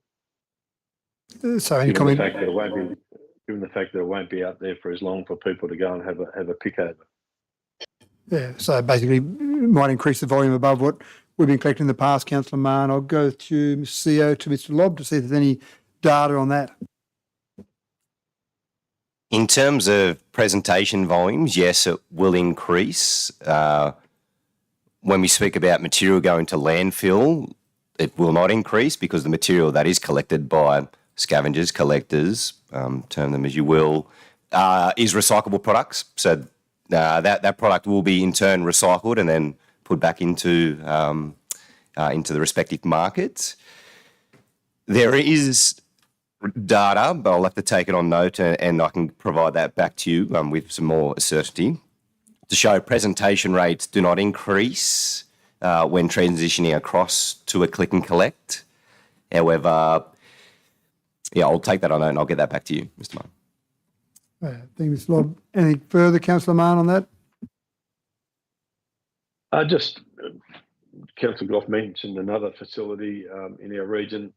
S1: So any comment?
S5: Given the fact that it won't be out there for as long for people to go and have a pick over.
S1: Yeah, so basically might increase the volume above what we've been collecting in the past, Councillor Mann. I'll go to Mr. CEO, to Mr. Lobb to see if there's any data on that.
S20: In terms of presentation volumes, yes, it will increase. When we speak about material going to landfill, it will not increase because the material that is collected by scavengers, collectors, term them as you will, is recyclable products. So that product will be in turn recycled and then put back into the respective markets. There is data, but I'll have to take it on note and I can provide that back to you with some more certainty to show presentation rates do not increase when transitioning across to a click and collect. However, yeah, I'll take that on note and I'll get that back to you, Mr. Martin.
S1: Thank you, Mr. Lobb. Any further, Councillor Mann, on that?
S5: Councillor Goff mentioned another facility in our region.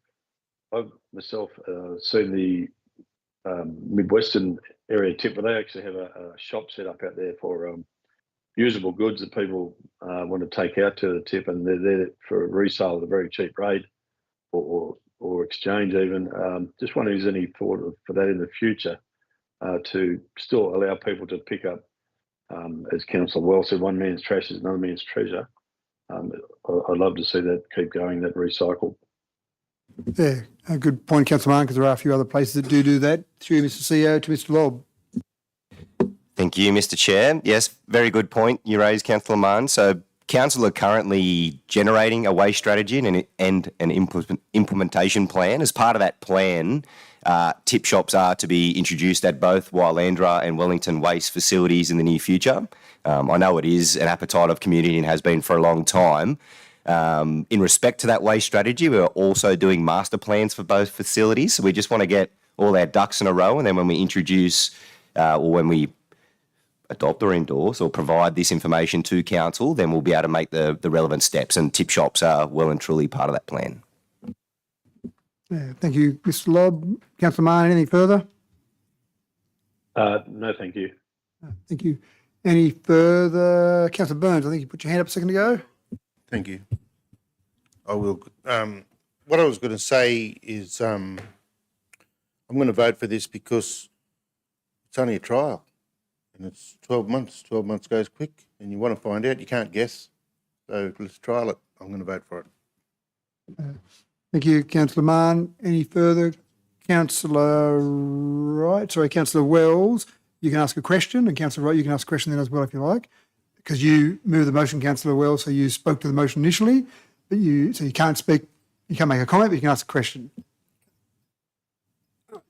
S5: I've myself seen the Midwestern area tip, where they actually have a shop set up out there for usable goods that people want to take out to the tip, and they're there for resale at a very cheap rate or exchange even. Just wondering if there's any thought for that in the future to still allow people to pick up, as Councillor Wells said, one man's trash is another man's treasure. I'd love to see that keep going, that recycle.
S1: Yeah, a good point, Councillor Mann, because there are a few other places that do that. Through Mr. CEO to Mr. Lobb.
S20: Thank you, Mr. Chair. Yes, very good point you raised, Councillor Mann. So Council are currently generating a waste strategy and an implementation plan. As part of that plan, tip shops are to be introduced at both Wylandra and Wellington waste facilities in the near future. I know it is an appetite of community and has been for a long time. In respect to that waste strategy, we're also doing master plans for both facilities. So we just want to get all our ducks in a row, and then when we introduce or when we adopt or endorse or provide this information to council, then we'll be able to make the relevant steps, and tip shops are well and truly part of that plan.
S1: Yeah, thank you, Mr. Lobb. Councillor Mann, anything further?
S5: No, thank you.
S1: Thank you. Any further? Councillor Burns, I think you put your hand up a second ago.
S3: Thank you. I will. What I was going to say is I'm going to vote for this because it's only a trial and it's 12 months. 12 months goes quick and you want to find out, you can't guess. So let's trial it. I'm going to vote for it.
S1: Thank you, Councillor Mann. Any further? Councillor Wright, sorry, Councillor Wells, you can ask a question, and Councillor Wright, you can ask a question then as well if you like, because you moved the motion, Councillor Wells, so you spoke to the motion initially, but you can't speak, you can't make a comment, but you can ask a question.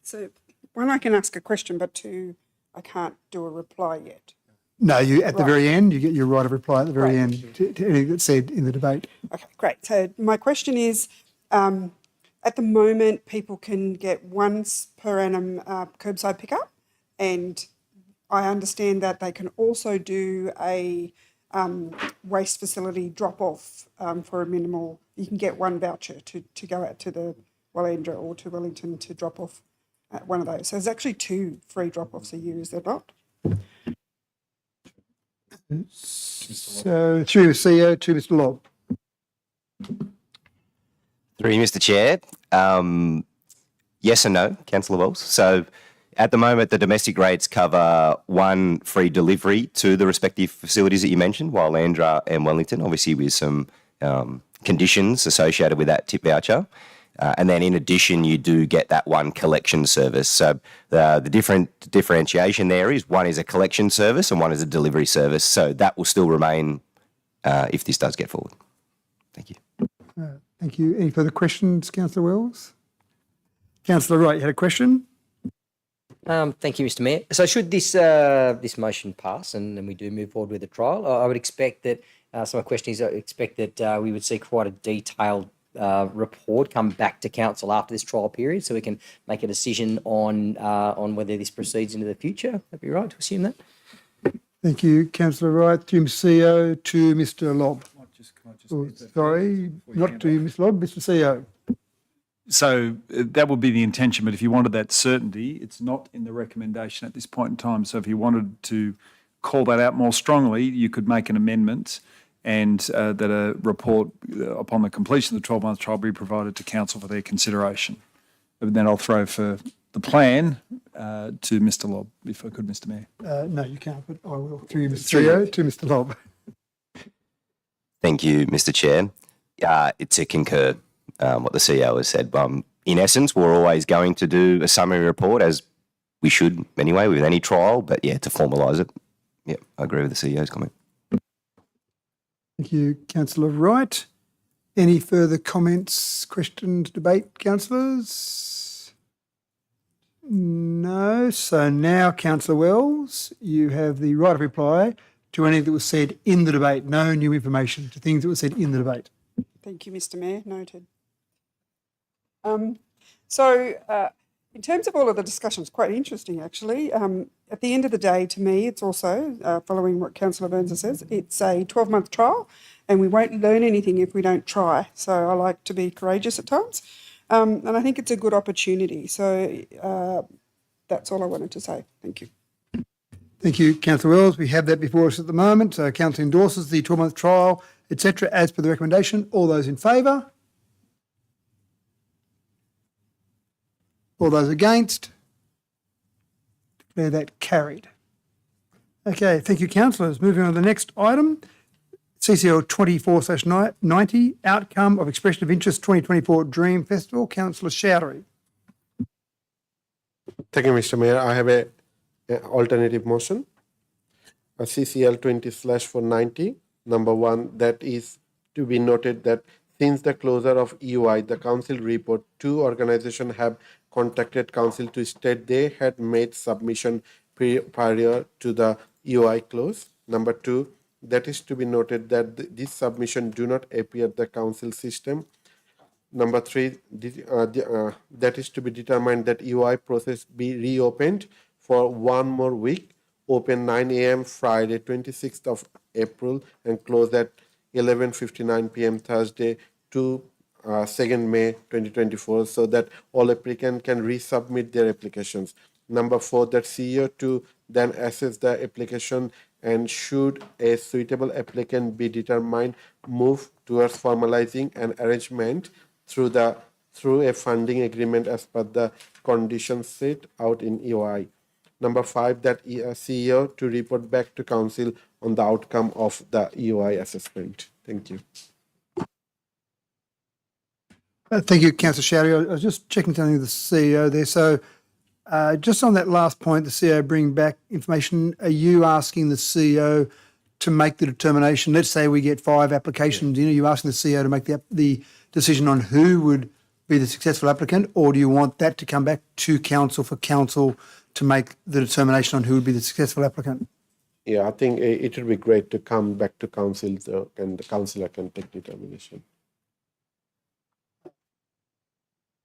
S12: So one, I can ask a question, but two, I can't do a reply yet.
S1: No, you at the very end, you get your right of reply at the very end to anything that's said in the debate.
S12: Okay, great. So my question is, at the moment, people can get once per annum curbside pickup, and I understand that they can also do a waste facility drop-off for a minimal. You can get one voucher to go out to the Wylandra or to Wellington to drop off at one of those. So there's actually 2 free drop-offs a year, is there not?
S1: So through the CEO to Mr. Lobb.
S20: Through you, Mr. Chair. Yes and no, Councillor Wells. So at the moment, the domestic rates cover 1 free delivery to the respective facilities that you mentioned, Wylandra and Wellington, obviously with some conditions associated with that tip voucher. And then in addition, you do get that 1 collection service. So the differentiation there is 1 is a collection service and 1 is a delivery service. So that will still remain if this does get forward. Thank you.
S1: Thank you. Any further questions, Councillor Wells? Councillor Wright, you had a question?
S11: Thank you, Mr. Mayor. So should this motion pass and then we do move forward with the trial, I would expect that, so my question is, I expect that we would see quite a detailed report come back to council after this trial period so we can make a decision on whether this proceeds into the future. That'd be right to assume that?
S1: Thank you, Councillor Wright. To CEO to Mr. Lobb. Sorry, not to Mr. Lobb, Mr. CEO.
S16: So that would be the intention, but if you wanted that certainty, it's not in the recommendation at this point in time. So if you wanted to call that out more strongly, you could make an amendment and that a report upon the completion of the 12-month trial be provided to council for their consideration. But then I'll throw for the plan to Mr. Lobb, if I could, Mr. Mayor.
S1: No, you can't, but I will. Through you, Mr. CEO, to Mr. Lobb.
S20: Thank you, Mr. Chair. To concur what the CEO has said. In essence, we're always going to do a summary report, as we should anyway with any trial, but yeah, to formalise it. Yeah, I agree with the CEO's comment.
S1: Thank you, Councillor Wright. Any further comments, questions, debate, councillors? No. So now, Councillor Wells, you have the right of reply to anything that was said in the debate. No new information to things that were said in the debate.
S12: Thank you, Mr. Mayor. Noted. In terms of all of the discussions, quite interesting actually. At the end of the day, to me, it's also, following what Councillor Burns says, it's a 12-month trial and we won't learn anything if we don't try. So I like to be courageous at times. And I think it's a good opportunity. So that's all I wanted to say. Thank you.
S1: Thank you, Councillor Wells. We have that before us at the moment. Council endorses the 12-month trial, etc., as per the recommendation. All those in favour? All those against? Declare that carried. Okay, thank you, councillors. Moving on to the next item, CCL 24/90, Outcome of Expression of Interest 2024 Dream Festival. Councillor Chowdhury.
S2: Thank you, Mr. Mayor. I have a alternative motion. A CCL 20/490, number 1, that is to be noted that since the closure of EY, the council report, 2 organizations have contacted council to state they had made submission prior to the EY close. Number 2, that is to be noted that this submission do not appear the council system. Number 3, that is to be determined that EY process be reopened for 1 more week, open 9 a.m. Friday 26th of April and close at 11:59 p.m. Thursday to 2nd May 2024, so that all applicants can resubmit their applications. Number 4, that CEO to then assess the application and should a suitable applicant be determined, move towards formalizing an arrangement through a funding agreement as per the conditions set out in EOI. Number 5, that CEO to report back to council on the outcome of the EOI assessment. Thank you.
S1: Thank you, Councillor Chowdhury. I was just checking something with the CEO there. So just on that last point, the CEO bring back information. Are you asking the CEO to make the determination? Let's say we get 5 applications. Are you asking the CEO to make the decision on who would be the successful applicant, or do you want that to come back to council for council to make the determination on who would be the successful applicant?
S2: Yeah, I think it would be great to come back to council and the councillor can take determination.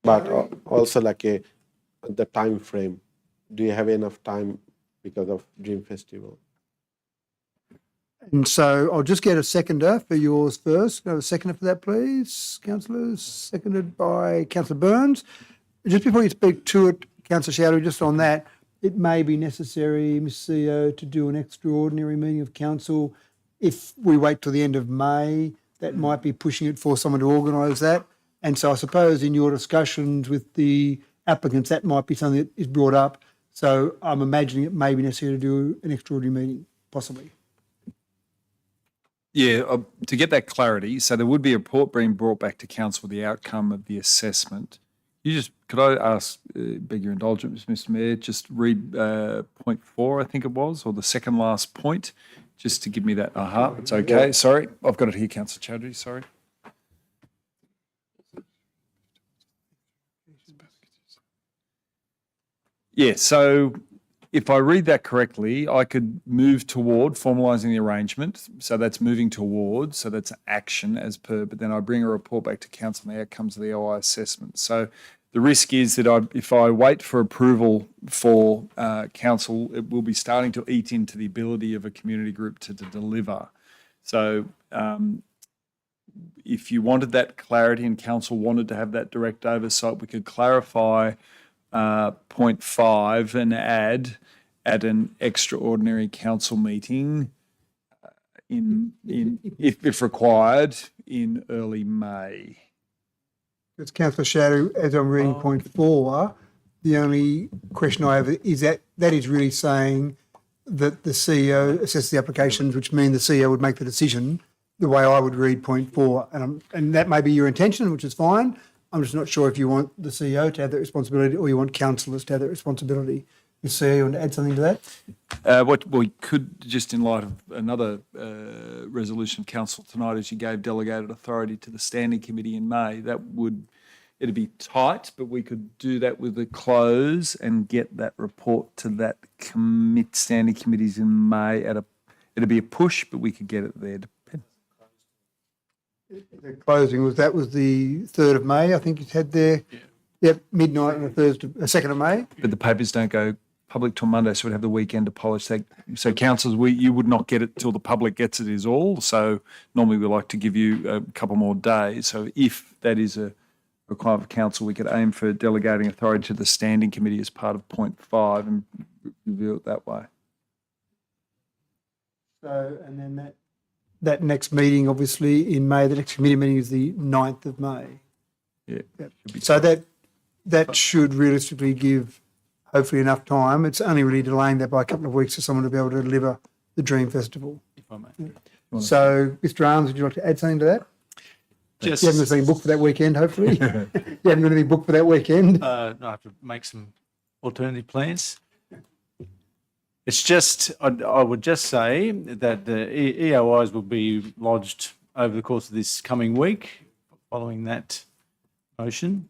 S2: But also the time frame. Do you have enough time because of Dream Festival?
S1: And so I'll just get a seconder for yours first. Can I have a seconder for that, please, councillors? Seconded by Councillor Burns. Just before you speak to it, Councillor Chowdhury, just on that, it may be necessary, Mr. CEO, to do an extraordinary meeting of council. If we wait till the end of May, that might be pushing it for someone to organise that. And so I suppose in your discussions with the applicants, that might be something that is brought up. So I'm imagining it may be necessary to do an extraordinary meeting, possibly.
S16: Yeah, to get that clarity, so there would be a report being brought back to council with the outcome of the assessment. Could I ask, beg your indulgence, Mr. Mayor, just read point 4, I think it was, or the second last point, just to give me that aha. It's okay. Yeah. Sorry, I've got it here, Councillor Chowdhury. Sorry. Yeah, so if I read that correctly, I could move toward formalising the arrangement. So that's moving towards, so that's action as per, but then I bring a report back to council on the outcomes of the OI assessment. So the risk is that if I wait for approval for council, it will be starting to eat into the ability of a community group to deliver. So if you wanted that clarity and council wanted to have that direct oversight, we could clarify point 5 and add at an extraordinary council meeting if required in early May.
S1: It's Councillor Chowdhury, as I'm reading point 4, The only question I have is that is really saying that the CEO assesses the applications, which mean the CEO would make the decision, the way I would read point 4. And that may be your intention, which is fine. I'm just not sure if you want the CEO to have that responsibility or you want councillors to have that responsibility. Mr. CEO, you want to add something to that?
S16: What we could, just in light of another resolution of council tonight, is you gave delegated authority to the standing committee in May. It'd be tight, but we could do that with a close and get that report to that standing committees in May. It'd be a push, but we could get it there.
S1: The closing was the 3rd of May, I think you had there. Yep, midnight on the 2nd of May.
S16: But the papers don't go public till Monday, so we'd have the weekend to polish that. So councillors, you would not get it till the public gets it is all. So normally we like to give you a couple more days. So if that is a requirement of council, we could aim for delegating authority to the standing committee as part of point 5 and review it that way.
S1: So, and then that next meeting, obviously in May, the next committee meeting is the 9th of May.
S16: Yeah.
S1: Yep. So that should realistically give hopefully enough time. It's only really delaying that by a couple of weeks for someone to be able to deliver the Dream Festival.
S19: If I may.
S1: So, Mr. Arms, would you like to add something to that?
S19: Just,
S1: you haven't got anything booked for that weekend, hopefully. You haven't got anything booked for that weekend.
S19: No, I have to make some alternative plans. It's just, I would just say that the EOIs will be lodged over the course of this coming week following that motion.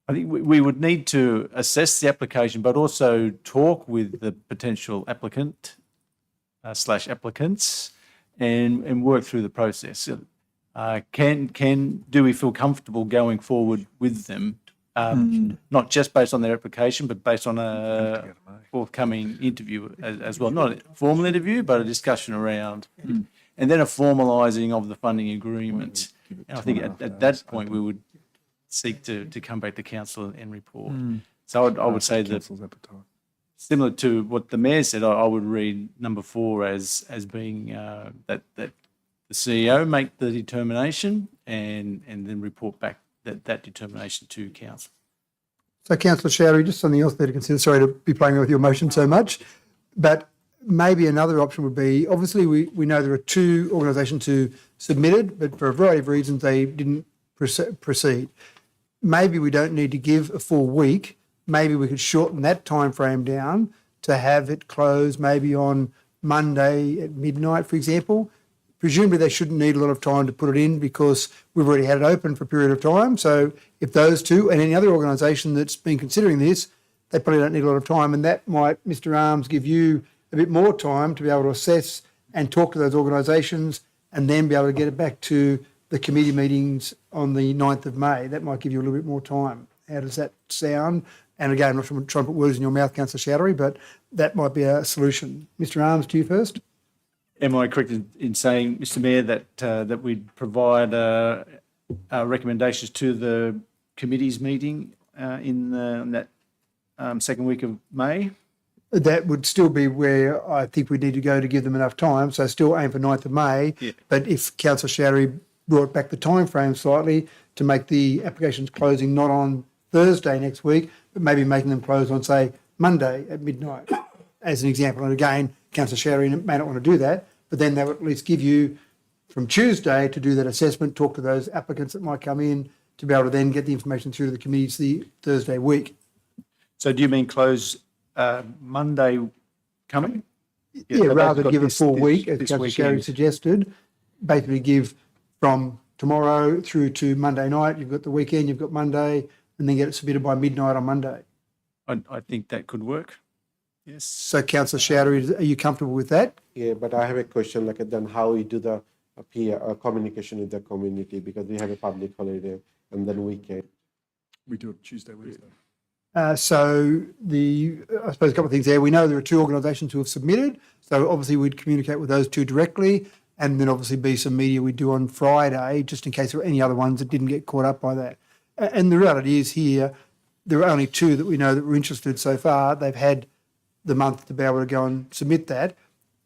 S19: I think we would need to assess the application, but also talk with the potential applicant / applicants and work through the process. Do we feel comfortable going forward with them? Not just based on their application, but based on a forthcoming interview as well. Not a formal interview, but a discussion around, and then a formalising of the funding agreement. And I think at that point we would seek to come back to council and report. So I would say that similar to what the mayor said, I would read number 4 as being that the CEO make the determination and then report back that determination to council.
S1: So, Councillor Showery, just something else there to consider. Sorry to be playing with your motion so much, but maybe another option would be, obviously we know there are 2 organisations who submitted, but for a variety of reasons they didn't proceed. Maybe we don't need to give a full week. Maybe we could shorten that time frame down to have it close maybe on Monday at midnight, for example. Presumably they shouldn't need a lot of time to put it in because we've already had it open for a period of time. So if those 2 and any other organisation that's been considering this, they probably don't need a lot of time, and that might, Mr. Arms, give you a bit more time to be able to assess and talk to those organisations and then be able to get it back to the committee meetings on the 9th of May. That might give you a little bit more time. How does that sound? And again, I'm not trying to put words in your mouth, Councillor Showery, but that might be a solution. Mr. Arms, to you first.
S19: Am I correct in saying, Mr. Mayor, that we'd provide recommendations to the committee's meeting in that second week of May?
S1: That would still be where I think we need to go to give them enough time. So still aim for 9th of May.
S19: Yeah.
S1: But if Councillor Showery brought back the time frame slightly to make the applications closing not on Thursday next week, but maybe making them close on, say, Monday at midnight, as an example. And again, Councillor Showery may not want to do that, but then that would at least give you from Tuesday to do that assessment, talk to those applicants that might come in to be able to then get the information through to the committees the Thursday week.
S19: So do you mean close Monday coming?
S1: Yeah, rather than give a full week, as Councillor Showery suggested, basically give from tomorrow through to Monday night. You've got the weekend, you've got Monday, and then get it submitted by midnight on Monday.
S19: I think that could work. Yes.
S1: So, Councillor Showery, are you comfortable with that?
S2: Yeah, but I have a question, like then how we do the communication with the community, because we have a public holiday and then weekend.
S16: We do it Tuesday, Wednesday.
S1: I suppose a couple of things there. We know there are 2 organisations who have submitted, so obviously we'd communicate with those 2 directly, and then obviously be some media we do on Friday, just in case there were any other ones that didn't get caught up by that. And the reality is here, there are only 2 that we know that were interested so far. They've had the month to be able to go and submit that.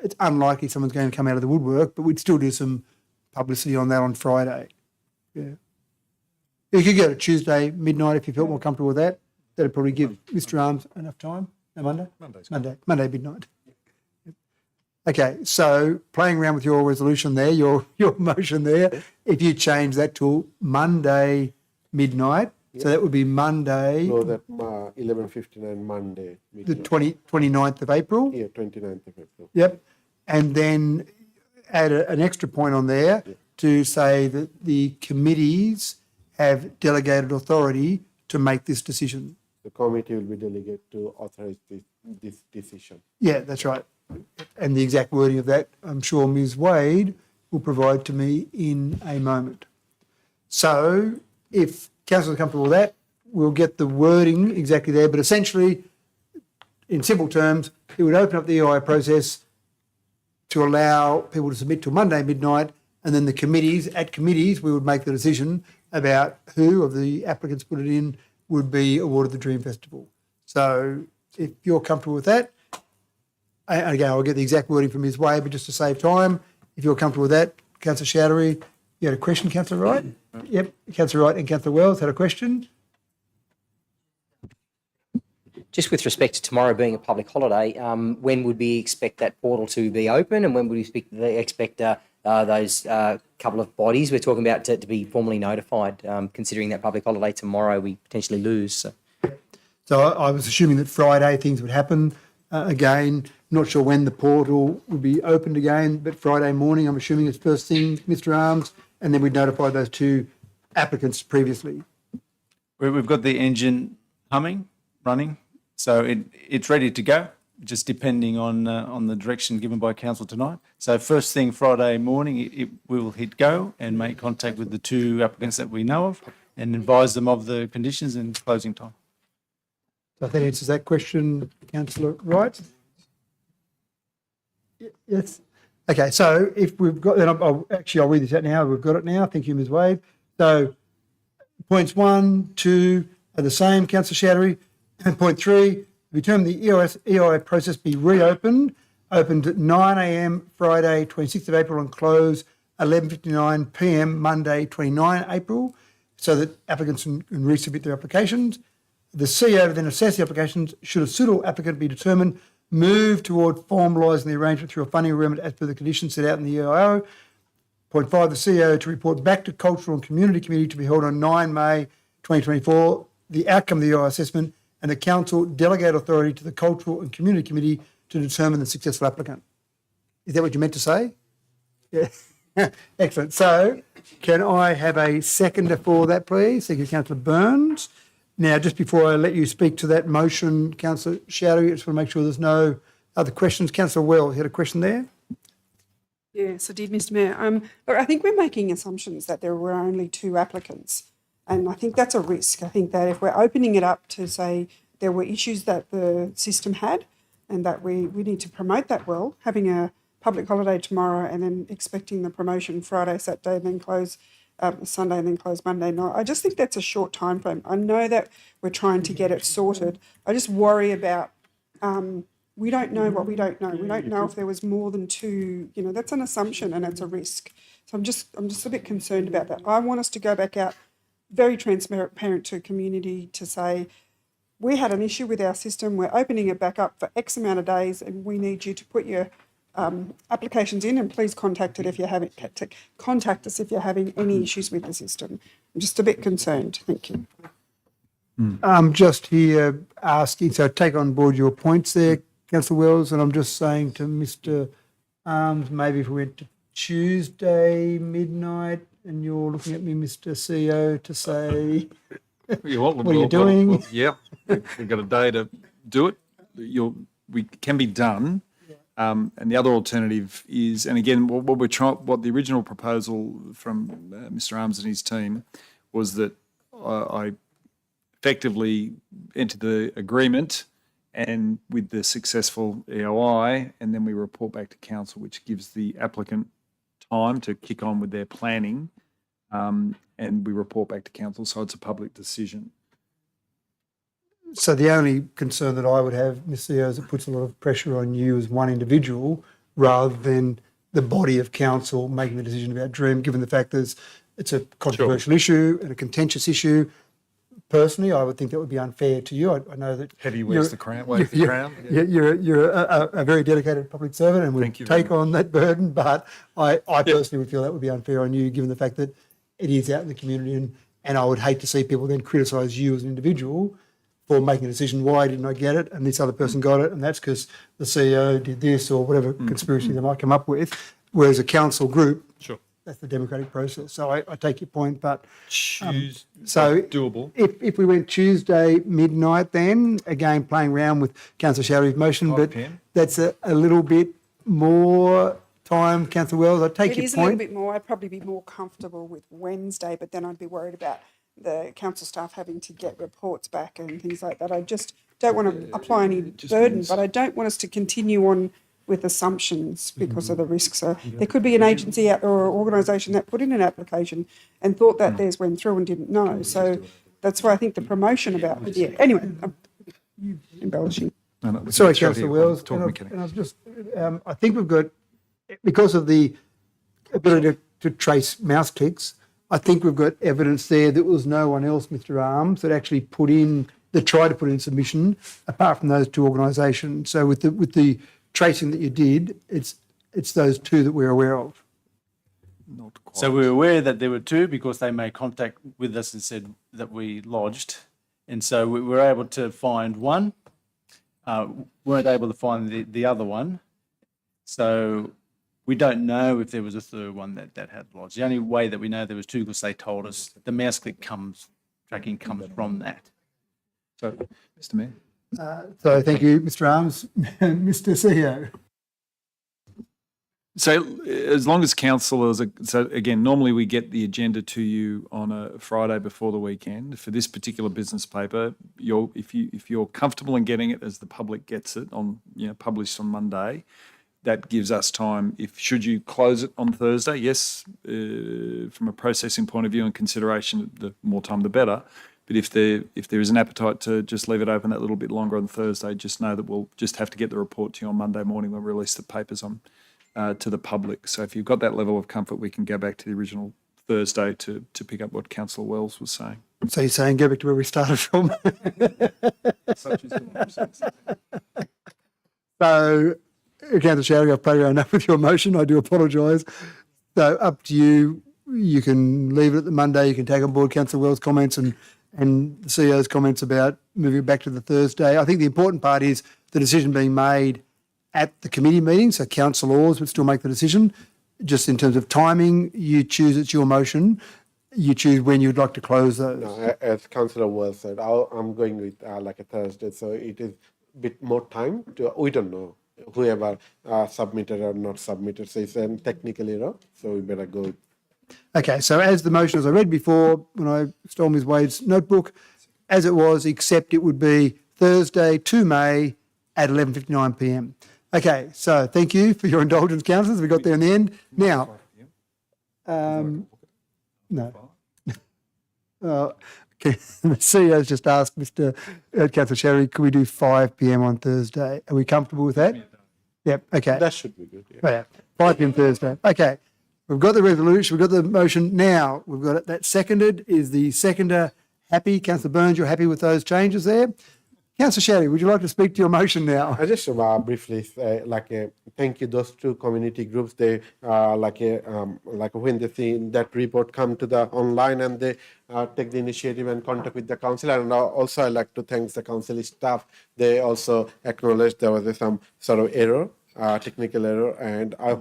S1: It's unlikely someone's going to come out of the woodwork, but we'd still do some publicity on that on Friday. Yeah. You could go to Tuesday midnight if you felt more comfortable with that. That'll probably give Mr Arms enough time. No, Monday? Monday midnight. Okay, so playing around with your resolution there, your motion there, if you change that to Monday midnight, so that would be Monday,
S2: No, that 11:59 Monday.
S1: the
S2: midnight.
S1: 29th of April.
S2: Yeah, 29th of April.
S1: Yep. And then add an extra point on there to say that the committees have delegated authority to make this decision.
S2: The committee will be delegated to authorize this decision.
S1: Yeah, that's right. And the exact wording of that, I'm sure Ms Wade will provide to me in a moment. So if council are comfortable with that, we'll get the wording exactly there. But essentially, in simple terms, it would open up the EI process to allow people to submit till Monday midnight, and then the committees, we would make the decision about who of the applicants put it in would be awarded the Dream Festival. So if you're comfortable with that, and again, I'll get the exact wording from Ms Wade, but just to save time, if you're comfortable with that, Councillor Chowdhury, you had a question, Councillor Wright? Yep, Councillor Wright and Councillor Wells had a question.
S11: Just with respect to tomorrow being a public holiday, when would we expect that portal to be open, and when would we expect those couple of bodies we're talking about to be formally notified, considering that public holiday tomorrow we potentially lose?
S1: So I was assuming that Friday things would happen. Again, not sure when the portal would be opened again, but Friday morning, I'm assuming it's first thing, Mr Arms, and then we'd notify those two applicants previously.
S19: We've got the engine running, so it's ready to go, just depending on the direction given by council tonight. So first thing Friday morning, it will hit go and make contact with the two applicants that we know of and advise them of the conditions and closing time.
S1: So if that answers that question, Councillor Wright? Yes. Okay, so if we've got, then I'll read this out now. We've got it now. Thank you, Ms Wade. So points 1, 2 are the same, Councillor Chowdhury. And point 3, we determine the EI process be reopened, opened at 9 a.m. Friday, 26th of April and close 11:59 p.m. Monday, 29 April, so that applicants can resubmit their applications. The CEO then assess the applications. Should a suitable applicant be determined, move toward formalising the arrangement through a funding agreement as per the conditions set out in the EIO. Point 5, the CEO to report back to Cultural and Community Committee to be held on 9 May 2024, the outcome of the EIO assessment, and the council delegate authority to the Cultural and Community Committee to determine the successful applicant. Is that what you meant to say? Yeah. Excellent. So can I have a seconder for that, please? Thank you, Councillor Burns. Now, just before I let you speak to that motion, Councillor Chowdhury, I just want to make sure there's no other questions. Councillor Wells, you had a question there?
S12: Yes, I did, Mr Mayor. Look, I think we're making assumptions that there were only 2 applicants, and I think that's a risk. I think that if we're opening it up to say there were issues that the system had and that we need to promote that well, having a public holiday tomorrow and then expecting the promotion Friday, Saturday, and then close Sunday and then close Monday night. I just think that's a short time frame. I know that we're trying to get it sorted. I just worry about we don't know what we don't know. We don't know if there was more than 2. You know, that's an assumption and it's a risk. So I'm just a bit concerned about that. I want us to go back out very transparent to community to say we had an issue with our system. We're opening it back up for X amount of days, and we need you to put your applications in, and please contact us if you're having any issues with the system. I'm just a bit concerned. Thank you.
S1: I'm just here asking, so take on board your points there, Councillor Wells, and I'm just saying to Mr Arms, maybe if we went to Tuesday midnight and you're looking at me, Mr CEO, to say, what are you doing?
S16: Well, yeah, we've got a day to do it. We can be done. And the other alternative is, and again, what the original proposal from Mr Arms and his team was that I effectively entered the agreement and with the successful EOI, and then we report back to council, which gives the applicant time to kick on with their planning, and we report back to council, so it's a public decision.
S1: So the only concern that I would have, Mr CEO, is it puts a lot of pressure on you as one individual rather than the body of council making the decision about Dream, given the fact that it's a controversial issue and a contentious issue. personally, I would think that would be unfair to you. I know that
S16: Heavy wears the crown. Wears the
S1: you're,
S16: crown.
S1: you're a very dedicated public servant and would
S16: Thank you very
S1: take on that burden. But I personally would feel that would be unfair on you, given the fact that it is out in the community, and I would hate to see people then criticise you as an individual for making a decision. Why didn't I get it? And this other person got it, and that's because the CEO did this or whatever conspiracy they might come up with. Whereas a council group,
S16: Sure.
S1: that's the democratic process. So I take your point, but so
S16: doable.
S1: If we went Tuesday midnight, then again playing around with Councillor Showery's motion,
S16: 5
S1: but
S16: PM.
S1: that's a little bit more time, Councillor Wells. I take
S12: It
S1: your
S12: is a little
S1: point.
S12: bit more. I'd probably be more comfortable with Wednesday, but then I'd be worried about the council staff having to get reports back and things like that. I just don't want to apply any burden, but I don't want us to continue on with assumptions because of the risks. So there could be an agency out or an organisation that put in an application and thought that theirs went through and didn't know. So that's why I think the promotion about Anyway, I'm embellishing.
S1: Sorry, Councillor Wells. And I've just, I think we've got, because of the ability to trace mouse clicks, I think we've got evidence there that was no one else, Mr. Arms, that actually tried to put in submission, apart from those two organisations. So with the tracing that you did, it's those two that we're aware of.
S19: So we're aware that there were two because they made contact with us and said that we lodged. And so we were able to find one, weren't able to find the other one. So we don't know if there was a third one that had lodged. The only way that we know there was two because they told us the mouse click tracking comes from that.
S16: So, Mr. Mayor.
S1: So thank you, Mr. Arms. Mr. CEO.
S16: So as long as councillors, so again, normally we get the agenda to you on a Friday before the weekend. For this particular business paper, if you're comfortable in getting it as the public gets it on, published on Monday, that gives us time. Should you close it on Thursday, yes, from a processing point of view and consideration, the more time the better. But if there is an appetite to just leave it open that little bit longer on Thursday, just know that we'll just have to get the report to you on Monday morning. We'll release the papers on to the public. So if you've got that level of comfort, we can go back to the original Thursday to pick up what Councillor Wells was saying.
S1: So you're saying go back to where we started from?
S16: Such is the process.
S1: So, Councillor Showery, I've played around enough with your motion. I do apologise. So up to you. You can leave it at the Monday. You can take on board Councillor Wells' comments and the CEO's comments about moving it back to the Thursday. I think the important part is the decision being made at the committee meeting, so councillors would still make the decision. Just in terms of timing, you choose, it's your motion, you choose when you'd like to close those.
S2: No, as Councillor Wells said, I'm going with like a Thursday, so it is a bit more time. We don't know whoever submitted or not submitted, so it's a technical error, so we better go with.
S1: Okay, so as the motion, as I read before, when I stole Ms Wade's notebook, as it was, except it would be Thursday, 2 May at 11:59 p.m. Okay, so thank you for your indulgence, councillors. We got there in the end. Now, no. Okay. The CEO's just asked Mr. Councillor Showery, could we do 5 p.m. on Thursday? Are we comfortable with that? Yep, okay.
S2: That should be good, yeah.
S1: Oh, yeah. 5 p.m. Thursday. Okay. We've got the resolution, we've got the motion. Now, we've got it. That seconded. Is the seconder happy? Councillor Burns, you're happy with those changes there? Councillor Showery, would you like to speak to your motion now?
S2: I just briefly say, thank you those two community groups. They when they see that report come to the online and they take the initiative and contact with the council. And also I like to thank the council staff. They also acknowledged there was some sort of error. Technical error, and I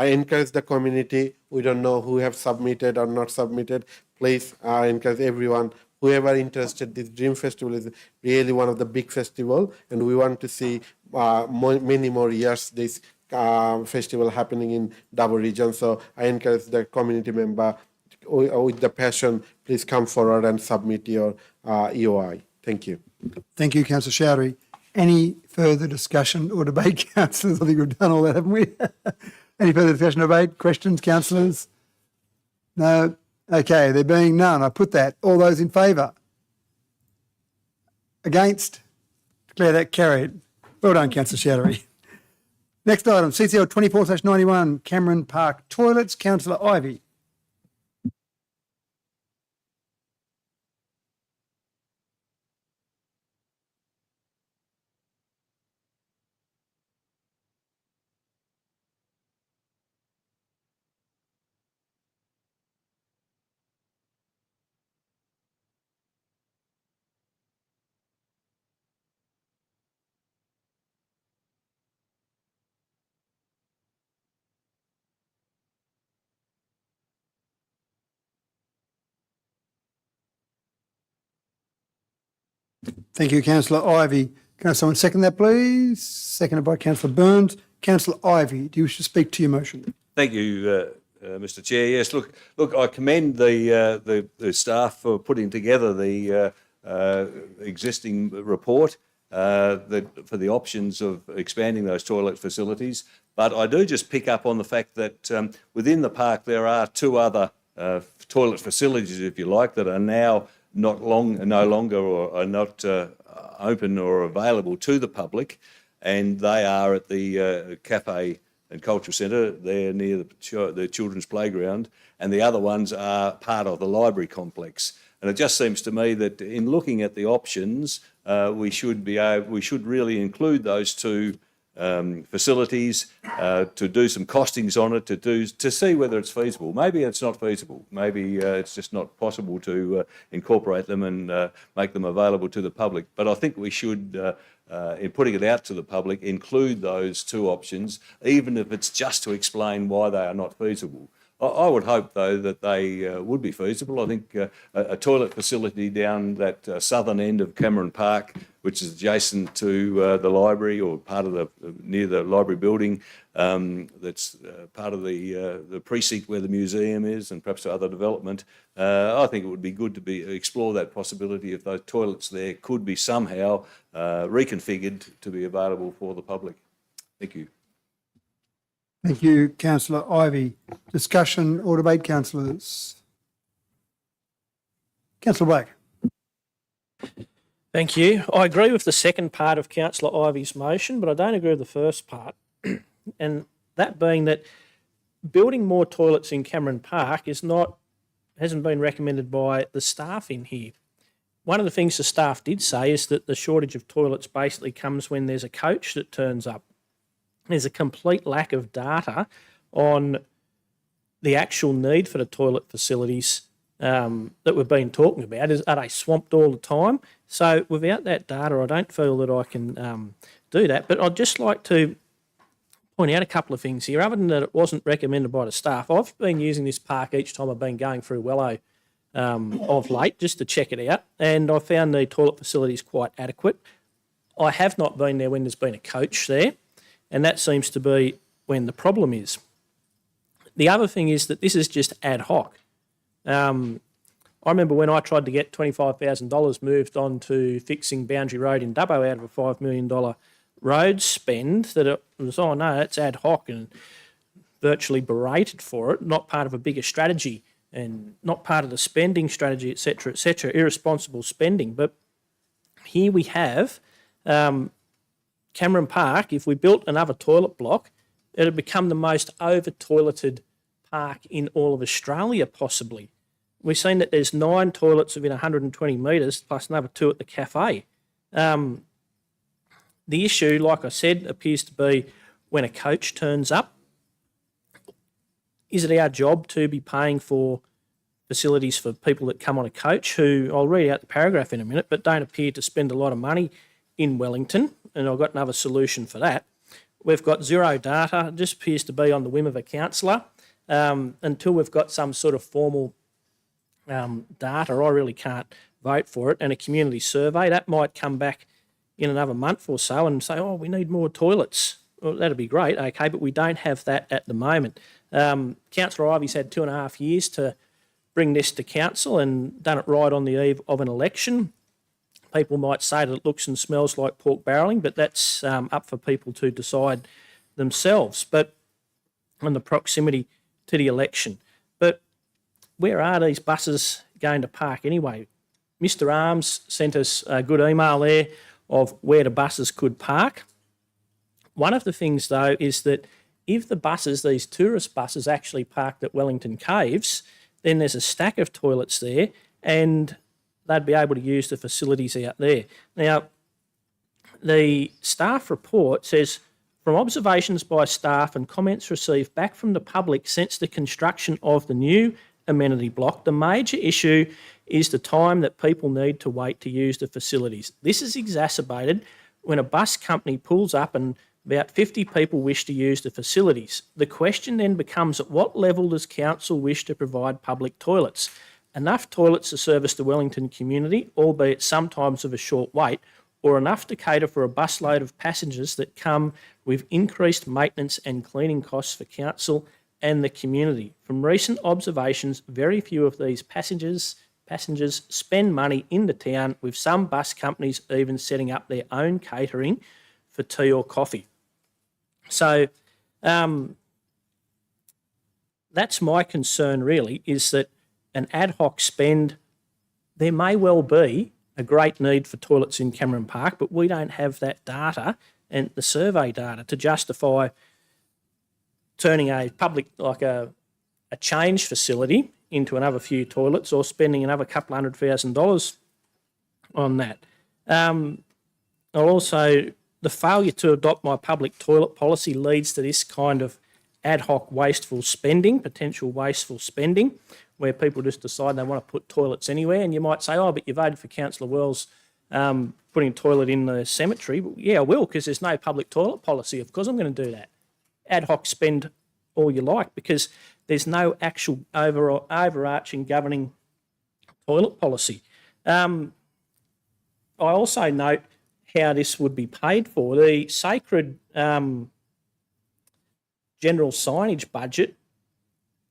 S2: encourage the community. We don't know who have submitted or not submitted. Please encourage everyone, whoever interested. This Dream Festival is really one of the big festival, and we want to see many more years this festival happening in Dubbo region. So I encourage the community member with the passion. Please come forward and submit your EOI. Thank you.
S1: Thank you, Councillor Showery. Any further discussion or debate, councillors? I think we've done all that, haven't we? Any further discussion or debate? Questions, councillors? No? Okay, there being none, I put that. All those in favour? Against? Declare that carried. Well done, Councillor Showery. Next item, CCL 24/91, Cameron Park Toilets. Councillor Ivey. Thank you, Councillor Ivey. Can someone second that, please? Seconded by Councillor Burns. Councillor Ivey, do you wish to speak to your motion?
S10: Thank you, Mr. Chair. Yes, look, I commend the staff for putting together the existing report for the options of expanding those toilet facilities. But I do just pick up on the fact that within the park there are two other toilet facilities, if you like, that are now no longer or are not open or available to the public, and they are at the cafe and cultural centre there near the children's playground, and the other ones are part of the library complex. And it just seems to me that in looking at the options, we should really include those two facilities to do some costings on it, to see whether it's feasible. Maybe it's not feasible. Maybe it's just not possible to incorporate them and make them available to the public. But I think we should, in putting it out to the public, include those two options, even if it's just to explain why they are not feasible. I would hope, though, that they would be feasible. I think a toilet facility down that southern end of Cameron Park, which is adjacent to the library or part of near the library building, that's part of the precinct where the museum is, and perhaps other development. I think it would be good to explore that possibility if those toilets there could be somehow reconfigured to be available for the public. Thank you.
S1: Thank you, Councillor Ivey. Discussion or debate, councillors? Councillor Black.
S4: Thank you. I agree with the second part of Councillor Ivey's motion, but I don't agree with the first part. And that being that building more toilets in Cameron Park hasn't been recommended by the staff in here. One of the things the staff did say is that the shortage of toilets basically comes when there's a coach that turns up. There's a complete lack of data on the actual need for the toilet facilities that we've been talking about. Are they swamped all the time? So without that data, I don't feel that I can do that. But I'd just like to point out a couple of things here. Other than that it wasn't recommended by the staff, I've been using this park each time I've been going through Wello of late just to check it out, and I found the toilet facilities quite adequate. I have not been there when there's been a coach there, and that seems to be when the problem is. The other thing is that this is just ad hoc. I remember when I tried to get $25,000 moved on to fixing Boundary Road in Dubbo out of a $5 million road spend, that it was, oh no, it's ad hoc, and virtually berated for it, not part of a bigger strategy and not part of the spending strategy, etc., irresponsible spending. But here we have Cameron Park. If we built another toilet block, it would become the most over-toileted park in all of Australia, possibly. We've seen that there's 9 toilets within 120 metres, plus another 2 at the cafe. The issue, like I said, appears to be when a coach turns up. Is it our job to be paying for facilities for people that come on a coach who, I'll read out the paragraph in a minute, but don't appear to spend a lot of money in Wellington? And I've got another solution for that. We've got zero data. It just appears to be on the whim of a councillor. Until we've got some sort of formal data, I really can't vote for it. And a community survey, that might come back in another month or so and say, oh, we need more toilets. Well, that'd be great, okay, but we don't have that at the moment. Councillor Ivey's had 2.5 years to bring this to council and done it right on the eve of an election. People might say that it looks and smells like pork barrelling, but that's up for people to decide themselves. But on the proximity to the election. But where are these buses going to park anyway? Mr. Arms sent us a good email there of where the buses could park. One of the things, though, is that if the buses, these tourist buses, actually parked at Wellington Caves, then there's a stack of toilets there and they'd be able to use the facilities out there. Now, the staff report says, from observations by staff and comments received back from the public since the construction of the new amenity block, the major issue is the time that people need to wait to use the facilities. This is exacerbated when a bus company pulls up and about 50 people wish to use the facilities. The question then becomes, at what level does council wish to provide public toilets? enough toilets to service the Wellington community, albeit sometimes of a short wait, or enough to cater for a busload of passengers that come with increased maintenance and cleaning costs for council and the community. From recent observations, very few of these passengers spend money in the town, with some bus companies even setting up their own catering for tea or coffee. So that's my concern really, is that an ad hoc spend, there may well be a great need for toilets in Cameron Park, but we don't have that data and the survey data to justify turning a public, like a change facility, into another few toilets or spending another couple $100,000 on that. Also, the failure to adopt my public toilet policy leads to this kind of ad hoc wasteful spending, potential wasteful spending, where people just decide they want to put toilets anywhere. And you might say, oh, but you voted for Councillor Wells putting a toilet in the cemetery. Well, yeah, I will, because there's no public toilet policy. Of course I'm going to do that. Ad hoc spend all you like, because there's no actual overarching governing toilet policy. I also note how this would be paid for. The sacred general signage budget,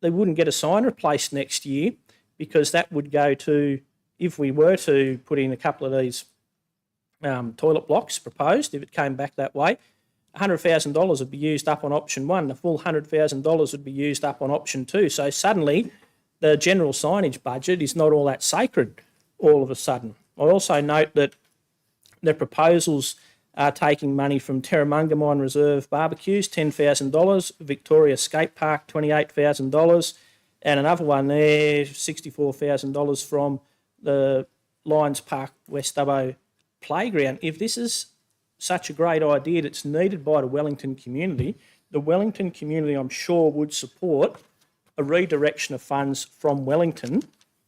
S4: they wouldn't get a sign replaced next year, because that would go to, if we were to put in a couple of these toilet blocks proposed, if it came back that way, $100,000 would be used up on option one. The full $100,000 would be used up on option two. So suddenly the general signage budget is not all that sacred all of a sudden. I also note that the proposals are taking money from Terramunga Mine Reserve barbecues, $10,000, Victoria Skate Park, $28,000, and another one there, $64,000 from the Lions Park West Dubbo playground. If this is such a great idea that's needed by the Wellington community, I'm sure would support a redirection of funds from Wellington,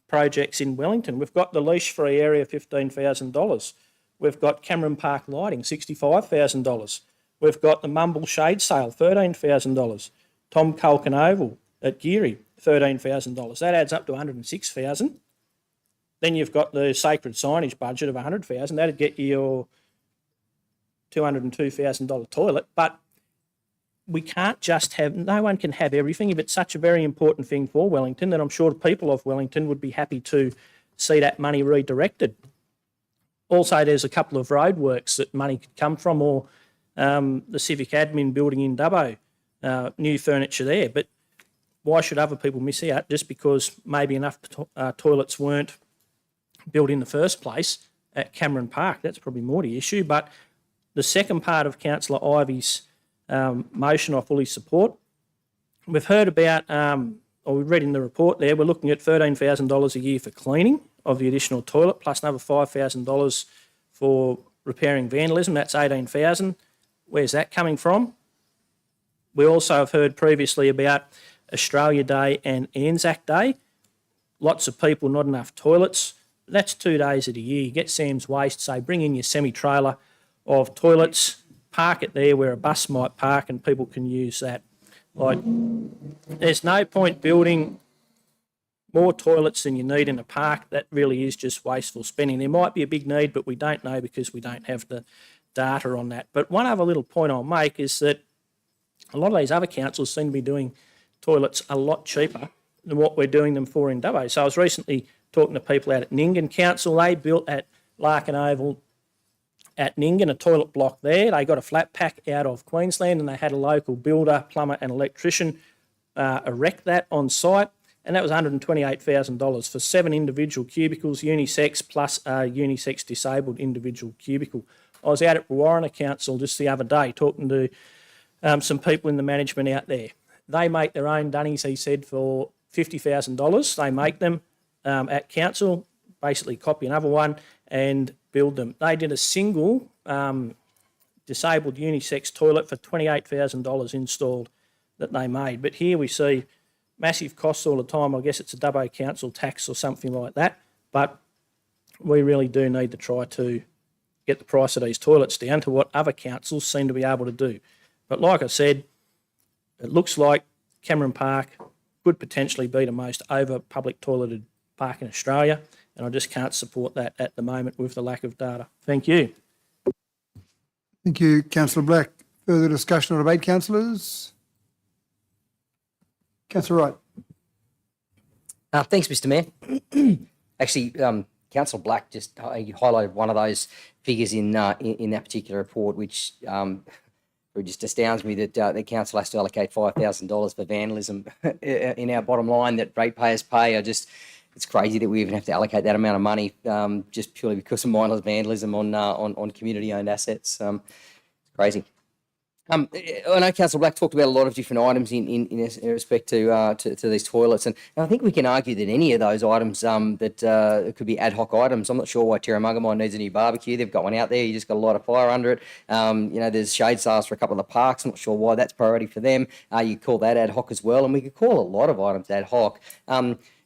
S4: projects in Wellington. We've got the leash-free area, $15,000. We've got Cameron Park lighting, $65,000. We've got the Mumble Shade Sale, $13,000. Tom Culkin Oval at Geary, $13,000. That adds up to $106,000. Then you've got the sacred signage budget of $100,000. That'd get you your $202,000 toilet. But we can't just have, no one can have everything. If it's such a very important thing for Wellington, then I'm sure the people of Wellington would be happy to see that money redirected. Also, there's a couple of roadworks that money could come from, or the civic admin building in Dubbo, new furniture there. But why should other people miss out just because maybe enough toilets weren't built in the first place at Cameron Park? That's probably more the issue. But the second part of Councillor Ivy's motion I fully support. We've heard about, or we've read in the report there, we're looking at $13,000 a year for cleaning of the additional toilet, plus another $5,000 for repairing vandalism. That's $18,000. Where's that coming from? We also have heard previously about Australia Day and Anzac Day. Lots of people, not enough toilets. That's 2 days of the year. You get Sam's Waste, say bring in your semi-trailer of toilets, park it there where a bus might park, and people can use that. Like, there's no point building more toilets than you need in a park. That really is just wasteful spending. There might be a big need, but we don't know because we don't have the data on that. But one other little point I'll make is that a lot of these other councils seem to be doing toilets a lot cheaper than what we're doing them for in Dubbo. So I was recently talking to people out at Nyngan Council. They built at Larkin Oval at Nyngan a toilet block there. They got a flat pack out of Queensland, and they had a local builder, plumber and electrician erect that on site. And that was $128,000 for 7 individual cubicles, unisex, plus a unisex disabled individual cubicle. I was out at Warriner Council just the other day talking to some people in the management out there. They make their own dunnies, he said, for $50,000. They make them at council, basically copy another one and build them. They did a single disabled unisex toilet for $28,000 installed that they made. But here we see massive costs all the time. I guess it's a Dubbo Council tax or something like that. But we really do need to try to get the price of these toilets down to what other councils seem to be able to do. But like I said, it looks like Cameron Park could potentially be the most over public toileted park in Australia, and I just can't support that at the moment with the lack of data. Thank you.
S1: Thank you, Councillor Black. Further discussion or debate, councillors? Councillor Wright.
S11: Thanks, Mr. Mayor. Actually, Councillor Black just highlighted one of those figures in that particular report, which it just astounds me that the council has to allocate $5,000 for vandalism in our bottom line that ratepayers pay. It's crazy that we even have to allocate that amount of money just purely because of mindless vandalism on community-owned assets. It's crazy. I know Councillor Black talked about a lot of different items in respect to these toilets, and I think we can argue that any of those items that could be ad hoc items. I'm not sure why Terramungamine needs a new barbecue. They've got one out there. You just got a lot of fire under it. There's shade sails for a couple of the parks. I'm not sure why that's priority for them. You call that ad hoc as well, and we could call a lot of items ad hoc.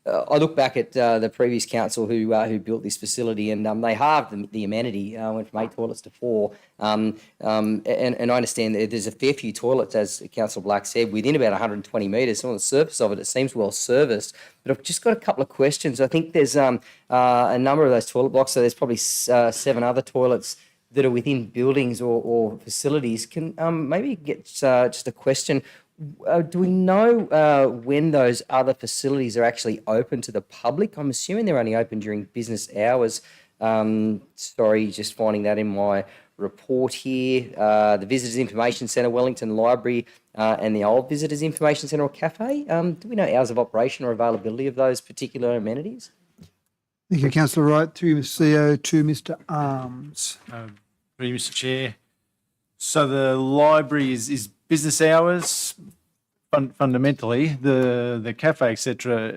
S11: I look back at the previous council who built this facility, and they halved the amenity, went from 8 toilets to 4. And I understand that there's a fair few toilets, as Councillor Black said, within about 120 metres. So on the surface of it, it seems well serviced. But I've just got a couple of questions. I think there's a number of those toilet blocks, so there's probably 7 other toilets that are within buildings or facilities. Can maybe get just a question. Do we know when those other facilities are actually open to the public? I'm assuming they're only open during business hours. Sorry, just finding that in my report here. The Visitors Information Centre, Wellington Library, and the old Visitors Information Centre or Cafe. Do we know hours of operation or availability of those particular amenities?
S1: Thank you, Councillor Wright. Through CEO to Mr Arms.
S19: Mr. Chair. So the library is business hours. Fundamentally, the cafe, etc.,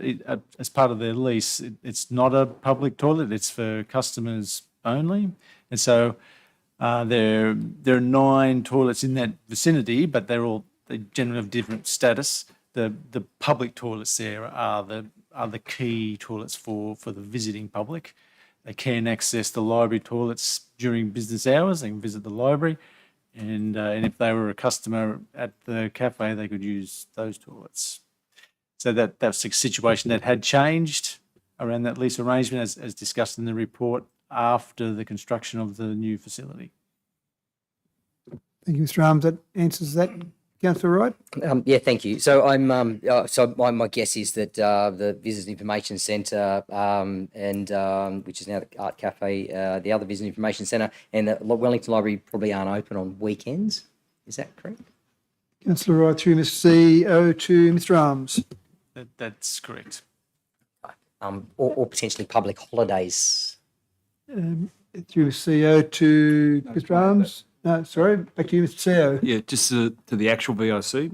S19: as part of their lease, it's not a public toilet. It's for customers only, and so there are 9 toilets in that vicinity, but they generally have different status. The public toilets there are the key toilets for the visiting public. They can access the library toilets during business hours. They can visit the library. And if they were a customer at the cafe, they could use those toilets. So that's a situation that had changed around that lease arrangement, as discussed in the report, after the construction of the new facility.
S1: Thank you, Mr Arms. That answers that. Councillor Wright?
S11: Yeah, thank you. So my guess is that the Visitors Information Centre which is now the Art Cafe, the other Visitors Information Centre, and the Wellington Library probably aren't open on weekends. Is that correct?
S1: Councillor Wright through Mr CEO to Mr Arms.
S19: That's correct.
S11: Or potentially public holidays.
S1: Through CEO to Mr Arms. No, sorry, back to you, Mr CEO.
S16: Yeah, just to the actual VIC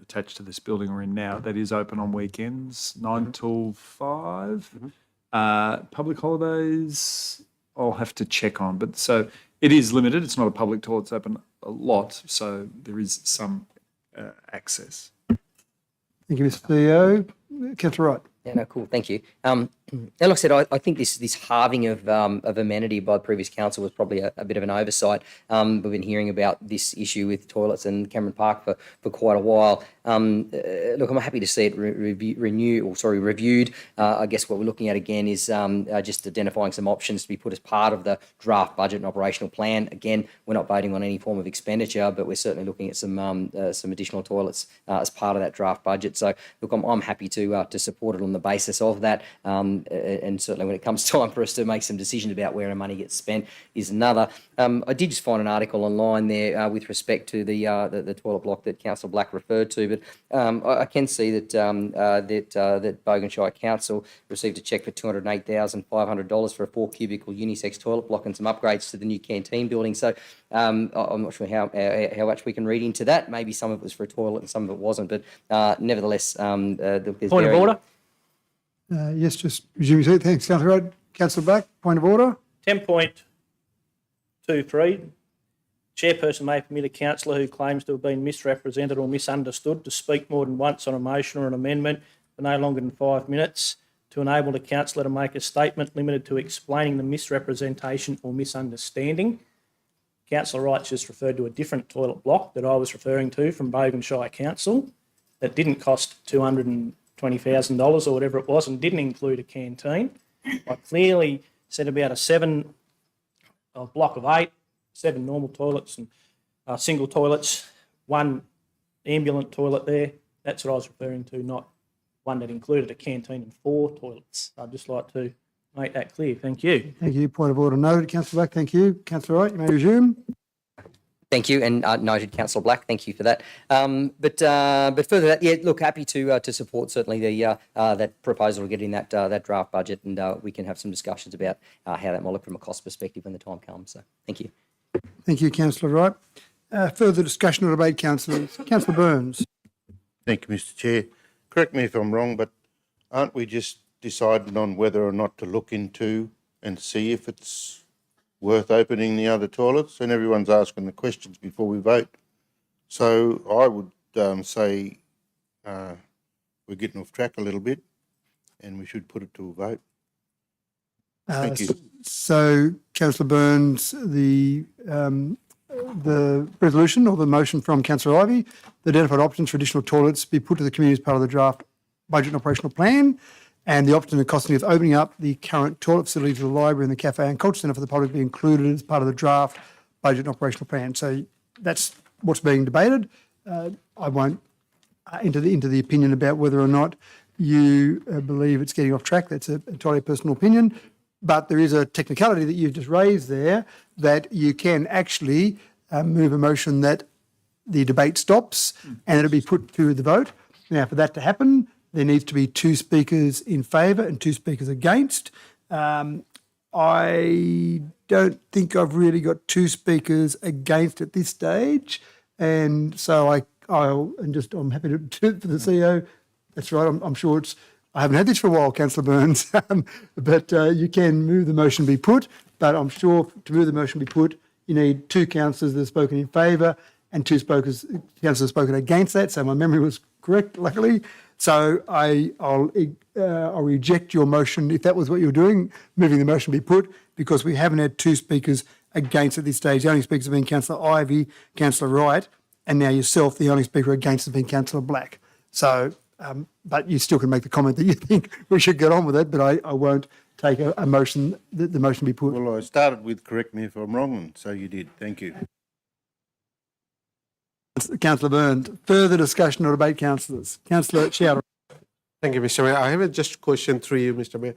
S16: attached to this building we're in now, that is open on weekends, 9 till 5. Public holidays, I'll have to check on, but so it is limited. It's not a public toilet. It's open a lot, so there is some access.
S1: Thank you, Mr CEO. Councillor Wright.
S11: Yeah, no, cool. Thank you. Like I said, I think this halving of amenity by the previous council was probably a bit of an oversight. We've been hearing about this issue with toilets in Cameron Park for quite a while. Look, I'm happy to see it reviewed. I guess what we're looking at again is just identifying some options to be put as part of the draft budget and operational plan. Again, we're not voting on any form of expenditure, but we're certainly looking at some additional toilets as part of that draft budget. So, look, I'm happy to support it on the basis of that. And certainly when it comes time for us to make some decisions about where our money gets spent is another. I did just find an article online there with respect to the toilet block that Councillor Black referred to, but I can see that that Bogan Shire Council received a cheque for $208,500 for a 4-cubicle unisex toilet block and some upgrades to the new canteen building. So I'm not sure how much we can read into that. Maybe some of it was for a toilet and some of it wasn't, but nevertheless, there's
S4: Point of order.
S1: Yes, just resume your seat. Thanks, Councillor Wright. Councillor Black, point of order.
S4: 10.23. Chairperson may permit a councillor who claims to have been misrepresented or misunderstood to speak more than once on a motion or an amendment for no longer than 5 minutes. To enable the councillor to make a statement limited to explaining the misrepresentation or misunderstanding. Councillor Wright just referred to a different toilet block that I was referring to from Bogan Shire Council that didn't cost $208,000. $20,000 or whatever it was and didn't include a canteen. I clearly said about a block of 8, 7 normal toilets and single toilets, 1 ambulant toilet there. That's what I was referring to, not one that included a canteen and 4 toilets. I'd just like to make that clear. Thank you.
S1: Thank you. Point of order noted. Councillor Black, thank you. Councillor Wright, you may resume.
S11: Thank you, and noted, Councillor Black. Thank you for that. But further that, yeah, look, happy to support certainly the that proposal of getting that draft budget, and we can have some discussions about how that might look from a cost perspective when the time comes. So, thank you.
S1: Thank you, Councillor Wright. Further discussion or debate, councillors. Councillor Burns.
S3: Thank you, Mr. Chair. Correct me if I'm wrong, but aren't we just deciding on whether or not to look into and see if it's worth opening the other toilets? And everyone's asking the questions before we vote. So I would say we're getting off track a little bit and we should put it to a vote. Thank you.
S1: So, Councillor Burns, the resolution or the motion from Councillor Ivey, the identified options for additional toilets be put to the committee as part of the draft budget and operational plan, and the option and costing of opening up the current toilet facilities of the library and the cafe and culture centre for the public be included as part of the draft budget and operational plan. So that's what's being debated. I won't enter the opinion about whether or not you believe it's getting off track. That's an entirely personal opinion. But there is a technicality that you've just raised there that you can actually move a motion that the debate stops and it'll be put to the vote. Now, for that to happen, there needs to be 2 speakers in favour and 2 speakers against. I don't think I've really got 2 speakers against at this stage, and so I'm happy to do it for the CEO. That's right. I'm sure it's. I haven't had this for a while, Councillor Burns, but you can move the motion be put. But I'm sure to move the motion be put, you need 2 councillors that have spoken in favour and 2 councillors have spoken against that. So my memory was correct, luckily. So I'll reject your motion if that was what you were doing, moving the motion be put, because we haven't had 2 speakers against at this stage. The only speakers have been Councillor Ivey, Councillor Wright, and now yourself. The only speaker against has been Councillor Black. So, but you still can make the comment that you think we should get on with it, but I won't take a motion, the motion be put.
S3: Well, I started with correct me if I'm wrong, and so you did. Thank you.
S1: Councillor Burns. Further discussion or debate, councillors? Councillor Chowdhury.
S2: Thank you, Mr. Mayor. I have just a question through you, Mr. Mayor.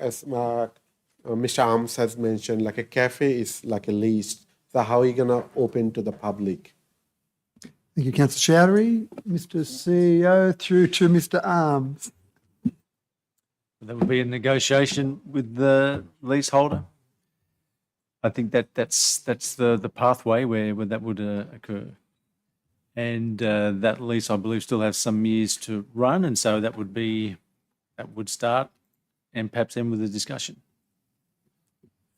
S2: As Mr. Arms has mentioned, like a cafe is like a lease. So how are you going to open to the public?
S1: Thank you, Councillor Chowdhury. Mr. CEO, through to Mr. Arms.
S19: That would be a negotiation with the leaseholder. I think that's the pathway where that would occur. And that lease, I believe, still has some years to run, and so that would start and perhaps end with a discussion.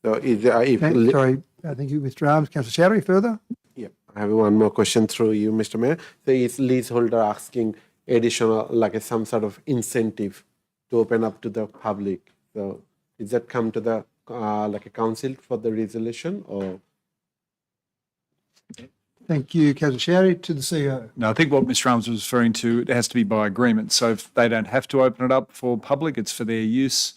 S2: So thank
S1: you, Mr. Arms. Councillor Chowdhury, further?
S2: Yeah, I have one more question through you, Mr. Mayor. So is leaseholder asking additional, like some sort of incentive to open up to the public? So is that come to the like a council for the resolution, or?
S1: Thank you, Councillor Chowdhury. To the CEO.
S16: No, I think what Mr. Arms was referring to, it has to be by agreement. So if they don't have to open it up for public, it's for their use.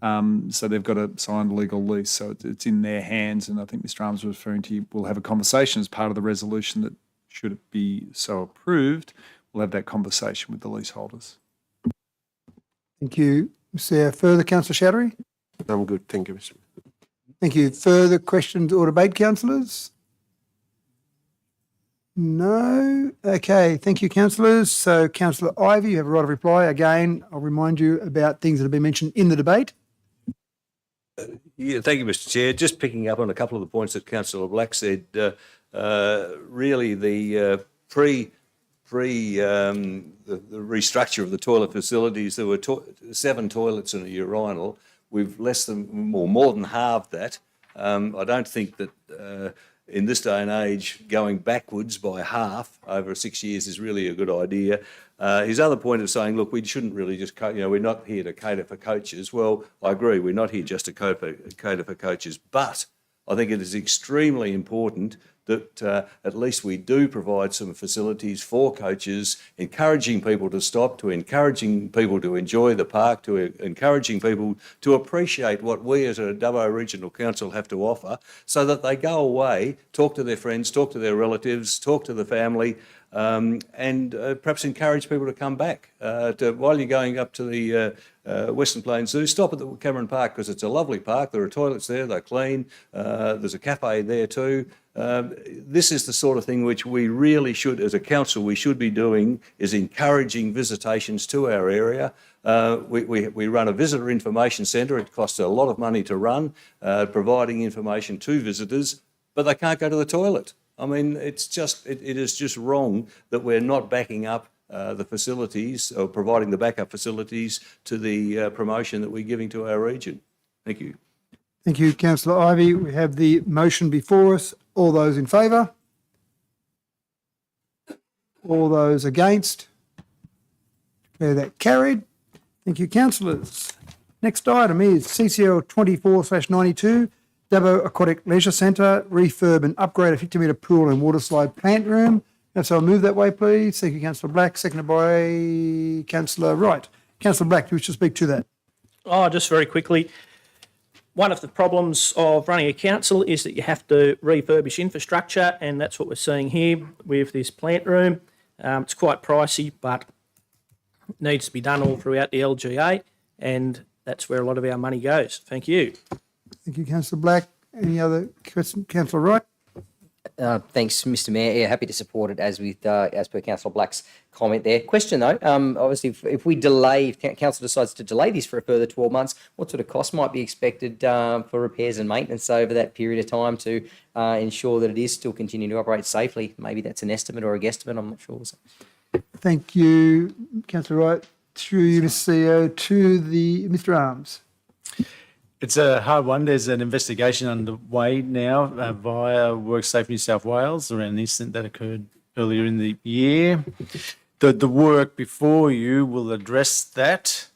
S16: So they've got a signed legal lease, so it's in their hands. And I think Mr. Arms was referring to, we'll have a conversation as part of the resolution that, should it be so approved, we'll have that conversation with the leaseholders.
S1: Thank you. Further, Councillor Chowdhury?
S2: I'm good. Thank you, Mr. Mayor.
S1: Thank you. Further questions or debate, councillors? No? Okay. Thank you, councillors. So, Councillor Ivey, you have a right of reply. Again, I'll remind you about things that have been mentioned in the debate.
S10: Yeah, thank you, Mr. Chair. Just picking up on a couple of the points that Councillor Black said, really the the restructure of the toilet facilities, there were 7 toilets and a urinal. We've more than halved that. I don't think that in this day and age, going backwards by half over 6 years is really a good idea. His other point of saying, look, we shouldn't really just, we're not here to cater for coaches. Well, I agree, we're not here just to cater for coaches, but I think it is extremely important that at least we do provide some facilities for coaches, encouraging people to stop, to encouraging people to enjoy the park, to encouraging people to appreciate what we as a Dubbo Regional Council have to offer, so that they go away, talk to their friends, talk to their relatives, talk to the family, and perhaps encourage people to come back. While you're going up to the Western Plains Zoo, stop at the Cameron Park, because it's a lovely park. There are toilets there, they're clean. There's a cafe there too. This is the sort of thing which we really should, as a council, we should be doing, is encouraging visitations to our area. We run a visitor information centre. It costs a lot of money to run, providing information to visitors, but they can't go to the toilet. I mean, it is just wrong that we're not backing up the facilities, or providing the backup facilities to the promotion that we're giving to our region. Thank you.
S1: Thank you, Councillor Ivey. We have the motion before us. All those in favour? All those against? Declare that carried. Thank you, councillors. Next item is CCL 24/92, Dubbo Aquatic Leisure Centre, refurb and upgrade a 50-metre pool and water slide plant room. So I'll move that way, please. Thank you, Councillor Black. Seconded by Councillor Wright. Councillor Black, do you wish to speak to that?
S4: Oh, just very quickly. One of the problems of running a council is that you have to refurbish infrastructure, and that's what we're seeing here with this plant room. It's quite pricey, but needs to be done all throughout the LGA, and that's where a lot of our money goes. Thank you.
S1: Thank you, Councillor Black. Any other question? Councillor Wright?
S11: Thanks, Mr. Mayor. Yeah, happy to support it as per Councillor Black's comment there. Question though, obviously, if we delay, if Council decides to delay this for a further 12 months, what sort of cost might be expected for repairs and maintenance over that period of time to ensure that it is still continuing to operate safely? Maybe that's an estimate or a guesstimate. I'm not sure.
S1: Thank you, Councillor Wright. Through you, Mr. CEO, to Mr. Arms.
S19: It's a hard one. There's an investigation underway now via WorkSafe New South Wales around an incident that occurred earlier in the year. The work before you will address that.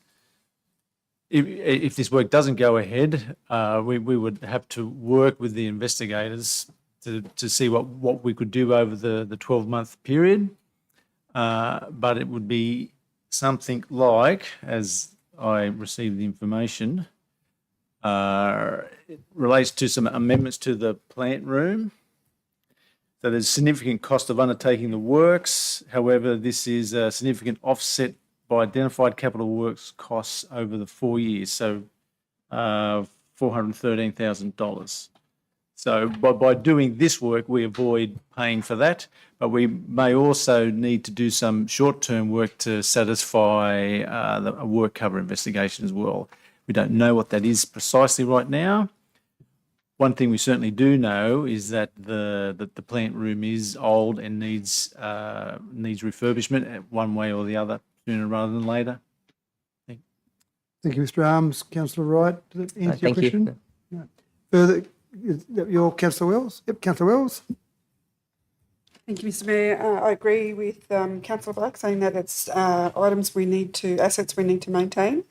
S19: If this work doesn't go ahead, we would have to work with the investigators to see what we could do over the 12-month period. But it would be something like, as I received the information, it relates to some amendments to the plant room. So there's significant cost of undertaking the works. However, this is a significant offset by identified capital works costs over the 4 years, so $413,000. So by doing this work, we avoid paying for that, but we may also need to do some short-term work to satisfy a work cover investigation as well. We don't know what that is precisely right now. One thing we certainly do know is that the plant room is old and needs refurbishment one way or the other, sooner rather than later.
S1: Thank you, Mr. Arms. Councillor Wright, does that answer your
S11: Thank you.
S1: question? No. Further, is that your Councillor Wells? Yep, Councillor Wells.
S12: Thank you, Mr. Mayor. I agree with Councillor Black saying that it's assets we need to maintain.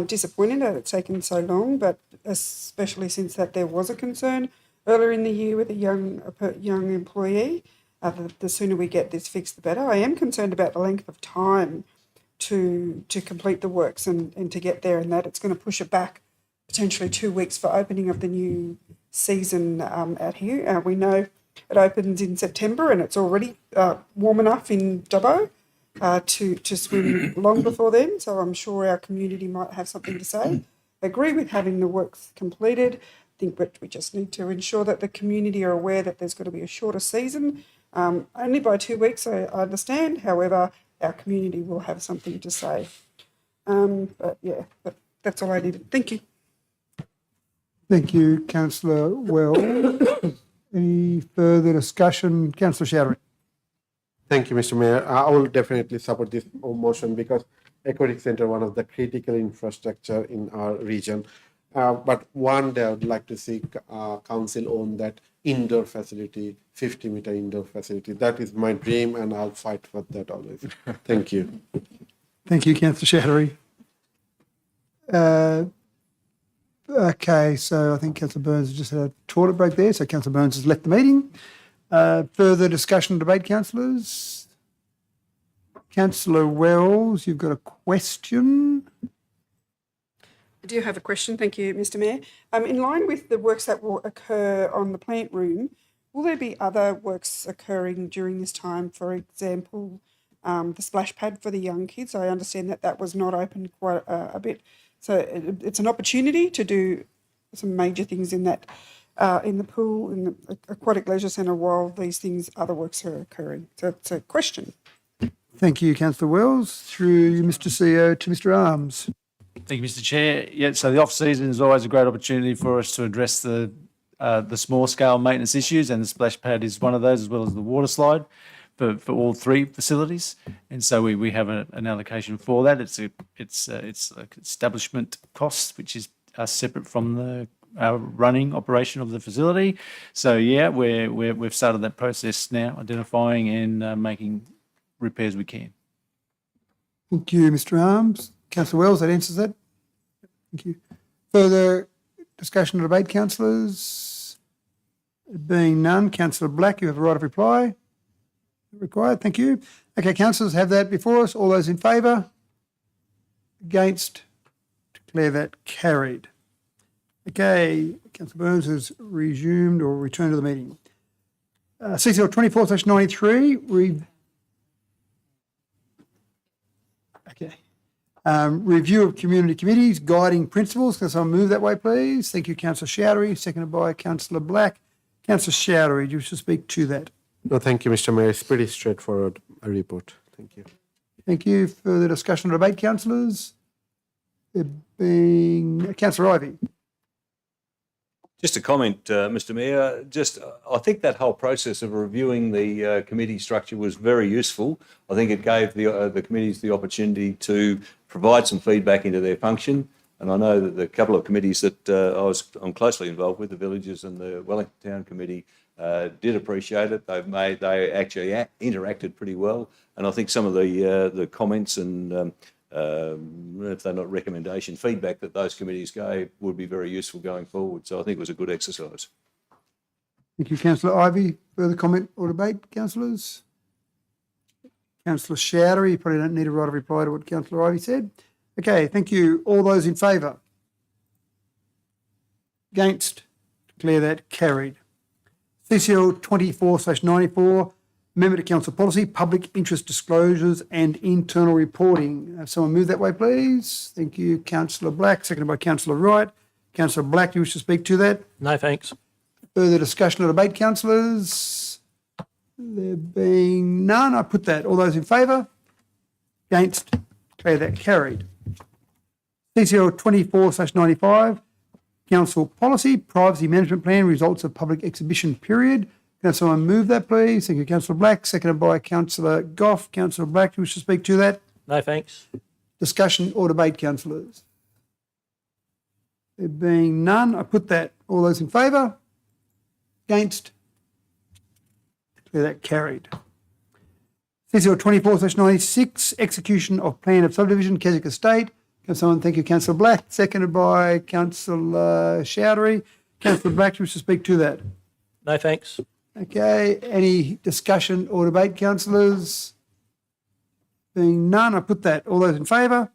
S12: Disappointed that it's taken so long, but especially since that there was a concern earlier in the year with a young employee. The sooner we get this fixed, the better. I am concerned about the length of time to complete the works and to get there, and that it's going to push it back potentially 2 weeks for opening of the new season out here. We know it opens in September, and it's already warm enough in Dubbo to swim long before then, so I'm sure our community might have something to say. I agree with having the works completed. I think that we just need to ensure that the community are aware that there's got to be a shorter season. Only by 2 weeks, I understand. However, our community will have something to say. But that's all I needed. Thank you.
S1: Thank you, Councillor Wells. Any further discussion? Councillor Showery.
S2: Thank you, Mr. Mayor. I will definitely support this motion because Aquatic Centre is one of the critical infrastructure in our region. But one day I would like to see council own that indoor facility, 50-metre indoor facility. That is my dream, and I'll fight for that always. Thank you.
S1: Thank you, Councillor Showery. Okay, so I think Councillor Burns has just had a toilet break there, so Councillor Burns has left the meeting. Further discussion or debate, councillors? Councillor Wells, you've got a question.
S12: I do have a question. Thank you, Mr. Mayor. In line with the works that will occur on the plant room, will there be other works occurring during this time? For example, the splash pad for the young kids. I understand that that was not open quite a bit. So it's an opportunity to do some major things in that, in the pool, in the aquatic leisure centre, while these things, other works are occurring. So it's a question.
S1: Thank you, Councillor Wells. Through you, Mr. CEO, to Mr. Arms.
S19: Thank you, Mr. Chair. Yeah, so the off-season is always a great opportunity for us to address the small-scale maintenance issues, and the splash pad is one of those, as well as the water slide for all three facilities. And so we have an allocation for that. It's like establishment costs, which is separate from the running operation of the facility. So yeah, we've started that process now, identifying and making repairs we can.
S1: Thank you, Mr. Arms. Councillor Wells, that answers that. Thank you. Further discussion or debate, councillors? Being none, Councillor Black, you have a right of reply. Required. Thank you. Okay, councillors, have that before us. All those in favour? Against? Declare that carried. Okay, Councillor Burns has resumed or returned to the meeting. CCL 24/93. Review of community committees, guiding principles. Can someone move that way, please? Thank you, Councillor Chowdhury, seconded by Councillor Black. Councillor Chowdhury, do you wish to speak to that?
S2: No, thank you, Mr. Mayor. It's pretty straightforward, a report. Thank you.
S1: Thank you. Further discussion or debate, councillors? There being Councillor Ivey.
S10: Just a comment, Mr. Mayor. I think that whole process of reviewing the committee structure was very useful. I think it gave the committees the opportunity to provide some feedback into their function. And I know that the couple of committees that I'm closely involved with, the Villages and the Wellington Town Committee, did appreciate it. They actually interacted pretty well. And I think some of the comments and if they're not recommendation, feedback that those committees gave would be very useful going forward. So I think it was a good exercise.
S1: Thank you, Councillor Ivey. Further comment or debate, councillors? Councillor Chowdhury, you probably don't need a right of reply to what Councillor Ivey said. Okay, thank you. All those in favour? Against? Declare that carried. CCL 24/94. Amendment to Council Policy, Public Interest Disclosures and Internal Reporting. Have someone move that way, please. Thank you, Councillor Black, seconded by Councillor Wright. Councillor Black, do you wish to speak to that?
S4: No, thanks.
S1: Further discussion or debate, councillors? There being none, I put that. All those in favour? Against? Declare that carried. CCL 24/95, Council Policy, Privacy Management Plan, Results of Public Exhibition Period. Can someone move that, please? Thank you, Councillor Black. Seconded by Councillor Goff. Councillor Black, do you wish to speak to that?
S4: No, thanks.
S1: Discussion or debate, councillors? There being none, I put that. All those in favour? Against? Declare that carried. CCL 24/96, Execution of Plan of Subdivision, Keswick Estate. Can someone, thank you, Councillor Black. Seconded by Councillor Chowdhury. Councillor Black, do you wish to speak to that?
S4: No, thanks.
S1: Okay, any discussion or debate, councillors? Being none, I put that. All those in favour?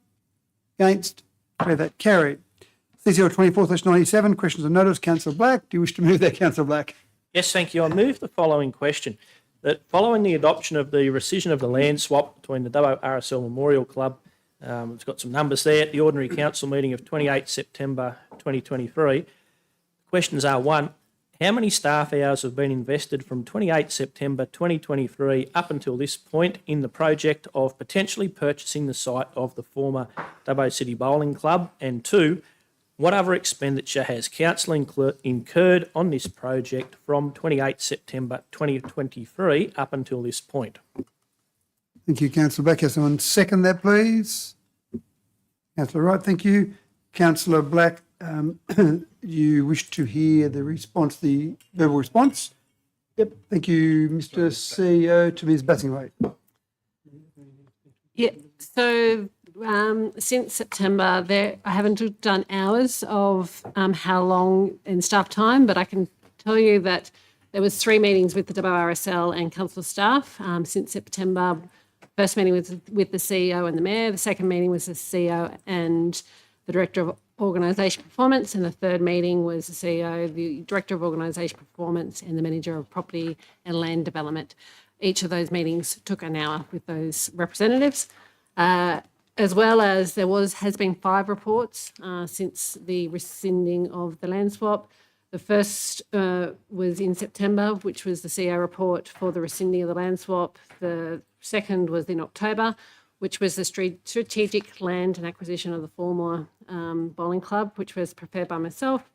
S1: Against? Declare that carried. CCL 24/97, questions and notice. Councillor Black, do you wish to move that, Councillor Black?
S4: Yes, thank you. I move the following question. That following the adoption of the rescission of the land swap between the Dubbo RSL Memorial Club, it's got some numbers there, at the ordinary council meeting of 28 September 2023. Questions are: 1, how many staff hours have been invested from 28 September 2023 up until this point in the project of potentially purchasing the site of the former Dubbo City Bowling Club? And 2, what other expenditure has council incurred on this project from 28 September 2023 up until this point?
S1: Thank you, Councillor Black. Can someone second that, please? Councillor Wright, thank you. Councillor Black, you wish to hear the response, the verbal response? Yep. Thank you, Mr. CEO, to Ms. Bassingthwaighte.
S13: Yeah, so since September, I haven't done hours of how long in staff time, but I can tell you that There was 3 meetings with the WRSL and council staff since September. First meeting was with the CEO and the Mayor. The second meeting was the CEO and the Director of Organisation Performance. And the third meeting was the CEO, the Director of Organisation Performance and the Manager of Property and Land Development. Each of those meetings took an hour with those representatives. As well as has been 5 reports since the rescinding of the land swap. The first was in September, which was the CEO report for the rescinding of the land swap. The second was in October, which was the strategic land and acquisition of the former bowling club, which was prepared by myself.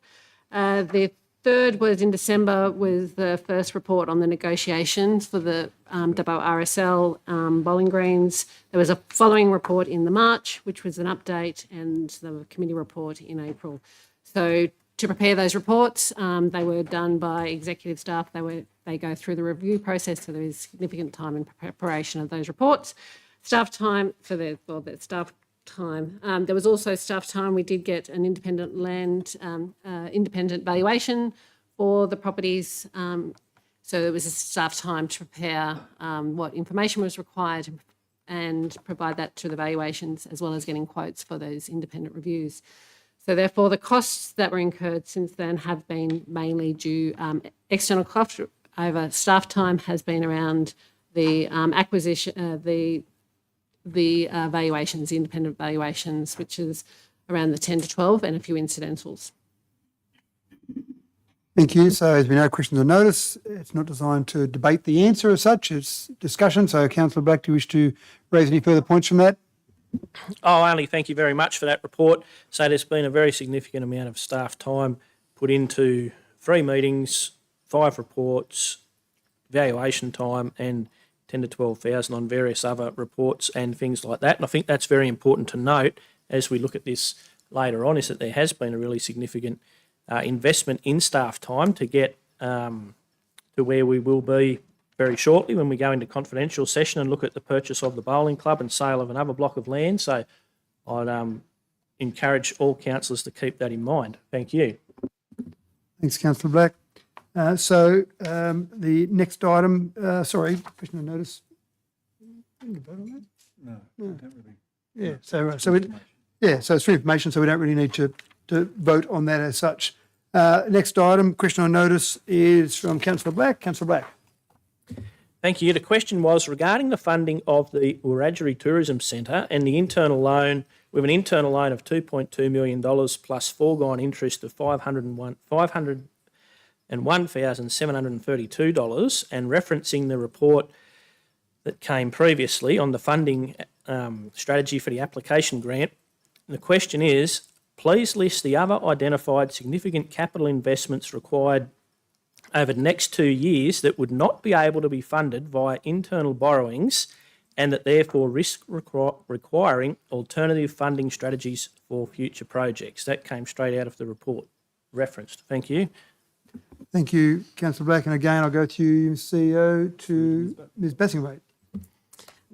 S13: The third was in December, was the first report on the negotiations for the WRSL bowling greens. There was a following report in the March, which was an update, and the committee report in April. So to prepare those reports, they were done by executive staff. They go through the review process, so there is significant time in preparation of those reports. Staff time for the staff time. There was also staff time. We did get an independent independent valuation for the properties. So there was a staff time to prepare what information was required and provide that to the valuations, as well as getting quotes for those independent reviews. So therefore, the costs that were incurred since then have been mainly due external costs over staff time has been around the acquisition, the valuations, the independent valuations, which is around the 10 to 12 and a few incidentals.
S1: Thank you. So as we know, questions are notice. It's not designed to debate the answer as such. It's discussion. So Councillor Black, do you wish to raise any further points from that?
S4: Oh, only thank you very much for that report. So there's been a very significant amount of staff time put into 3 meetings, 5 reports, valuation time, and 10 to 12,000 on various other reports and things like that. And I think that's very important to note as we look at this later on, is that there has been a really significant investment in staff time to get to where we will be very shortly when we go into confidential session and look at the purchase of the bowling club and sale of another block of land. So I'd encourage all councillors to keep that in mind. Thank you.
S1: Thanks, Councillor Black. The next item, question of notice. Can you vote on that?
S16: No, don't really.
S1: Yeah, so it's for information, so we don't really need to vote on that as such. Next item, question on notice, is from Councillor Black. Councillor Black.
S4: Thank you. The question was regarding the funding of the Wiradjuri Tourism Centre and the internal loan, with an internal loan of $2.2 million plus foregone interest of $501,732, and referencing the report that came previously on the funding strategy for the application grant. The question is, please list the other identified significant capital investments required over the next 2 years that would not be able to be funded via internal borrowings and that therefore risk requiring alternative funding strategies for future projects. That came straight out of the report referenced. Thank you.
S1: Thank you, Councillor Black. And again, I'll go to you, CEO, to Ms. Bassingthwaighte.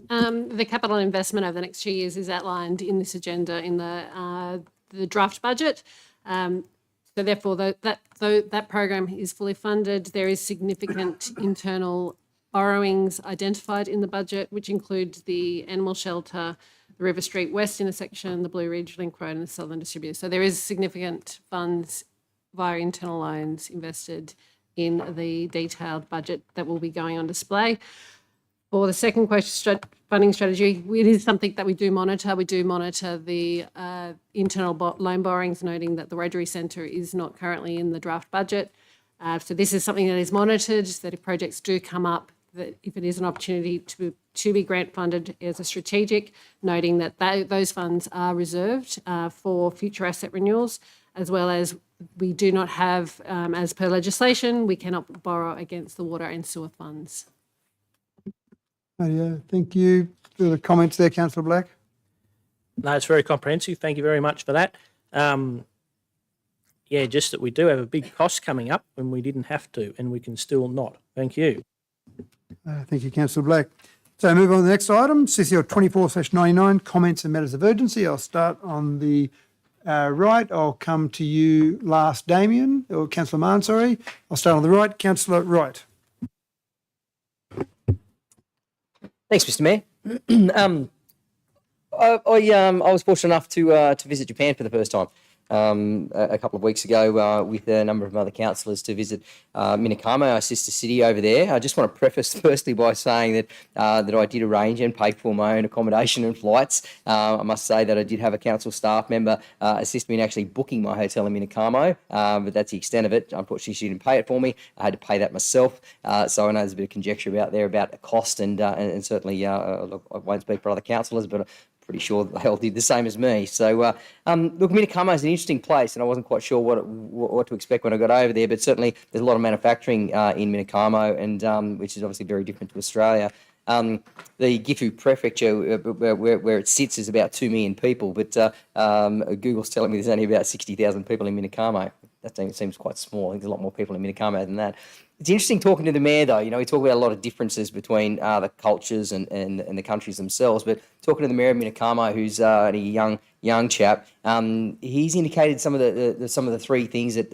S13: The capital investment over the next 2 years is outlined in this agenda in the draft budget. So therefore, that program is fully funded. There is significant internal borrowings identified in the budget, which include the animal shelter, the River Street West intersection, the Blue Ridge Link Road and the Southern Distributor. So there is significant funds via internal loans invested in the detailed budget that will be going on display. For the second question, funding strategy, it is something that we do monitor. We do monitor the internal loan borrowings, noting that the Wiradjuri Centre is not currently in the draft budget. So this is something that is monitored, that if projects do come up, that if it is an opportunity to be grant funded as a strategic, noting that those funds are reserved for future asset renewals, as well as we do not have, as per legislation, we cannot borrow against the water and sewer funds.
S1: Thank you. Further comments there, Councillor Black?
S4: No, it's very comprehensive. Thank you very much for that. Just that we do have a big cost coming up when we didn't have to, and we can still not. Thank you.
S1: Thank you, Councillor Black. So move on to the next item, CCL 24/99, comments and matters of urgency. I'll start on the right. I'll come to you last, Damien, or Councillor Mann, sorry. I'll start on the right. Councillor Wright.
S11: Thanks, Mr. Mayor. I was fortunate enough to visit Japan for the first time a couple of weeks ago with a number of other councillors to visit Minakamo, our sister city over there. I just want to preface firstly by saying that that I did arrange and pay for my own accommodation and flights. I must say that I did have a council staff member assist me in actually booking my hotel in Minakamo, but that's the extent of it. Unfortunately, she didn't pay it for me. I had to pay that myself. So I know there's a bit of conjecture about there about the cost and certainly look, I won't speak for other councillors, but pretty sure they all did the same as me. So, look, Minakamo is an interesting place, and I wasn't quite sure what to expect when I got over there. But certainly, there's a lot of manufacturing in Minakamo, and which is obviously very different to Australia. The Gifu prefecture, where it sits, is about 2 million people, but Google's telling me there's only about 60,000 people in Minakamo. That seems quite small. I think there's a lot more people in Minakamo than that. It's interesting talking to the mayor, though. You know, we talk about a lot of differences between the cultures and the countries themselves, but talking to the mayor of Minakamo, who's a young chap, he's indicated some of the three things that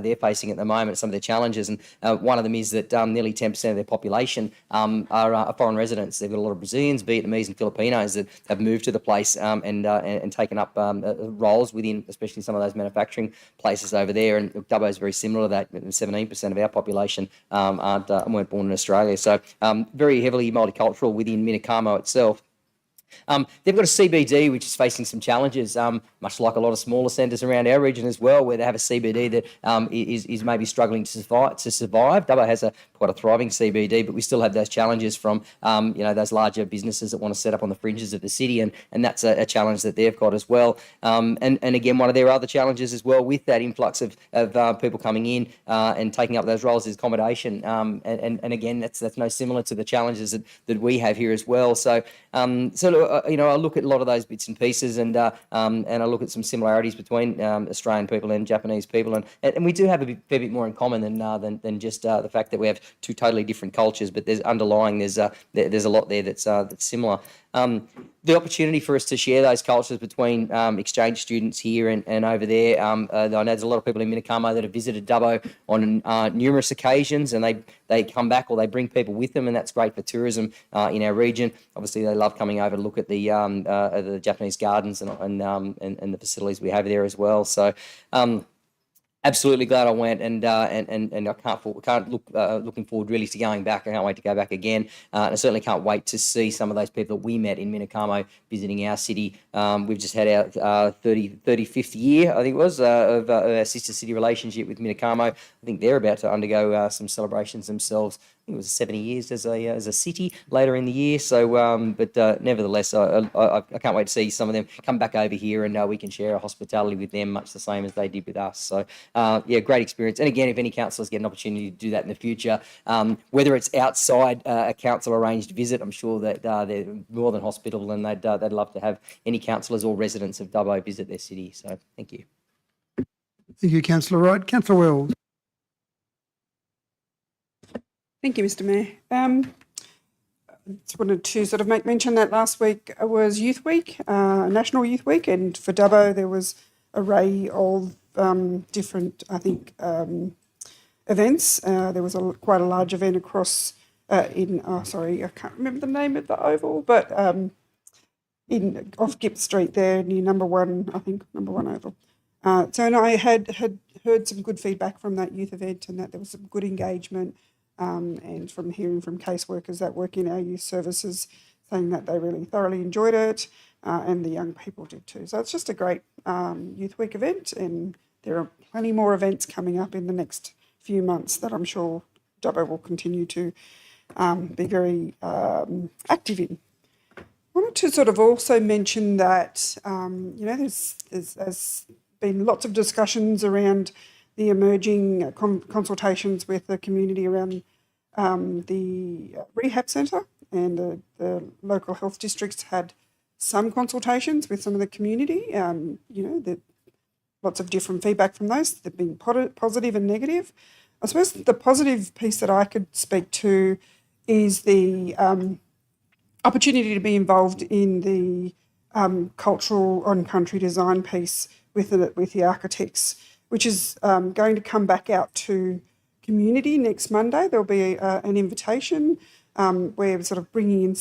S11: they're facing at the moment, some of their challenges, and one of them is that nearly 10% of their population are foreign residents. They've got a lot of Brazilians, Vietnamese, and Filipinos that have moved to the place and taken up roles within, especially some of those manufacturing places over there. And Dubbo is very similar to that. 17% of our population weren't born in Australia, so very heavily multicultural within Minakamo itself. They've got a CBD which is facing some challenges, much like a lot of smaller centres around our region as well, where they have a CBD that is maybe struggling to survive. Dubbo has quite a thriving CBD, but we still have those challenges from those larger businesses that want to set up on the fringes of the city, and that's a challenge that they've got as well. And again, one of their other challenges as well with that influx of people coming in and taking up those roles is accommodation. And again, that's no similar to the challenges that we have here as well. So I look at a lot of those bits and pieces, and I look at some similarities between Australian people and Japanese people, and we do have a fair bit more in common than just the fact that we have two totally different cultures. But there's a lot there that's similar. The opportunity for us to share those cultures between exchange students here and over there. I know there's a lot of people in Minakamo that have visited Dubbo on numerous occasions, and they come back or they bring people with them, and that's great for tourism in our region. Obviously, they love coming over to look at the Japanese gardens and the facilities we have there as well. So. Absolutely glad I went, and I can't looking forward really to going back. I can't wait to go back again. And I certainly can't wait to see some of those people that we met in Minakamo visiting our city. We've just had our 35th year, I think it was, of our sister city relationship with Minakamo. I think they're about to undergo some celebrations themselves. I think it was 70 years as a city later in the year. So, but nevertheless, I can't wait to see some of them come back over here, and we can share our hospitality with them, much the same as they did with us. So, great experience. And again, if any councillors get an opportunity to do that in the future, whether it's outside a council arranged visit, I'm sure that they're more than hospitable, and they'd love to have any councillors or residents of Dubbo visit their city. So, thank you.
S1: Thank you, Councillor Wright. Councillor Wells.
S12: Thank you, Mr. Mayor. Just wanted to sort of make mention that last week was Youth Week, National Youth Week, and for Dubbo there was an array of different, I think, events. There was quite a large event across I can't remember the name of the oval, but off Gipp Street there near number one oval. And I had heard some good feedback from that youth event, and that there was some good engagement. And from hearing from caseworkers that work in our youth services saying that they really thoroughly enjoyed it, and the young people did too. So it's just a great Youth Week event, and there are plenty more events coming up in the next few months that I'm sure Dubbo will continue to be very active in. I wanted to sort of also mention that, there's been lots of discussions around the emerging consultations with the community around the rehab centre, and the local health districts had some consultations with some of the community. Lots of different feedback from those. They've been positive and negative. I suppose the positive piece that I could speak to is the opportunity to be involved in the cultural on-country design piece with the architects, which is going to come back out to community next Monday. There'll be an invitation. We're sort of bringing in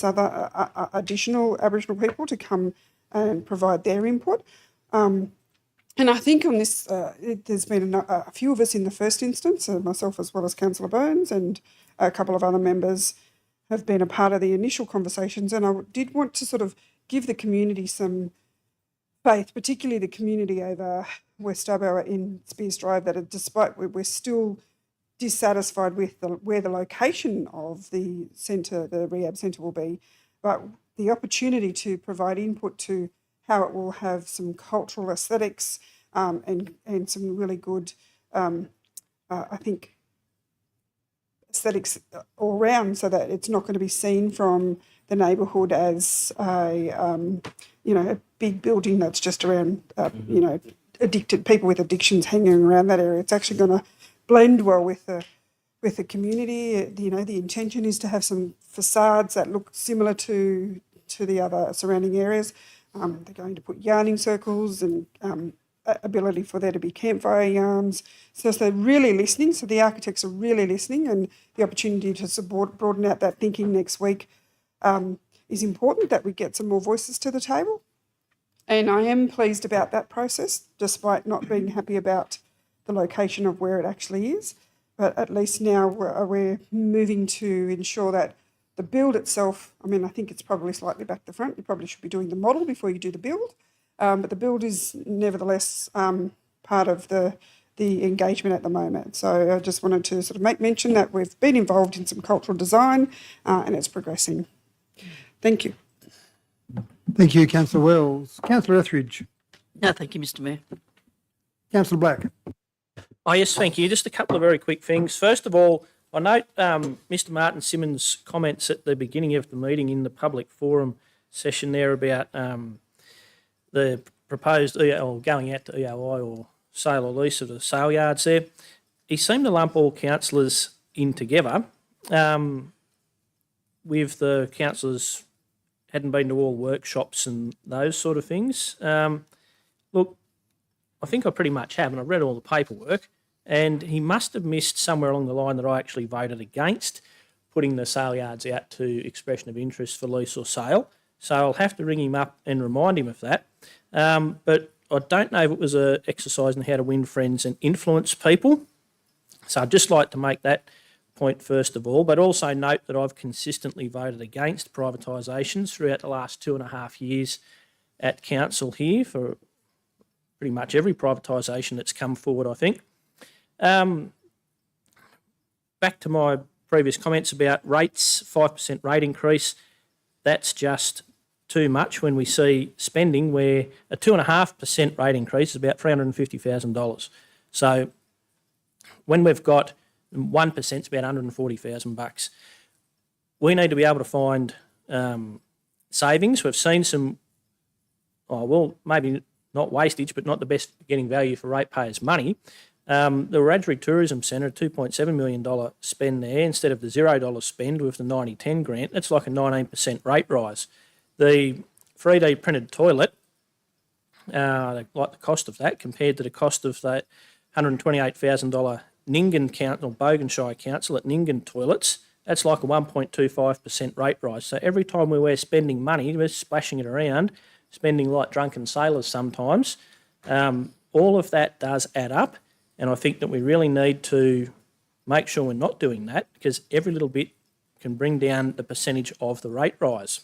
S12: additional Aboriginal people to come and provide their input. And I think on this, there's been a few of us in the first instance, myself as well as Councillor Bones and a couple of other members have been a part of the initial conversations. And I did want to sort of give the community some faith, particularly the community over West Dubbo in Spears Drive, that despite we're still dissatisfied with where the location of the centre, the rehab centre will be, but the opportunity to provide input to how it will have some cultural aesthetics and some really good, I think, aesthetics all round, so that it's not going to be seen from the neighbourhood as a big building that's just around addicted people with addictions hanging around that area. It's actually going to blend well with the community. The intention is to have some facades that look similar to the other surrounding areas. They're going to put yarning circles and ability for there to be campfire yarns. So they're really listening. So the architects are really listening, and the opportunity to broaden out that thinking next week is important, that we get some more voices to the table. And I am pleased about that process, despite not being happy about the location of where it actually is. But at least now we're moving to ensure that the build itself, I mean, I think it's probably slightly back to front. You probably should be doing the model before you do the build. But the build is nevertheless part of the engagement at the moment. So I just wanted to sort of make mention that we've been involved in some cultural design and it's progressing. Thank you.
S1: Thank you, Councillor Wells. Councillor Etheridge.
S21: No, thank you, Mr Mayor.
S1: Councillor Black.
S4: Oh, yes, thank you. Just a couple of very quick things. First of all, I note Mr Martin Simmons' comments at the beginning of the meeting in the public forum session there about the proposed or going out to EOI or sale or lease of the sale yards there. He seemed to lump all councillors in together with the councillors hadn't been to all workshops and those sort of things. Look, I think I pretty much have, and I've read all the paperwork, and he must have missed somewhere along the line that I actually voted against putting the sale yards out to expression of interest for lease or sale. So I'll have to ring him up and remind him of that. But I don't know if it was an exercise in how to win friends and influence people. So I'd just like to make that point first of all, but also note that I've consistently voted against privatisations throughout the last 2.5 years at council here for pretty much every privatisation that's come forward, I think. Back to my previous comments about rates, 5% rate increase, that's just too much when we see spending where a 2.5% rate increase is about $350,000. So when we've got 1%, it's about $140,000. We need to be able to find savings. We've seen some, maybe not wastage, but not the best getting value for ratepayers' money. The Wiradjuri Tourism Centre, a $2.7 million spend there instead of the $0 spend with the 90-10 grant. That's like a 19% rate rise. The 3D printed toilet, like the cost of that compared to the cost of that $128,000 Nyngan Council, Boganshire Council at Nyngan toilets, that's like a 1.25% rate rise. So every time we're spending money, we're splashing it around, spending like drunken sailors sometimes. All of that does add up, and I think that we really need to make sure we're not doing that, because every little bit can bring down the percentage of the rate rise.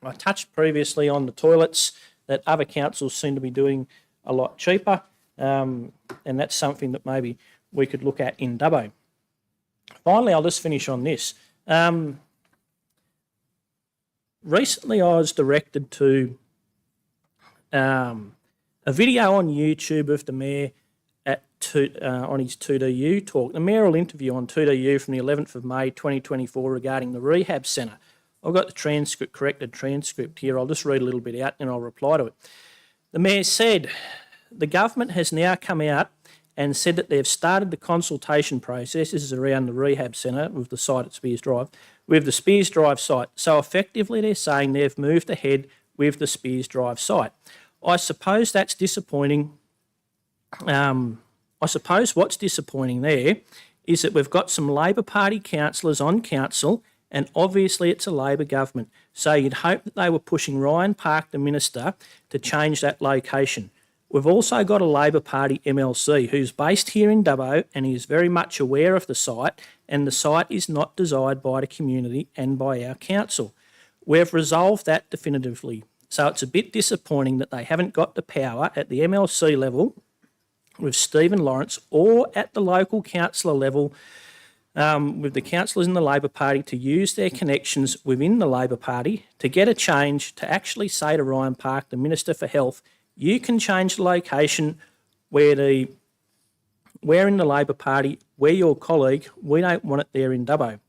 S4: I touched previously on the toilets that other councils seem to be doing a lot cheaper, and that's something that maybe we could look at in Dubbo. Finally, I'll just finish on this. Recently, I was directed to a video on YouTube of the Mayor on his 2DU talk, the mayoral interview on 2DU from the 11th of May 2024 regarding the rehab centre. I've got the corrected transcript here. I'll just read a little bit out and I'll reply to it. The Mayor said, the government has now come out and said that they've started the consultation process, this is around the rehab centre with the site at Spears Drive, with the Spears Drive site. So effectively they're saying they've moved ahead with the Spears Drive site. I suppose that's disappointing. I suppose what's disappointing there is that we've got some Labor Party councillors on council, and obviously it's a Labor government. So you'd hope that they were pushing Ryan Park, the minister, to change that location. We've also got a Labor Party MLC who's based here in Dubbo, and he is very much aware of the site, and the site is not desired by the community and by our council. We've resolved that definitively. So it's a bit disappointing that they haven't got the power at the MLC level with Stephen Lawrence or at the local councillor level with the councillors in the Labor Party to use their connections within the Labor Party to get a change to actually say to Ryan Park, the Minister for Health, you can change the location where in the Labor Party, we're your colleague, we don't want it there in Dubbo.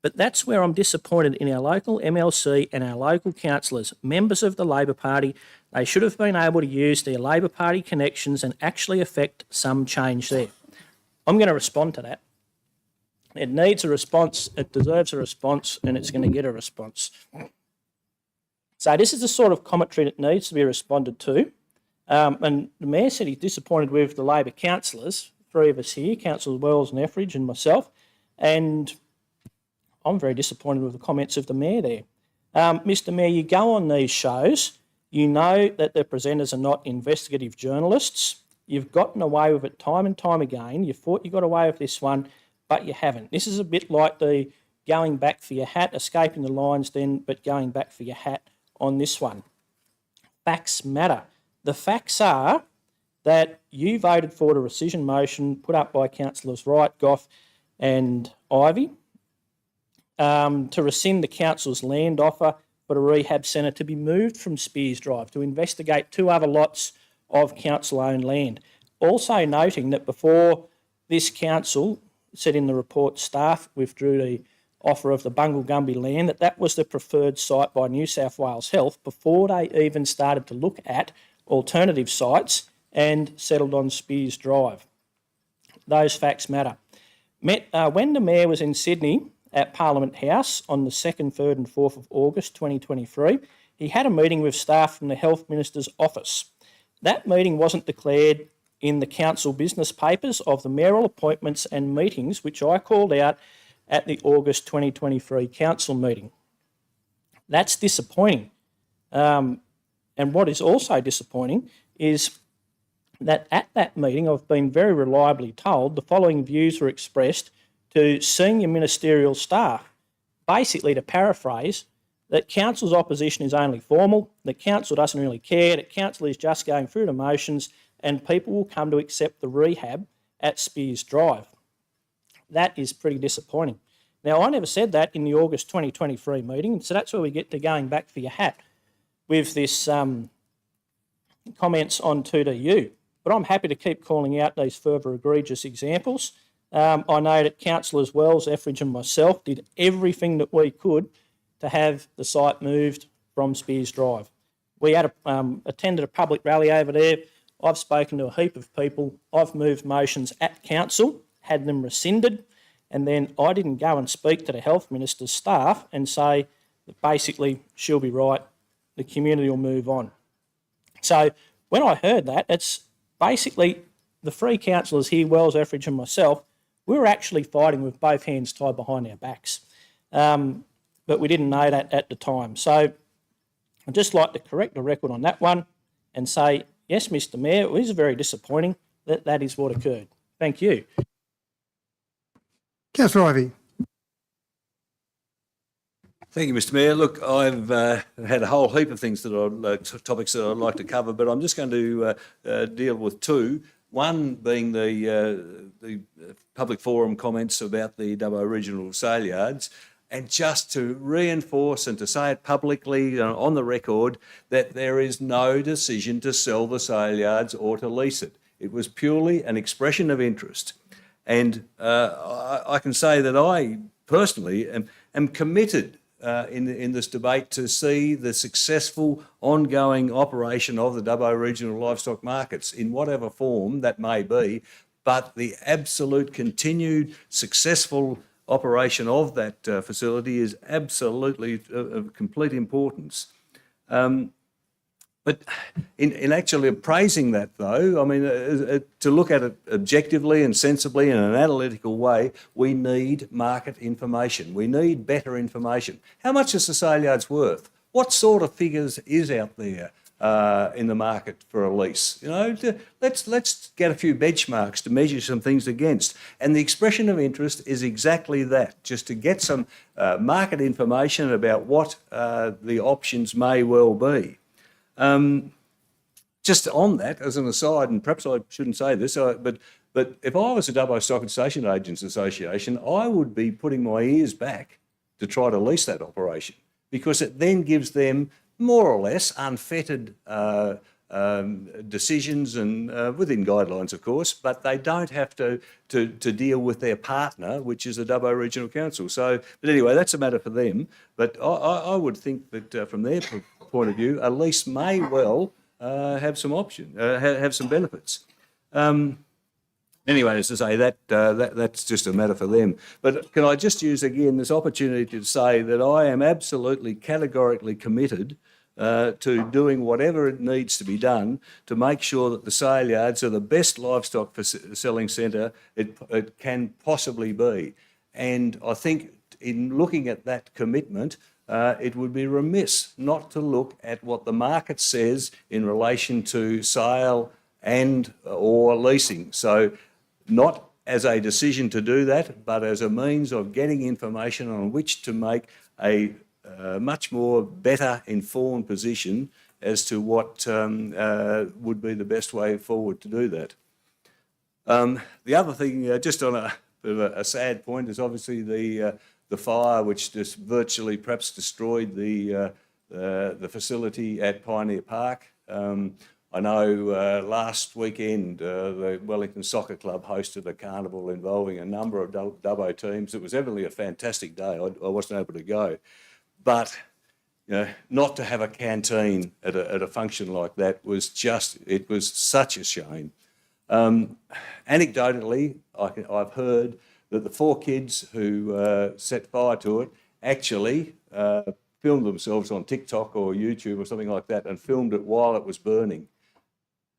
S4: But that's where I'm disappointed in our local MLC and our local councillors, members of the Labor Party. They should have been able to use their Labor Party connections and actually affect some change there. I'm going to respond to that. It needs a response, it deserves a response, and it's going to get a response. So this is the sort of commentary that needs to be responded to. And the Mayor said he's disappointed with the Labor councillors, three of us here, Councillors Wells and Etheridge and myself, and I'm very disappointed with the comments of the Mayor there. Mr Mayor, you go on these shows, you know that the presenters are not investigative journalists. You've gotten away with it time and time again. You thought you got away with this one, but you haven't. This is a bit like the going back for your hat, escaping the lines then, but going back for your hat on this one. Facts matter. The facts are that you voted for the rescission motion put up by Councillors Wright, Goff and Ivey to rescind the council's land offer for the rehab centre to be moved from Spears Drive to investigate two other lots of council-owned land. Also noting that before this council said in the report staff withdrew the offer of the Bungle Gumby land, that was the preferred site by New South Wales Health before they even started to look at alternative sites and settled on Spears Drive. Those facts matter. When the Mayor was in Sydney at Parliament House on the 2nd, 3rd and 4th of August 2023, he had a meeting with staff from the Health Minister's office. That meeting wasn't declared in the council business papers of the mayoral appointments and meetings, which I called out at the August 2023 council meeting. That's disappointing. And what is also disappointing is that at that meeting, I've been very reliably told the following views were expressed to senior ministerial staff, basically to paraphrase, that council's opposition is only formal, that council doesn't really care, that council is just going through the motions and people will come to accept the rehab at Spears Drive. That is pretty disappointing. Now, I never said that in the August 2023 meeting, so that's where we get to going back for your hat with this comments on 2DU. But I'm happy to keep calling out these further egregious examples. I know that Councillors Wells, Etheridge and myself did everything that we could to have the site moved from Spears Drive. We had attended a public rally over there. I've spoken to a heap of people. I've moved motions at council, had them rescinded, and then I didn't go and speak to the Health Minister's staff and say that basically she'll be right, the community will move on. So when I heard that, it's basically the three councillors here, Wells, Etheridge and myself, we were actually fighting with both hands tied behind our backs. But we didn't know that at the time. So I'd just like to correct the record on that one and say, yes, Mr Mayor, it is very disappointing that that is what occurred. Thank you.
S1: Councillor Ivey.
S10: Thank you, Mr Mayor. Look, I've had a whole heap of things topics that I'd like to cover, but I'm just going to deal with two. One being the public forum comments about the Dubbo Regional Sale Yards, and just to reinforce and to say it publicly on the record that there is no decision to sell the sale yards or to lease it. It was purely an expression of interest. And I can say that I personally am committed in this debate to see the successful ongoing operation of the Dubbo Regional Livestock Markets in whatever form that may be, but the absolute continued successful operation of that facility is absolutely of complete importance. But in actually appraising that, though, I mean, to look at it objectively and sensibly in an analytical way, we need market information. We need better information. How much is the sale yards worth? What sort of figures is out there in the market for a lease? You know, let's get a few benchmarks to measure some things against. And the expression of interest is exactly that, just to get some market information about what the options may well be. Just on that, as an aside, and perhaps I shouldn't say this, but if I was a Dubbo Stock and Station Agents Association, I would be putting my ears back to try to lease that operation, because it then gives them more or less unfettered decisions and within guidelines, of course, but they don't have to deal with their partner, which is the Dubbo Regional Council. So, but anyway, that's a matter for them. But I would think that from their point of view, a lease may well have some have some benefits. Anyway, as I say, that's just a matter for them. But can I just use again this opportunity to say that I am absolutely categorically committed to doing whatever it needs to be done to make sure that the sale yards are the best livestock selling centre it can possibly be. And I think in looking at that commitment, it would be remiss not to look at what the market says in relation to sale and or leasing. So not as a decision to do that, but as a means of getting information on which to make a much more better informed position as to what would be the best way forward to do that. The other thing, just on a sad point, is obviously the fire which just virtually perhaps destroyed the facility at Pioneer Park. I know last weekend the Wellington Soccer Club hosted a carnival involving a number of Dubbo teams. It was evidently a fantastic day. I wasn't able to go. But you know, not to have a canteen at a function like that was it was such a shame. Anecdotally, I've heard that the 4 kids who set fire to it actually filmed themselves on TikTok or YouTube or something like that and filmed it while it was burning.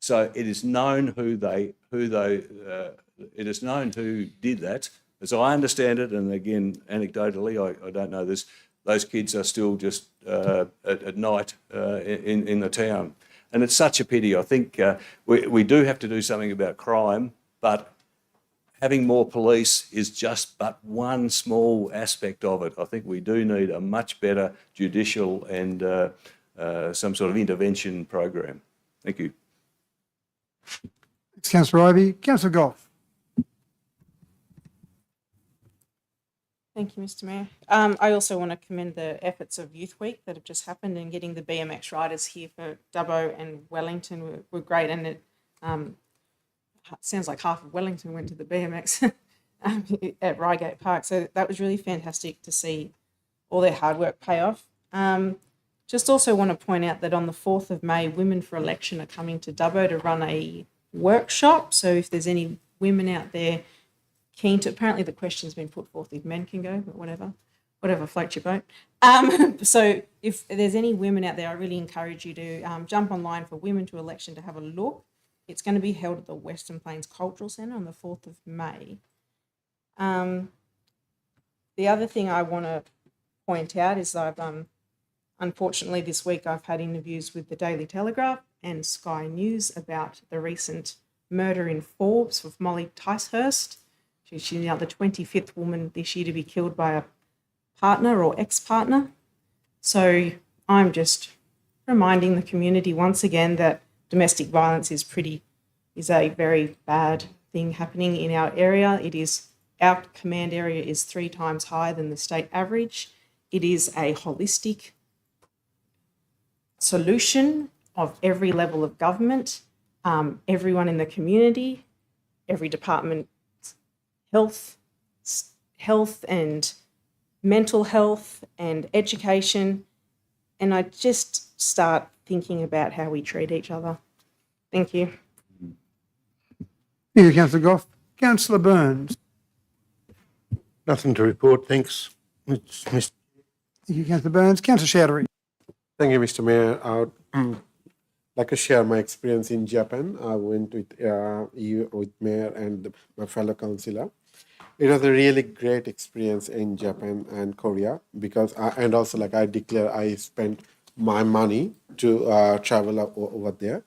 S10: So it is known who did that. As I understand it, and again, anecdotally, I don't know this, those kids are still just at night in the town. And it's such a pity. I think we do have to do something about crime, but having more police is just but one small aspect of it. I think we do need a much better judicial and some sort of intervention program. Thank you.
S1: Thanks, Councillor Ivey. Councillor Goff.
S18: Thank you, Mr. Mayor. I also want to commend the efforts of Youth Week that have just happened, and getting the BMX riders here for Dubbo and Wellington were great. And it sounds like half of Wellington went to the BMX at Reigate Park. So that was really fantastic to see all their hard work pay off. Just also want to point out that on the 4th of May, Women for Election are coming to Dubbo to run a workshop. So if there's any women out there keen to, apparently the question's been put forth if men can go, but whatever floats your boat. So if there's any women out there, I really encourage you to jump online for Women to Election to have a look. It's going to be held at the Western Plains Cultural Centre on the 4th of May. The other thing I want to point out is I've unfortunately this week I've had interviews with the Daily Telegraph and Sky News about the recent murder in Forbes of Molly Ticehurst. She's now the 25th woman this year to be killed by a partner or ex-partner. So I'm just reminding the community once again that domestic violence is a very bad thing happening in our area. Our command area is 3 times higher than the state average. It is a holistic solution of every level of government, everyone in the community, every department, health and mental health and education. And I just start thinking about how we treat each other. Thank you.
S1: Thank you, Councillor Goff. Councillor Burns.
S3: Nothing to report, thanks.
S1: Thank you, Councillor Burns. Councillor Chowdhury.
S2: Thank you, Mr. Mayor. like to share my experience in Japan. I went with with Mayor and my fellow councillor. It was a really great experience in Japan and Korea because, and also like I declare, I spent my money to travel over there.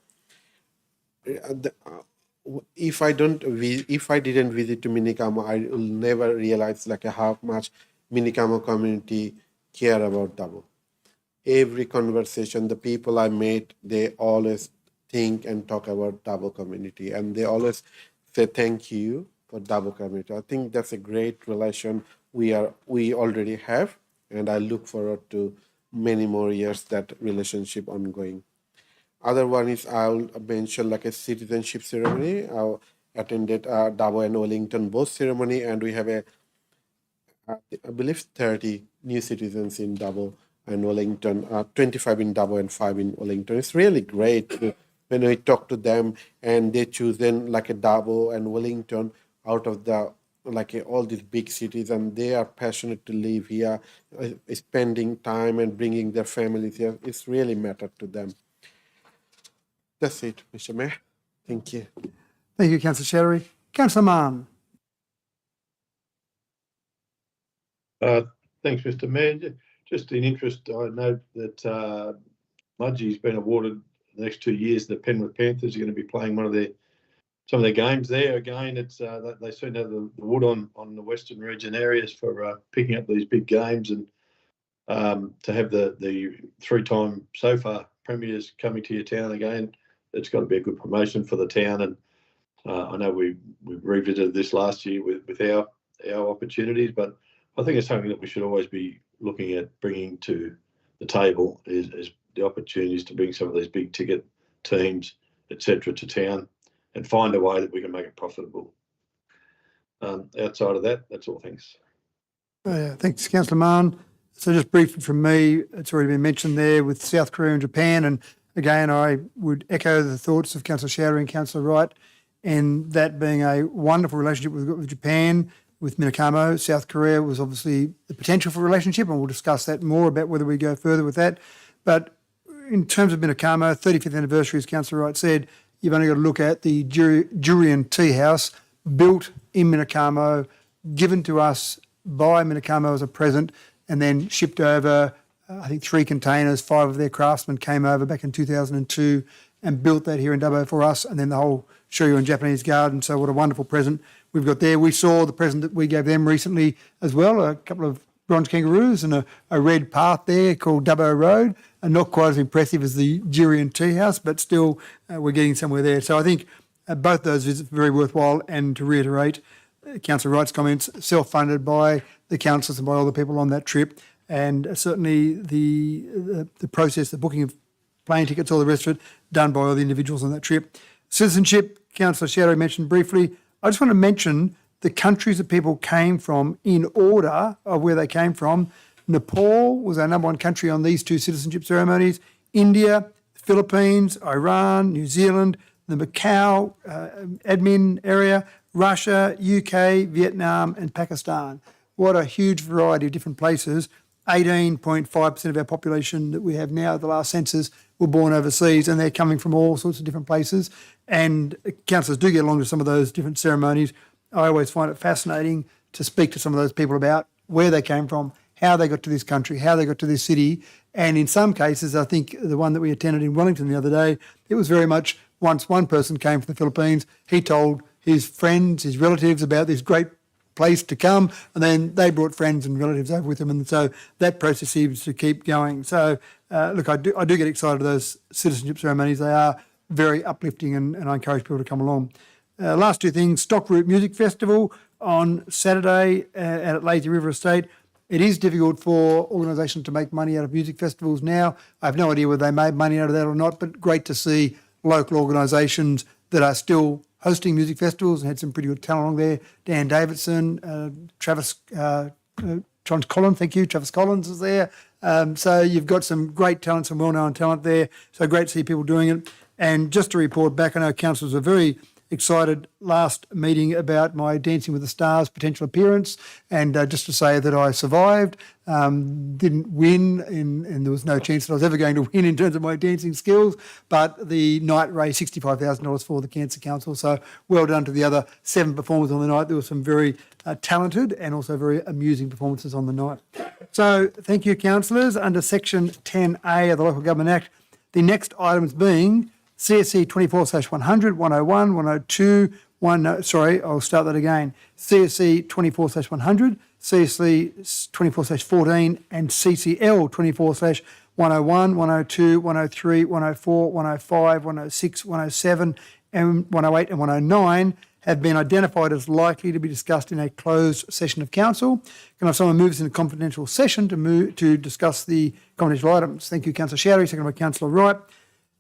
S2: If I didn't visit to Minikamo, I will never realize like how much Minikamo community care about Dabo. Every conversation, the people I met, they always think and talk about Dabo community, and they always say thank you for Dabo community. I think that's a great relation we already have, and I look forward to many more years that relationship ongoing. Other one is I'll mention like a citizenship ceremony. I attended Dabo and Wellington both ceremony, and we have I believe 30 new citizens in Dabo and Wellington, 25 in Dabo and 5 in Wellington. It's really great when we talk to them and they choose then like a Dabo and Wellington out of the all these big cities, and they are passionate to live here, spending time and bringing their families here. It's really mattered to them. That's it, Mr. Mayor. Thank you.
S1: Thank you, Councillor Sherry. Councillor Mann.
S5: Thanks, Mr. Mayor. Just in interest, I know that Mudgee's been awarded the next 2 years. The Penrith Panthers are going to be playing some of their games there. Again, it's they seem to have the wood on the Western region areas for picking up these big games, and to have the 3-time so far premiers coming to your town again, it's got to be a good promotion for the town. And I know we revisited this last year with our opportunities, but I think it's something that we should always be looking at bringing to the table is the opportunities to bring some of these big ticket teams, etc., to town and find a way that we can make it profitable. Outside of that, that's all. Thanks.
S1: Thanks, Councillor Mann. So just briefly from me, it's already been mentioned there with South Korea and Japan, and again, I would echo the thoughts of Councillor Showry and Councillor Wright, and that being a wonderful relationship we've got with Japan, with Minakamo. South Korea was obviously the potential for a relationship, and we'll discuss that more about whether we go further with that. But in terms of Minakamo, 35th anniversary, as Councillor Wright said, you've only got to look at the Jurian Tea House built in Minakamo, given to us by Minakamo as a present, and then shipped over, I think 3 containers. 5 of their craftsmen came over back in 2002 and built that here in Dubbo for us, and then the whole Shiryu and Japanese garden. So what a wonderful present we've got there. We saw the present that we gave them recently as well, a couple of bronze kangaroos and a red path there called Dubbo Road, and not quite as impressive as the Jurian Tea House, but still we're getting somewhere there. So I think both those visits are very worthwhile, and to reiterate Councillor Wright's comments, self-funded by the councillors and by all the people on that trip, and certainly the process, the booking of plane tickets, all the rest of it, done by all the individuals on that trip. Citizenship, Councillor Shadow mentioned briefly. I just want to mention the countries that people came from in order of where they came from. Nepal was our number 1 country on these 2 citizenship ceremonies. India, Philippines, Iran, New Zealand, the Macau admin area, Russia, UK, Vietnam and Pakistan. What a huge variety of different places. 18.5% of our population that we have now at the last census were born overseas, and they're coming from all sorts of different places. And councillors do get along to some of those different ceremonies. I always find it fascinating to speak to some of those people about where they came from, how they got to this country, how they got to this city. And in some cases, I think the one that we attended in Wellington the other day, it was very much once one person came from the Philippines, he told his friends, his relatives about this great place to come, and then they brought friends and relatives over with them, and so that process seems to keep going. So look, I do get excited at those citizenship ceremonies. They are very uplifting, and I encourage people to come along. Last 2 things, Stockroot Music Festival on Saturday out at Lazy River Estate. It is difficult for organisations to make money out of music festivals now. I have no idea whether they made money out of that or not, but great to see local organisations that are still hosting music festivals and had some pretty good talent along there. Dan Davidson, Travis Collins, thank you. Travis Collins is there. So you've got some great talent, some well-known talent there. So great to see people doing it. And just to report back, I know councillors are very excited last meeting about my Dancing with the Stars potential appearance, and just to say that I survived, didn't win, and there was no chance that I was ever going to win in terms of my dancing skills, but the night raised $65,000 for the Cancer Council, so well done to the other 7 performers on the night. There were some very talented and also very amusing performances on the night. So thank you, councillors. Under Section 10A of the Local Government Act, the next items being CSC 24/100, 101, 102, I'll start that again. CSC 24/100, CSC 24/14 and CCL 24/101, 102, 103, 104, 105, 106, 107 and 108 and 109 have been identified as likely to be discussed in a closed session of council. Can I have someone move us into confidential session to discuss the confidential items? Thank you, Councillor Shouty, seconded by Councillor Wright.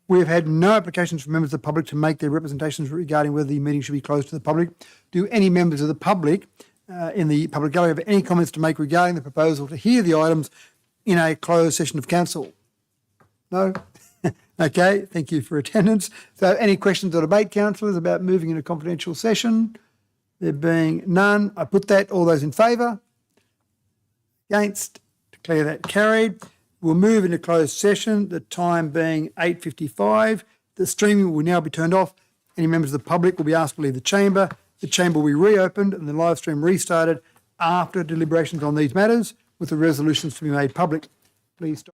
S1: We have had no applications from members of the public to make their representations regarding whether the meeting should be closed to the public. Do any members of the public in the public gallery have any comments to make regarding the proposal to hear the items in a closed session of council? No? Okay, thank you for attendance. So any questions or debate, councillors, about moving into confidential session? There being none, I put that. All those in favour? Against? Declare that carried. We'll move into closed session, the time being 8:55. The streaming will now be turned off. Any members of the public will be asked to leave the chamber. The chamber will be reopened and the live stream restarted after deliberations on these matters, with the resolutions to be made public. Please stop.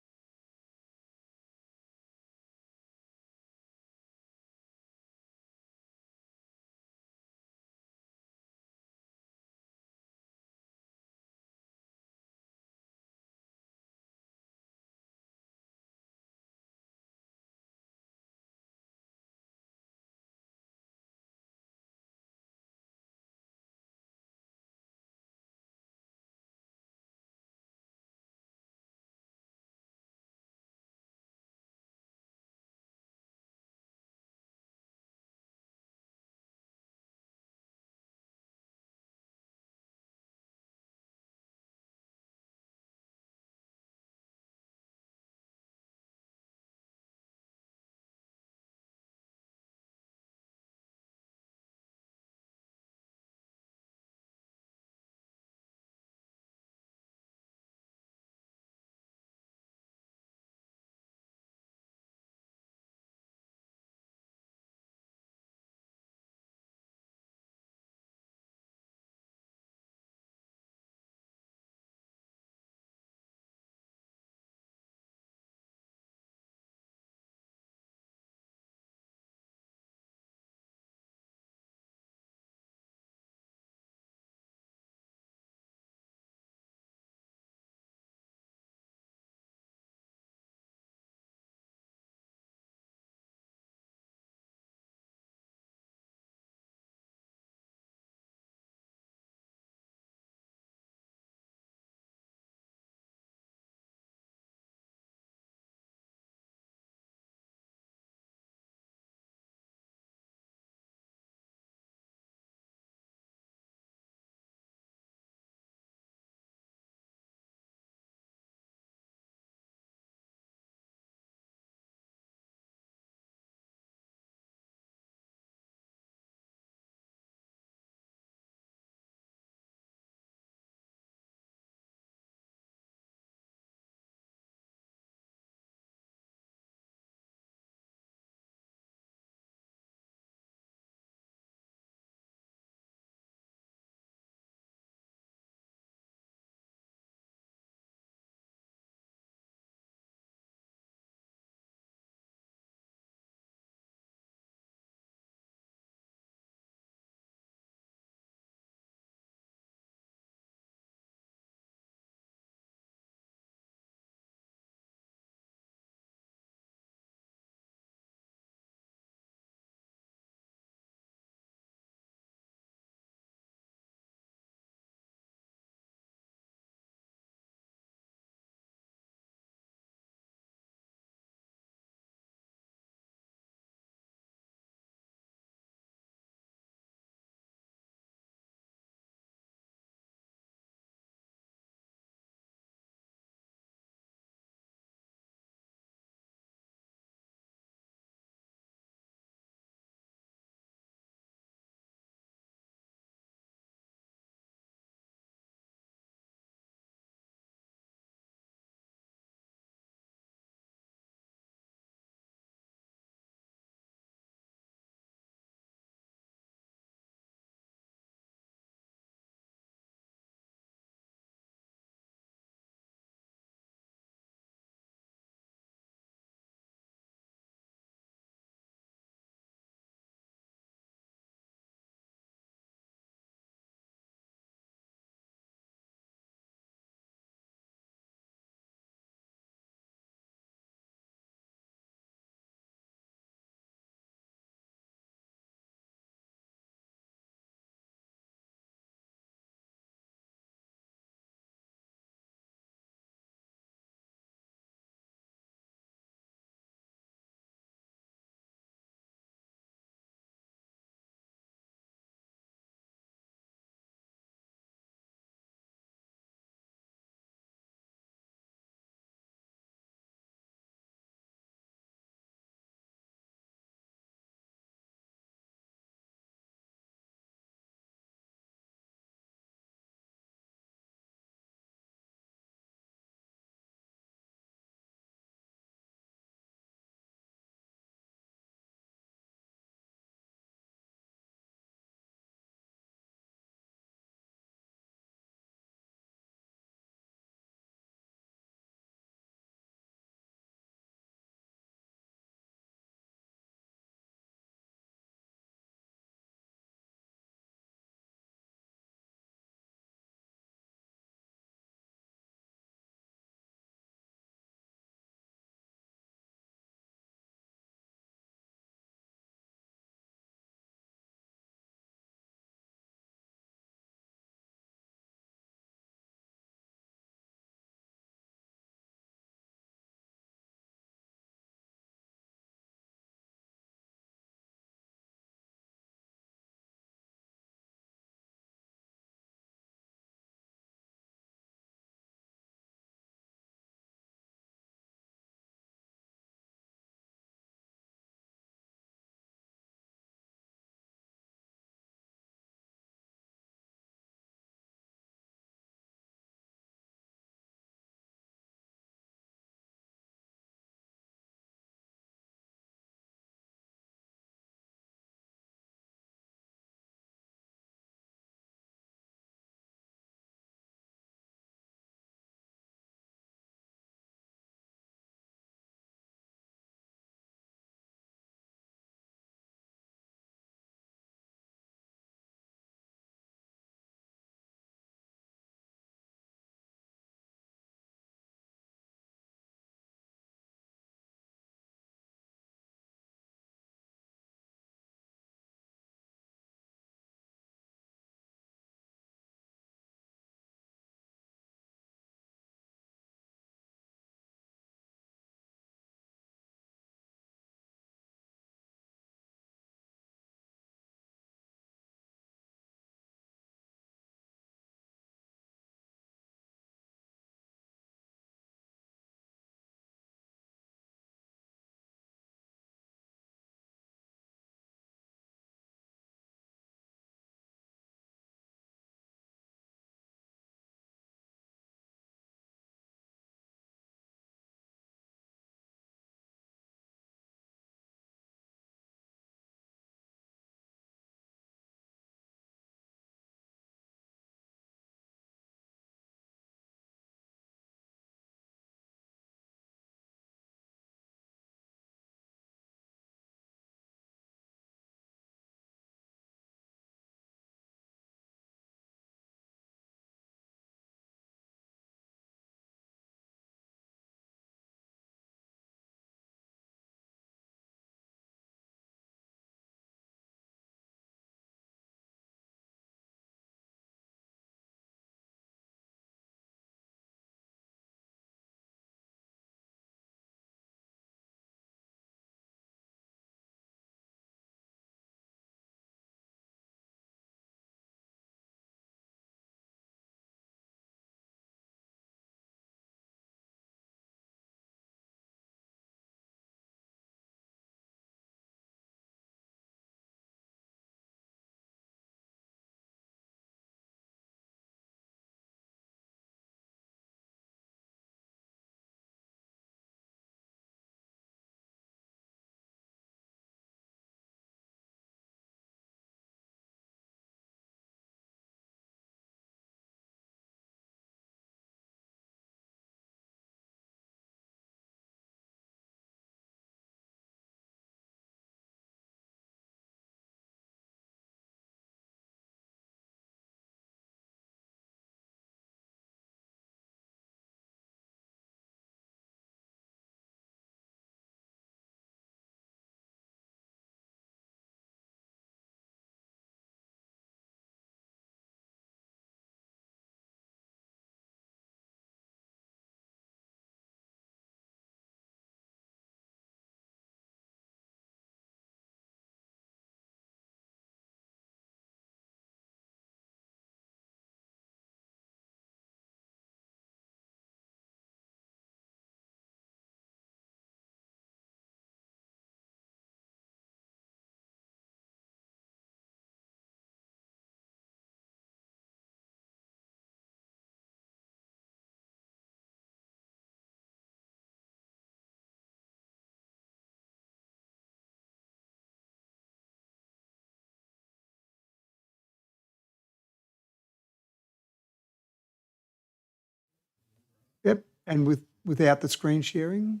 S1: Yep, and without the screen sharing.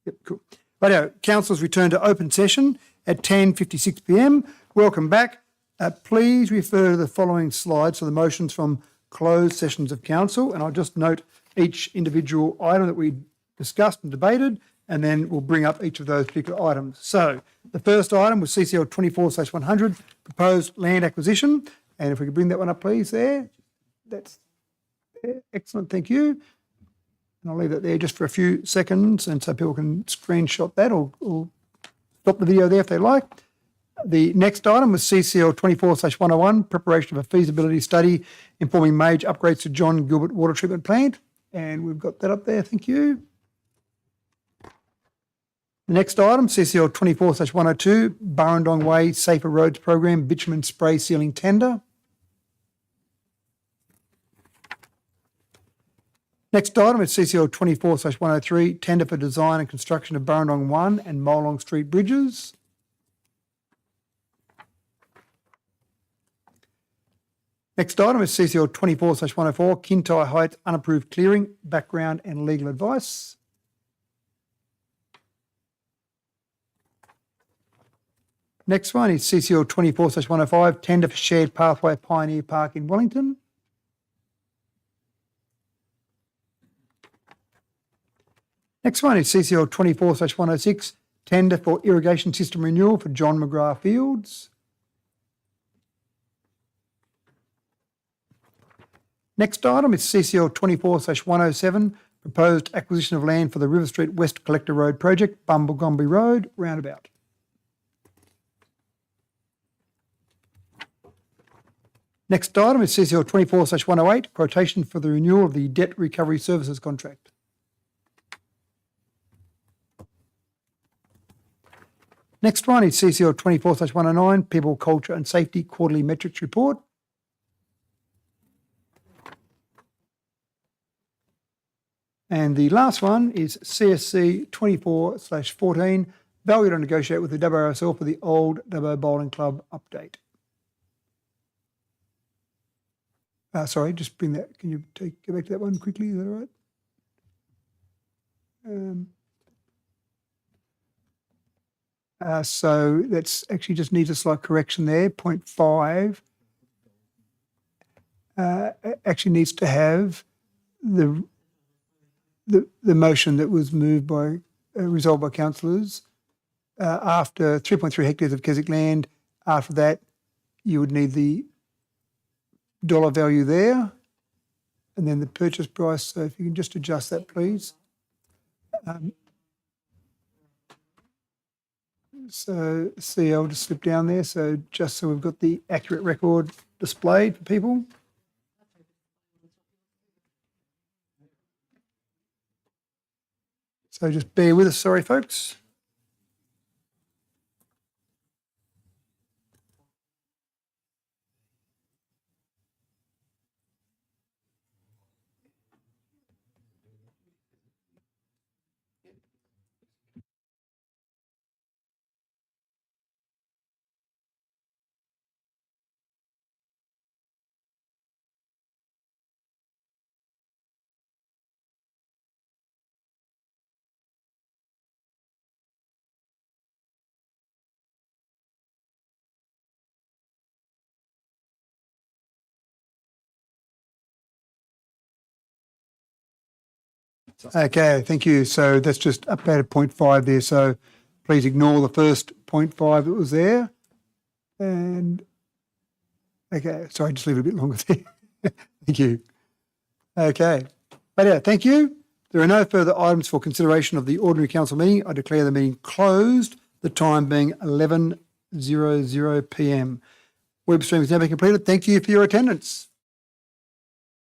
S1: Yep, cool. Righto, council's return to open session at 10:56 p.m. Welcome back. Please refer to the following slides for the motions from closed sessions of council, and I'll just note each individual item that we discussed and debated, and then we'll bring up each of those particular items. So the first item was CCL 24/100, proposed land acquisition, and if we could bring that one up, please, there. That's excellent, thank you. And I'll leave that there just for a few seconds, and so people can screenshot that or stop the video there if they like. The next item was CCL 24/101, preparation of a feasibility study informing major upgrades to John Gilbert Water Treatment Plant, and we've got that up there, thank you. The next item, CCL 24/102, Burrendong Way Safer Roads Program, bitumen spray sealing tender. Next item is CCL 24/103, tender for design and construction of Burrendong 1 and Molong Street bridges. Next item is CCL 24/104, Kintyre Heights unapproved clearing, background and legal advice. Next one is CCL 24/105, tender for shared pathway Pioneer Park in Wellington. Next one is CCL 24/106, tender for irrigation system renewal for John McGrath Fields. Next item is CCL 24/107, proposed acquisition of land for the River Street West Collector Road project, Bumblegomby Road, roundabout. Next item is CCL 24/108, quotation for the renewal of the debt recovery services contract. Next one is CCL 24/109, People, Culture and Safety Quarterly Metrics Report. And the last one is CSC 24/14, value to negotiate with the WRSL for the Old Dubbo Bowling Club update. Sorry, just bring that, can you go back to that one quickly, is that all right? So that's actually just needs a slight correction there. Point 5 actually needs to have the motion that was moved by, resolved by councillors. After 3.3 hectares of Keswick land, after that, you would need the dollar value there, and then the purchase price. So if you can just adjust that, please. So see, I'll just slip down there. So just so we've got the accurate record displayed for people. So just bear with us, sorry folks. Okay, thank you. So that's just updated 0.5 there. So please ignore the first 0.5 that was there. And okay, sorry, just leave it a bit longer there. Thank you. Okay, but yeah, thank you. There are no further items for consideration of the ordinary council meeting. I declare the meeting closed, the time being 11:00 p.m. Web stream is now being completed. Thank you for your attendance.